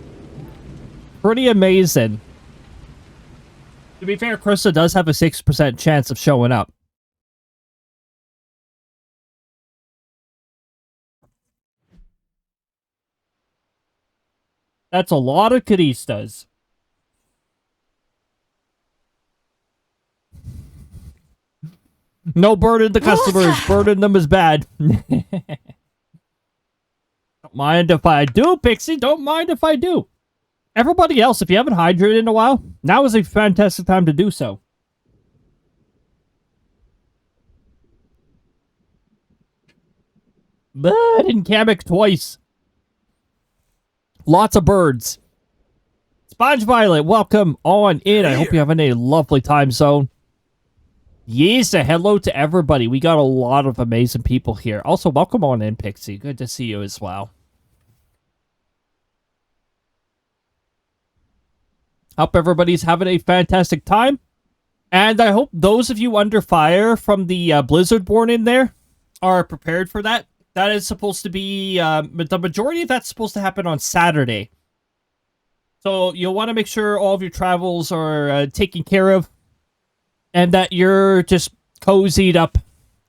pretty amazing. To be fair, Krista does have a 6% chance of showing up. That's a lot of Kristas. No, burden the customers. Burden them is bad. Don't mind if I do, Pixie. Don't mind if I do. Everybody else, if you haven't hydrated in a while, now is a fantastic time to do so. But in Kamek twice. Lots of birds. Sponge Violet, welcome on in. I hope you're having a lovely time zone. Yes, a hello to everybody. We got a lot of amazing people here. Also, welcome on in, Pixie. Good to see you as well. Hope everybody's having a fantastic time. And I hope those of you under fire from the blizzard warning there are prepared for that. That is supposed to be, the majority of that's supposed to happen on Saturday. So you'll want to make sure all of your travels are taken care of. And that you're just cozied up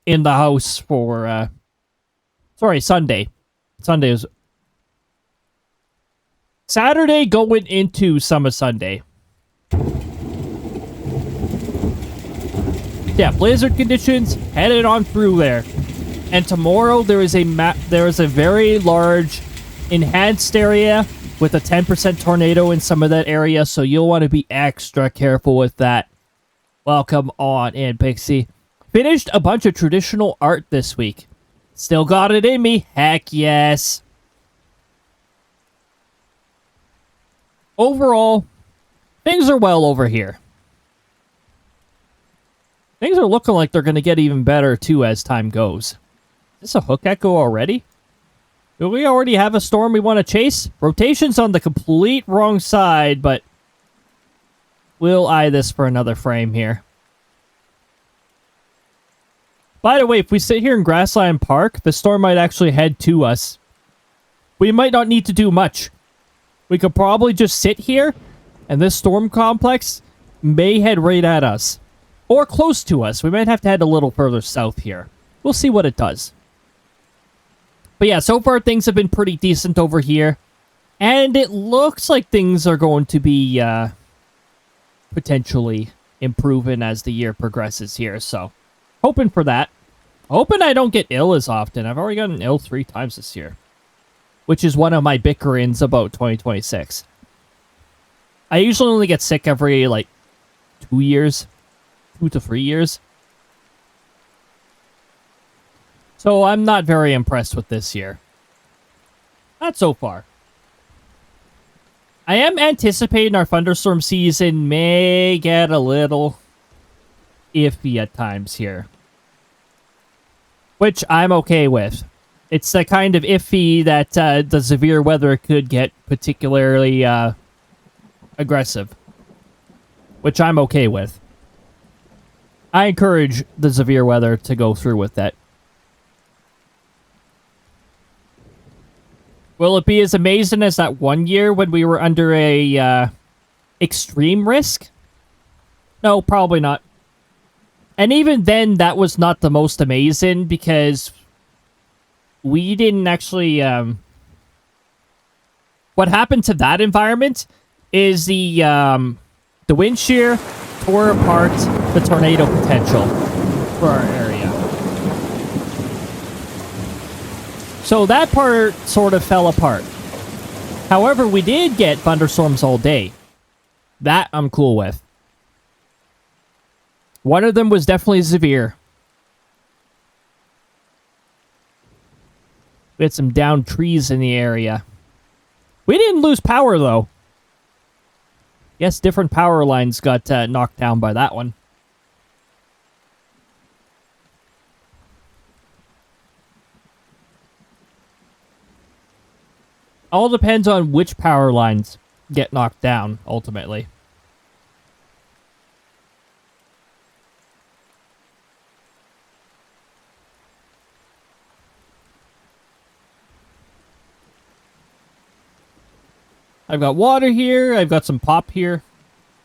in the house for, Sunday. Sunday is... Saturday going into Summer Sunday. Yeah, blizzard conditions, headed on through there. And tomorrow there is a very large enhanced area with a 10% tornado in some of that area, so you'll want to be extra careful with that. Welcome on in, Pixie. Finished a bunch of traditional art this week. Still got it in me. Heck yes. Overall, things are well over here. Things are looking like they're going to get even better, too, as time goes. Is this a hook echo already? Do we already have a storm we want to chase? Rotation's on the complete wrong side, but we'll eye this for another frame here. By the way, if we sit here in Grassland Park, the storm might actually head to us. We might not need to do much. We could probably just sit here, and this storm complex may head right at us. Or close to us. We might have to head a little further south here. We'll see what it does. But yeah, so far things have been pretty decent over here. And it looks like things are going to be potentially improving as the year progresses here. So, hoping for that. Hoping I don't get ill as often. I've already gotten ill 3 times this year. Which is one of my bickerings about 2026. I usually only get sick every, 2 years. 2 to 3 years. So I'm not very impressed with this year. Not so far. I am anticipating our thunderstorm season may get a little iffy at times here. Which I'm okay with. It's the kind of iffy that the severe weather could get particularly aggressive. Which I'm okay with. I encourage the severe weather to go through with that. Will it be as amazing as that one year when we were under a extreme risk? No, probably not. And even then, that was not the most amazing because we didn't actually... What happened to that environment is the wind shear tore apart the tornado potential for our area. So that part sort of fell apart. However, we did get thunderstorms all day. That I'm cool with. One of them was definitely severe. We had some downed trees in the area. We didn't lose power, though. Yes, different power lines got knocked down by that one. All depends on which power lines get knocked down, ultimately. I've got water here. I've got some pop here.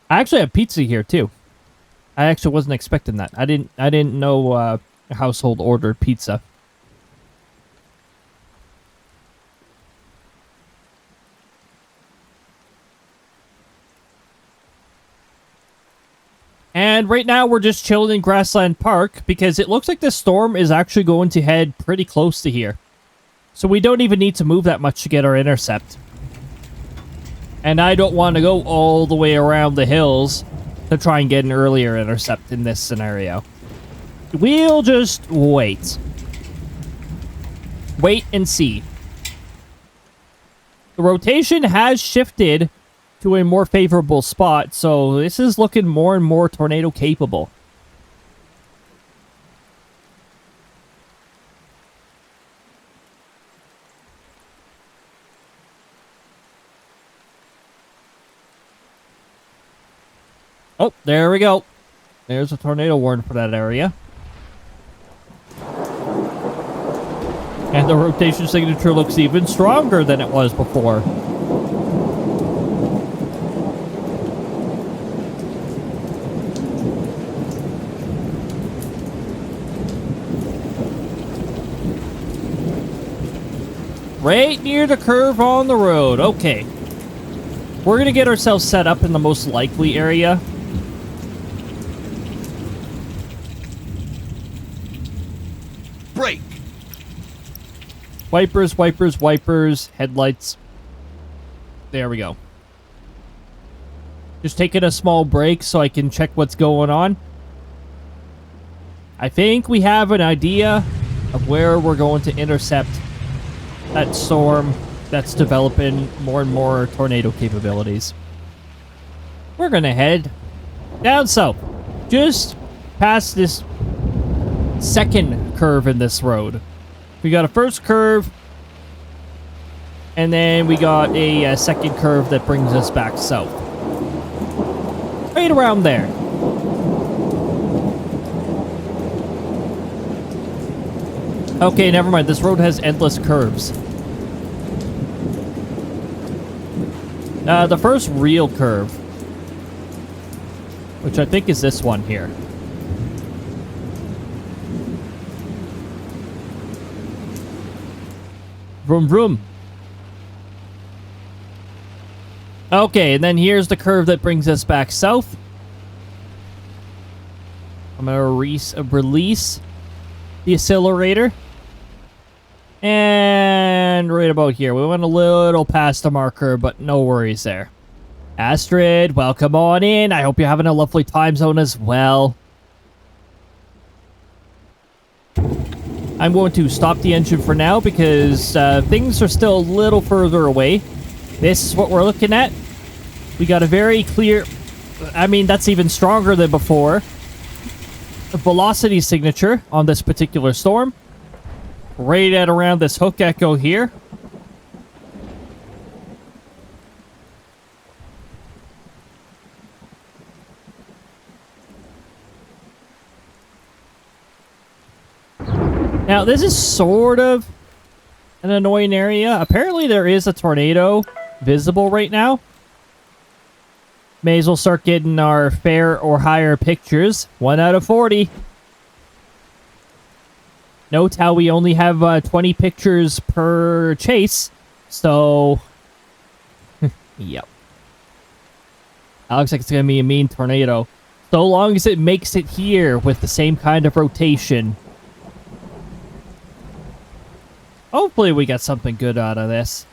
I actually have pizza here too. I actually wasn't expecting that. I didn't know household ordered pizza. And right now we're just chilling in Grassland Park because it looks like this storm is actually going to head pretty close to here. So we don't even need to move that much to get our intercept. And I don't want to go all the way around the hills to try and get an earlier intercept in this scenario. We'll just wait. Wait and see. The rotation has shifted to a more favorable spot, so this is looking more and more tornado capable. Oh, there we go. There's a tornado warning for that area. And the rotation signature looks even stronger than it was before. Right near the curve on the road. Okay. We're going to get ourselves set up in the most likely area.
Brake!
Wipers, wipers, wipers, headlights. There we go. Just taking a small break so I can check what's going on. I think we have an idea of where we're going to intercept that storm that's developing more and more tornado capabilities. We're going to head down south, just past this second curve in this road. We got a first curve, and then we got a second curve that brings us back south. Right around there. Okay, never mind. This road has endless curves. The first real curve, which I think is this one here. Vroom, vroom. Okay, and then here's the curve that brings us back south. I'm going to release the accelerator. And right about here. We went a little past the marker, but no worries there. Astrid, welcome on in. I hope you're having a lovely time zone as well. I'm going to stop the engine for now because things are still a little further away. This is what we're looking at. We got a very clear... I mean, that's even stronger than before. A velocity signature on this particular storm. Right at around this hook echo here. Now, this is sort of an annoying area. Apparently, there is a tornado visible right now. May as well start getting our fair or higher pictures. 1 out of 40. Note how we only have 20 pictures per chase. So, yep. That looks like it's going to be a mean tornado. So long as it makes it here with the same kind of rotation. Hopefully we get something good out of this.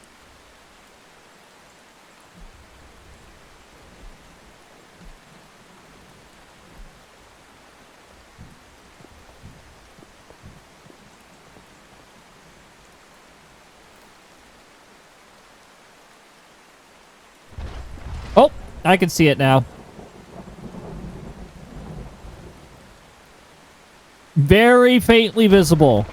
I can see it now. Very faintly visible.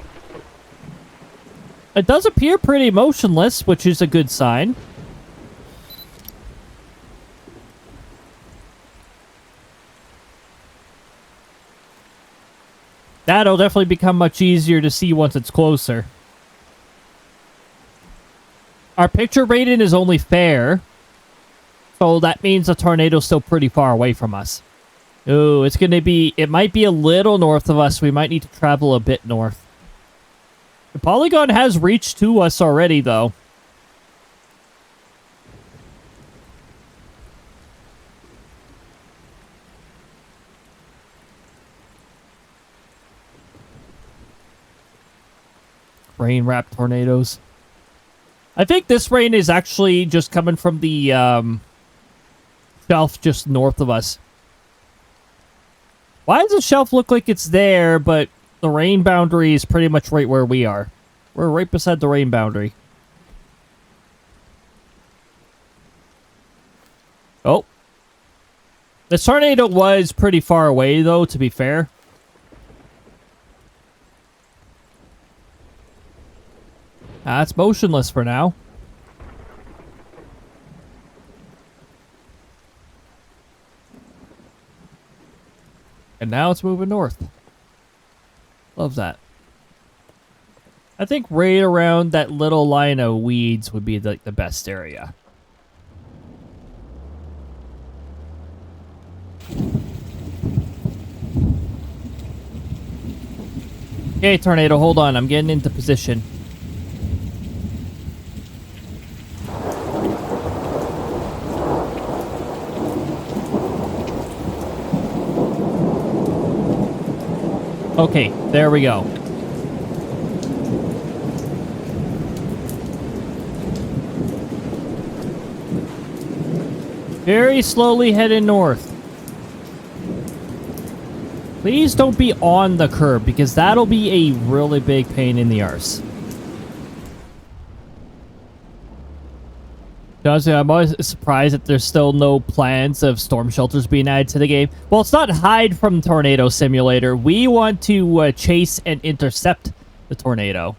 It does appear pretty motionless, which is a good sign. That'll definitely become much easier to see once it's closer. Our picture rating is only fair, so that means the tornado's still pretty far away from us. Ooh, it's gonna be... It might be a little north of us. We might need to travel a bit north. The polygon has reached to us already, though. Rain-wrapped tornadoes. I think this rain is actually just coming from the shelf just north of us. Why does the shelf look like it's there, but the rain boundary is pretty much right where we are? We're right beside the rain boundary. Oh. The tornado was pretty far away, though, to be fair. It's motionless for now. And now it's moving north. Love that. I think right around that little line of weeds would be the best area. Okay, tornado, hold on. I'm getting into position. Okay, there we go. Very slowly heading north. Please don't be on the curb, because that'll be a really big pain in the arse. Honestly, I'm always surprised that there's still no plans of storm shelters being added to the game. Well, it's not hide from Tornado Simulator. We want to chase and intercept the tornado.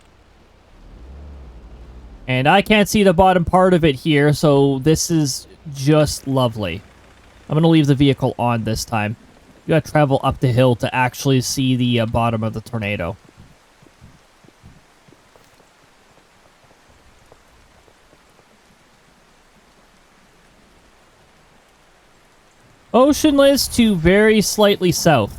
And I can't see the bottom part of it here, so this is just lovely. I'm going to leave the vehicle on this time. You got to travel up the hill to actually see the bottom of the tornado. Oceanless to very slightly south.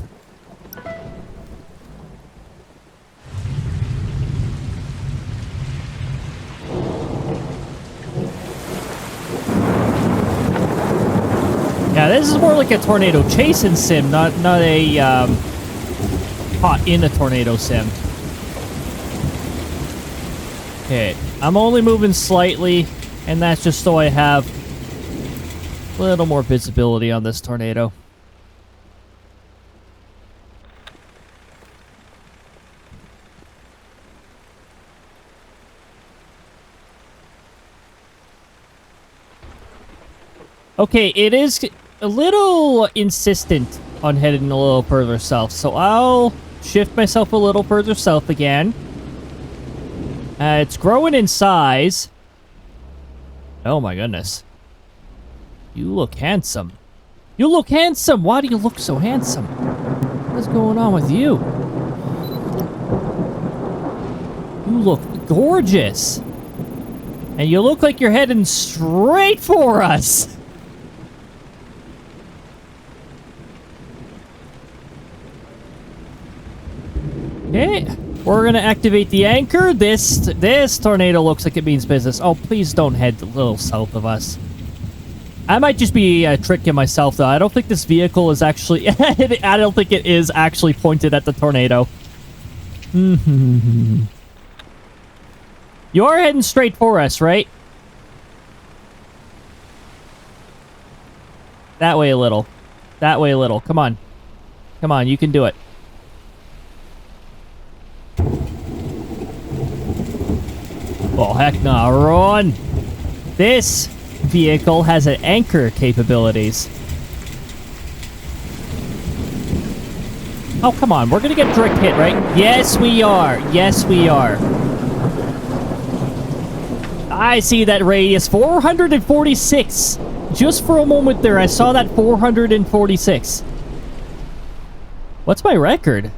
Yeah, this is more like a tornado chasing sim, not a caught in a tornado sim. Okay, I'm only moving slightly, and that's just so I have a little more visibility on this tornado. Okay, it is a little insistent on heading a little further south, so I'll shift myself a little further south again. It's growing in size. Oh my goodness. You look handsome. You look handsome! Why do you look so handsome? What's going on with you? You look gorgeous! And you look like you're heading straight for us! Okay, we're gonna activate the anchor. This tornado looks like it means business. Oh, please don't head a little south of us. I might just be tricking myself, though. I don't think this vehicle is actually... I don't think it is actually pointed at the tornado. You're heading straight for us, right? That way a little. That way a little. Come on. Come on, you can do it. Oh, heck no. Run! This vehicle has an anchor capabilities. Oh, come on. We're going to get direct hit, right? Yes, we are. Yes, we are. I see that radius. 446. Just for a moment there, I saw that 446. What's my record?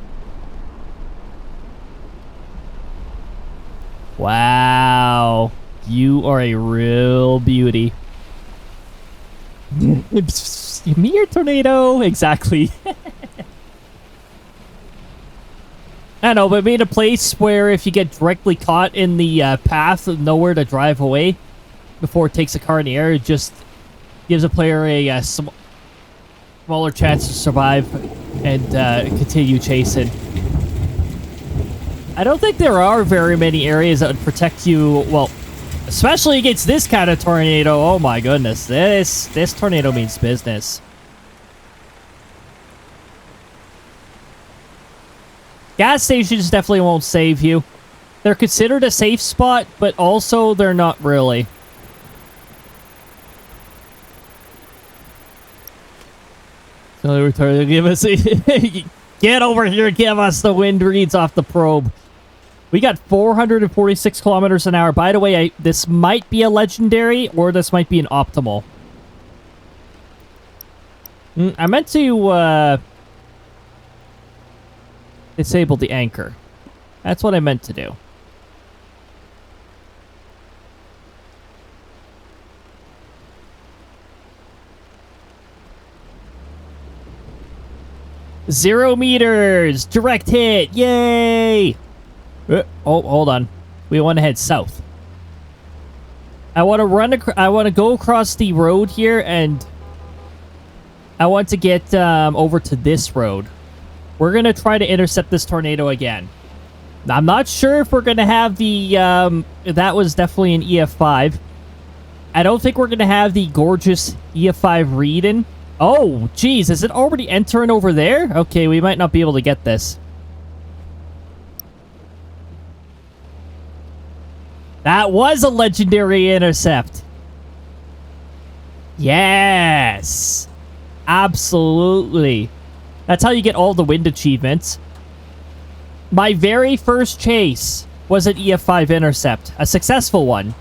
Wow. You are a real beauty. Me or tornado? Exactly. I know, but made a place where if you get directly caught in the path, nowhere to drive away before it takes a car in the air, it just gives a player a smaller chance to survive and continue chasing. I don't think there are very many areas that would protect you, well, especially against this kind of tornado. Oh my goodness, this tornado means business. Gas stations definitely won't save you. They're considered a safe spot, but also they're not really. So they were trying to give us get over here, give us the wind reads off the probe. We got 446 kilometers an hour. By the way, this might be a legendary or this might be an optimal. I meant to disable the anchor. That's what I meant to do. Zero meters! Direct hit! Yay! Oh, hold on. We want to head south. I want to I want to go across the road here, and I want to get over to this road. We're going to try to intercept this tornado again. I'm not sure if we're going to have the... that was definitely an EF5. I don't think we're going to have the gorgeous EF5 read-in. Oh, geez. Is it already entering over there? Okay, we might not be able to get this. That was a legendary intercept. Yes. Absolutely. That's how you get all the wind achievements. My very first chase was an EF5 intercept. A successful one.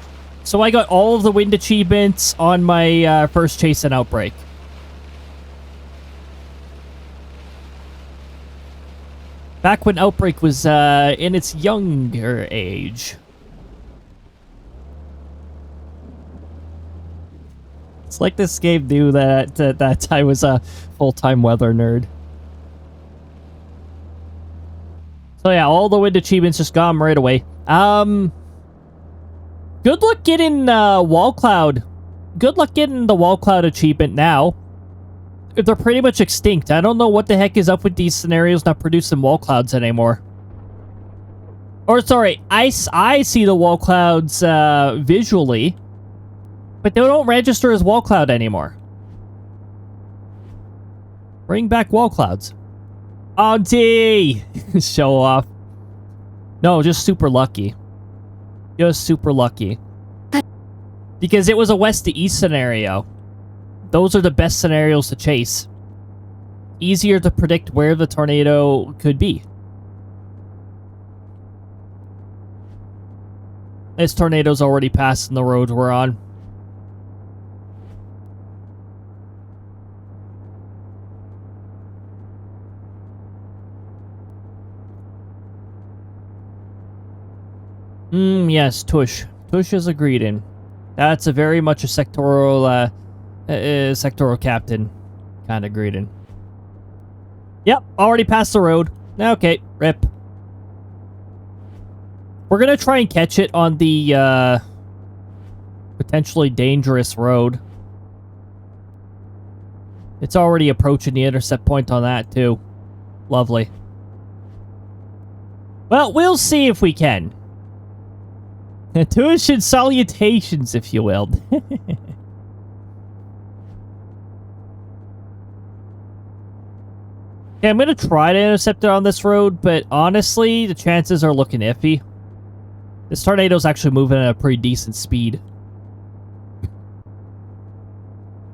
So I got all of the wind achievements on my first chase in Outbrk. Back when Outbrk was in its younger age. It's like this game knew that I was a full-time weather nerd. So yeah, all the wind achievements just got them right away. Good luck getting wall cloud. Good luck getting the wall cloud achievement now. They're pretty much extinct. I don't know what the heck is up with these scenarios not producing wall clouds anymore. Or sorry, I see the wall clouds visually, but they don't register as wall cloud anymore. Bring back wall clouds. Auntie! Show off. No, just super lucky. Just super lucky. Because it was a west to east scenario. Those are the best scenarios to chase. Easier to predict where the tornado could be. This tornado's already passing the road we're on. Yes, Tush. Tush is agreed in. That's a very much a sectoral, sectoral captain kind of greeting. Yep, already passed the road. Okay, rip. We're gonna try and catch it on the, potentially dangerous road. It's already approaching the intercept point on that, too. Lovely. Well, we'll see if we can. Tuition salutations, if you will. Okay, I'm gonna try to intercept it on this road, but honestly, the chances are looking iffy. This tornado's actually moving at a pretty decent speed.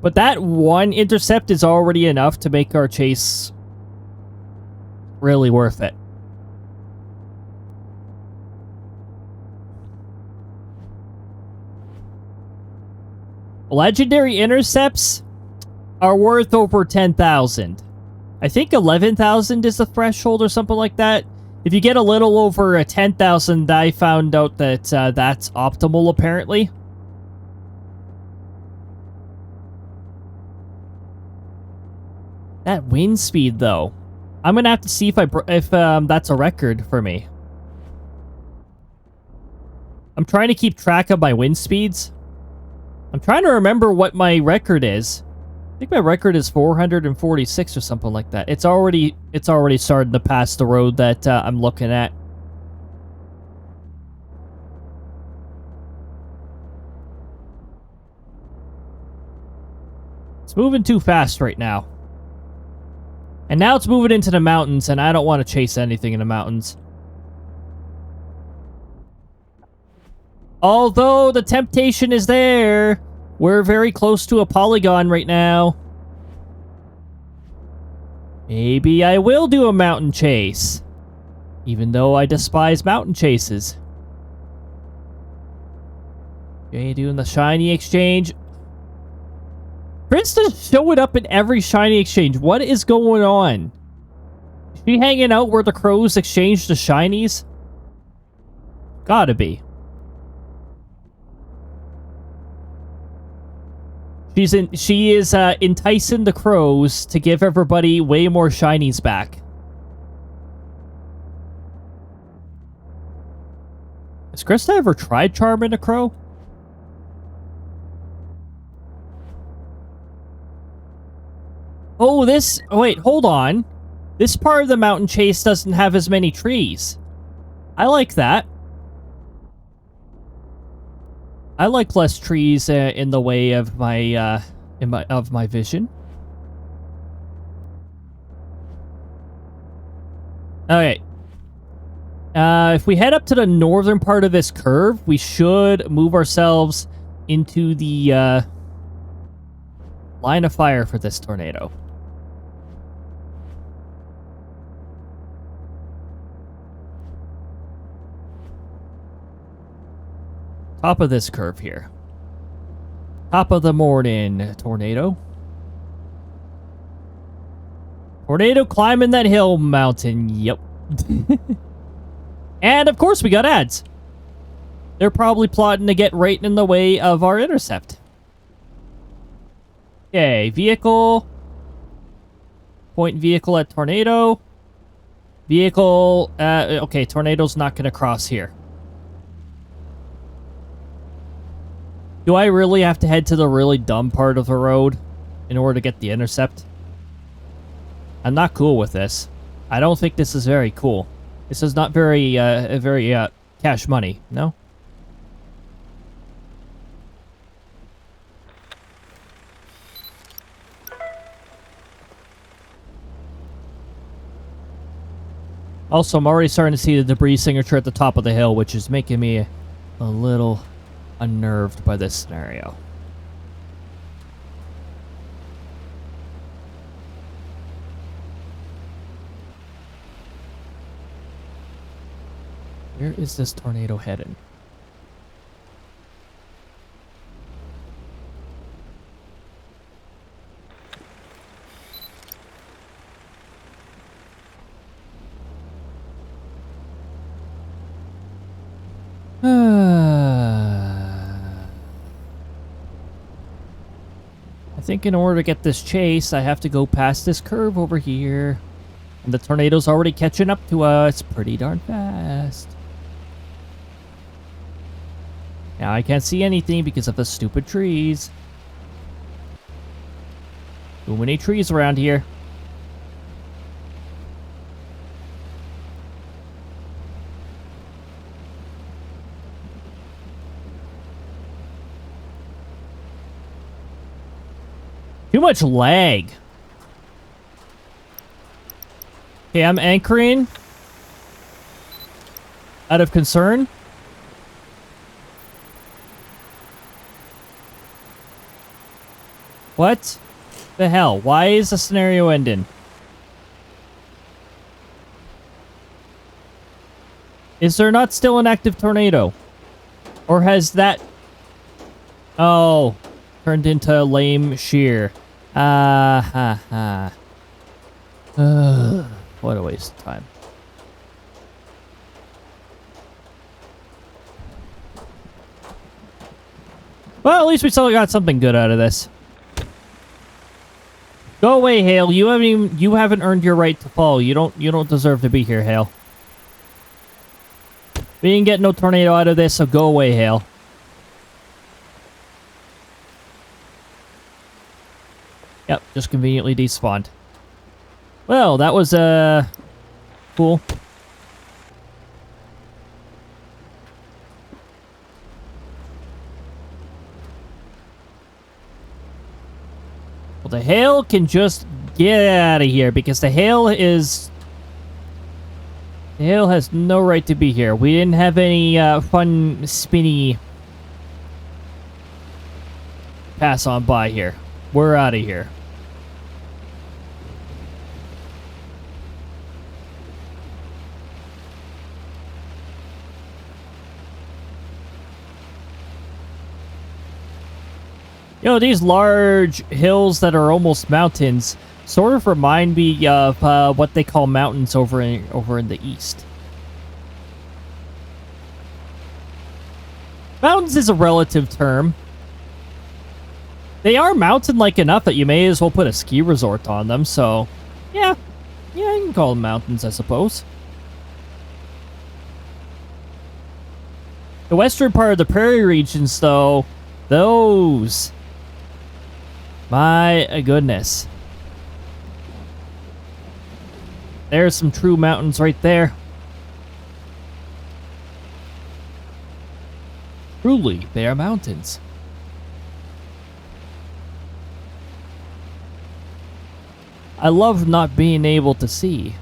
But that one intercept is already enough to make our chase really worth it. Legendary intercepts are worth over 10,000. I think 11,000 is the threshold or something like that. If you get a little over a 10,000, I found out that that's optimal apparently. That wind speed though. I'm gonna have to see if that's a record for me. I'm trying to keep track of my wind speeds. I'm trying to remember what my record is. I think my record is 446 or something like that. It's already starting to pass the road that I'm looking at. It's moving too fast right now. And now it's moving into the mountains, and I don't want to chase anything in the mountains. Although the temptation is there. We're very close to a polygon right now. Maybe I will do a mountain chase. Even though I despise mountain chases. Okay, doing the shiny exchange. Krista's showing up in every shiny exchange. What is going on? Is she hanging out where the crows exchange the shinies? Gotta be. She is enticing the crows to give everybody way more shinies back. Has Krista ever tried charming a crow? Oh, wait, hold on. This part of the mountain chase doesn't have as many trees. I like that. I like less trees in the way of my vision. Okay. If we head up to the northern part of this curve, we should move ourselves into the line of fire for this tornado. Top of this curve here. Top of the morning, tornado. Tornado climbing that hill mountain. Yep. And of course we got ads. They're probably plotting to get right in the way of our intercept. Okay, vehicle. Point vehicle at tornado. Vehicle, okay, tornado's not gonna cross here. Do I really have to head to the really dumb part of the road in order to get the intercept? I'm not cool with this. I don't think this is very cool. This is not very cash money, no? Also, I'm already starting to see the debris signature at the top of the hill, which is making me a little unnerved by this scenario. Where is this tornado heading? I think in order to get this chase, I have to go past this curve over here. And the tornado's already catching up to us pretty darn fast. Now I can't see anything because of the stupid trees. Too many trees around here. Too much lag. Okay, I'm anchoring. Out of concern. What the hell? Why is the scenario ending? Is there not still an active tornado? Or has that... Oh, turned into lame shear. Ha ha. What a waste of time. Well, at least we still got something good out of this. Go away, Hale. You haven't earned your right to fall. You don't deserve to be here, Hale. We didn't get no tornado out of this, so go away, Hale. Yep, just conveniently despawned. Well, that was cool. Well, the hail can just get out of here because the hail is... The hail has no right to be here. We didn't have any fun, spinny pass on by here. We're out of here. You know, these large hills that are almost mountains sort of remind me of what they call mountains over in the east. Mountains is a relative term. They are mountain-like enough that you may as well put a ski resort on them, so... Yeah, you can call them mountains, I suppose. The western part of the prairie regions, though, those... My goodness. There's some true mountains right there. Truly, they are mountains. I love not being able to see.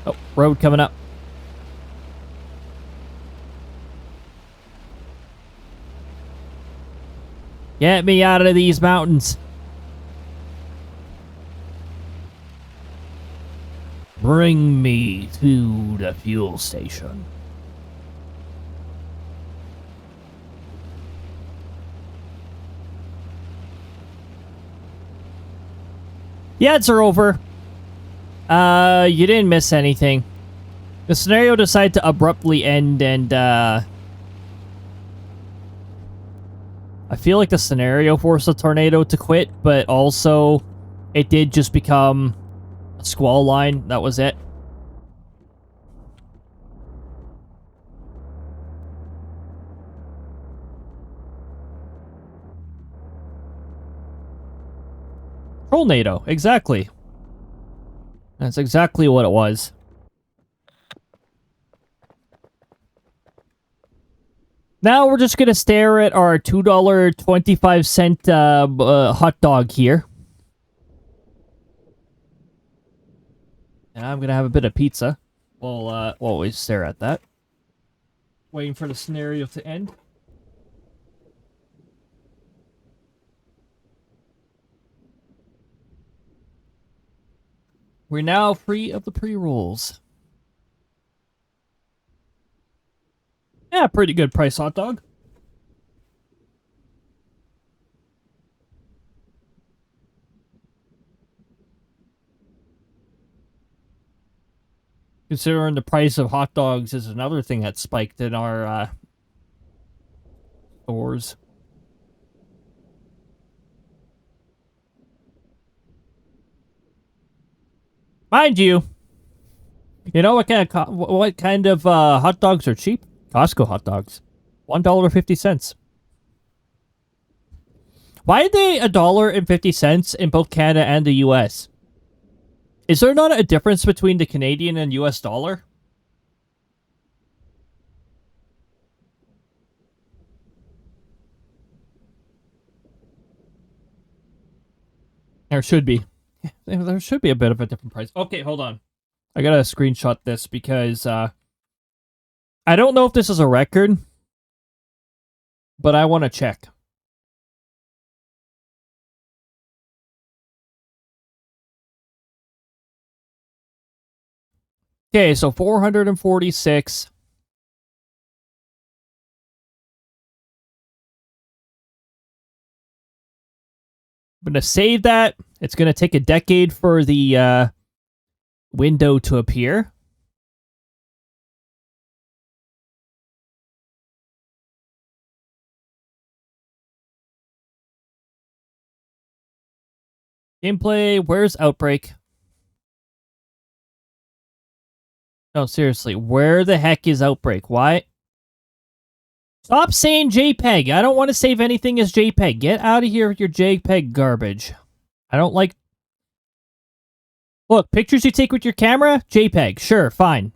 Oh, road coming up. Get me out of these mountains. Bring me to the fuel station. The ads are over. You didn't miss anything. The scenario decided to abruptly end and, I feel like the scenario forced the tornado to quit, but also it did just become a squall line. That was it. Trollnado, exactly. That's exactly what it was. Now we're just gonna stare at our $2.25 hot dog here. And I'm gonna have a bit of pizza. While we stare at that. Waiting for the scenario to end. We're now free of the pre-rolls. Yeah, pretty good price hot dog. Considering the price of hot dogs is another thing that spiked in our stores. Mind you, you know what kind of hot dogs are cheap? Costco hot dogs, $1.50. Why are they $1.50 in both Canada and the U.S.? Is there not a difference between the Canadian and U.S. dollar? There should be. There should be a bit of a different price. Okay, hold on. I gotta screenshot this because I don't know if this is a record, but I want to check. Okay, so 446. I'm going to save that. It's going to take a decade for the window to appear. Gameplay, where's Outbrk? No, seriously, where the heck is Outbrk? Why? Stop saying JPEG. I don't want to save anything as JPEG. Get out of here with your JPEG garbage. I don't like... Look, pictures you take with your camera? JPEG. Sure, fine.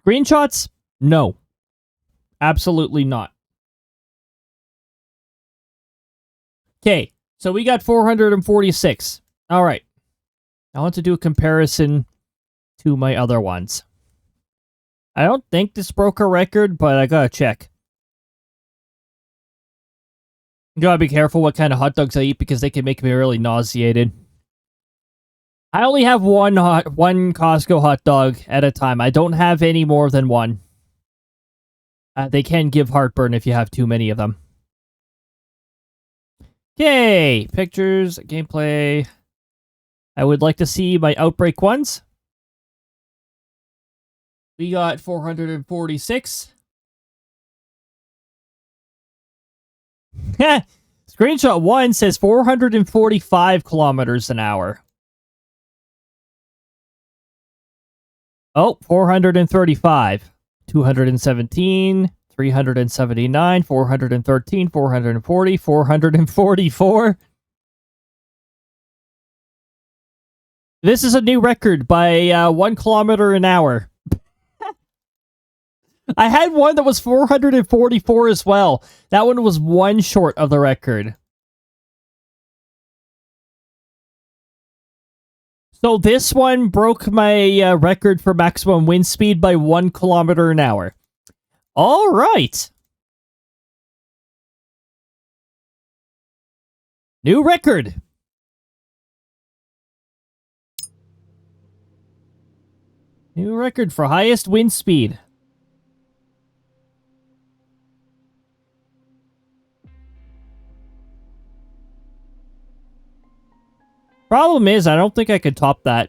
Screenshots? No. Absolutely not. Okay, so we got 446. All right. I want to do a comparison to my other ones. I don't think this broke a record, but I gotta check. You gotta be careful what kind of hot dogs I eat because they can make me really nauseated. I only have one Costco hot dog at a time. I don't have any more than one. They can give heartburn if you have too many of them. Okay, pictures, gameplay. I would like to see my Outbrk ones. We got 446. Screenshot 1 says 445 kilometers an hour. Oh, 435. 217. 379. 413. 440. 444. This is a new record by 1 kilometer an hour. I had one that was 444 as well. That one was one short of the record. So this one broke my record for maximum wind speed by 1 kilometer an hour. All right. New record. New record for highest wind speed. Problem is, I don't think I could top that.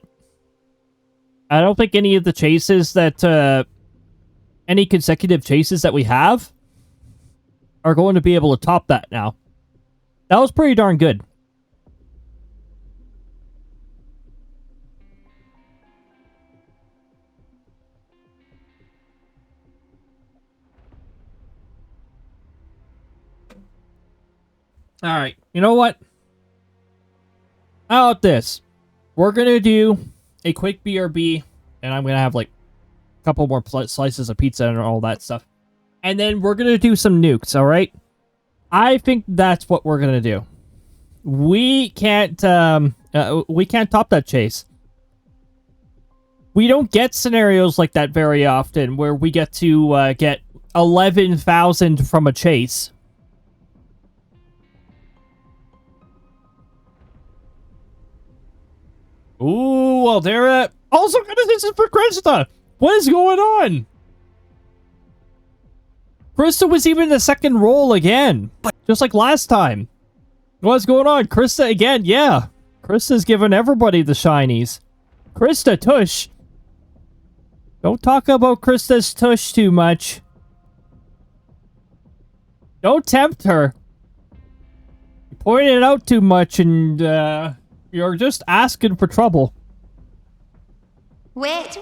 I don't think any of the chases that, any consecutive chases that we have are going to be able to top that now. That was pretty darn good. Alright, you know what? How about this? We're gonna do a quick BRB, and I'm gonna have like a couple more slices of pizza and all that stuff. And then we're gonna do some nukes, alright? I think that's what we're gonna do. We can't top that chase. We don't get scenarios like that very often, where we get to get 11,000 from a chase. Ooh, well, they're also this is for Krista. What is going on? Krista was even in the second roll again, just like last time. What's going on? Krista again? Yeah, Krista's giving everybody the shinies. Krista tush. Don't talk about Krista's tush too much. Don't tempt her. You pointed it out too much, and you're just asking for trouble.
Wait,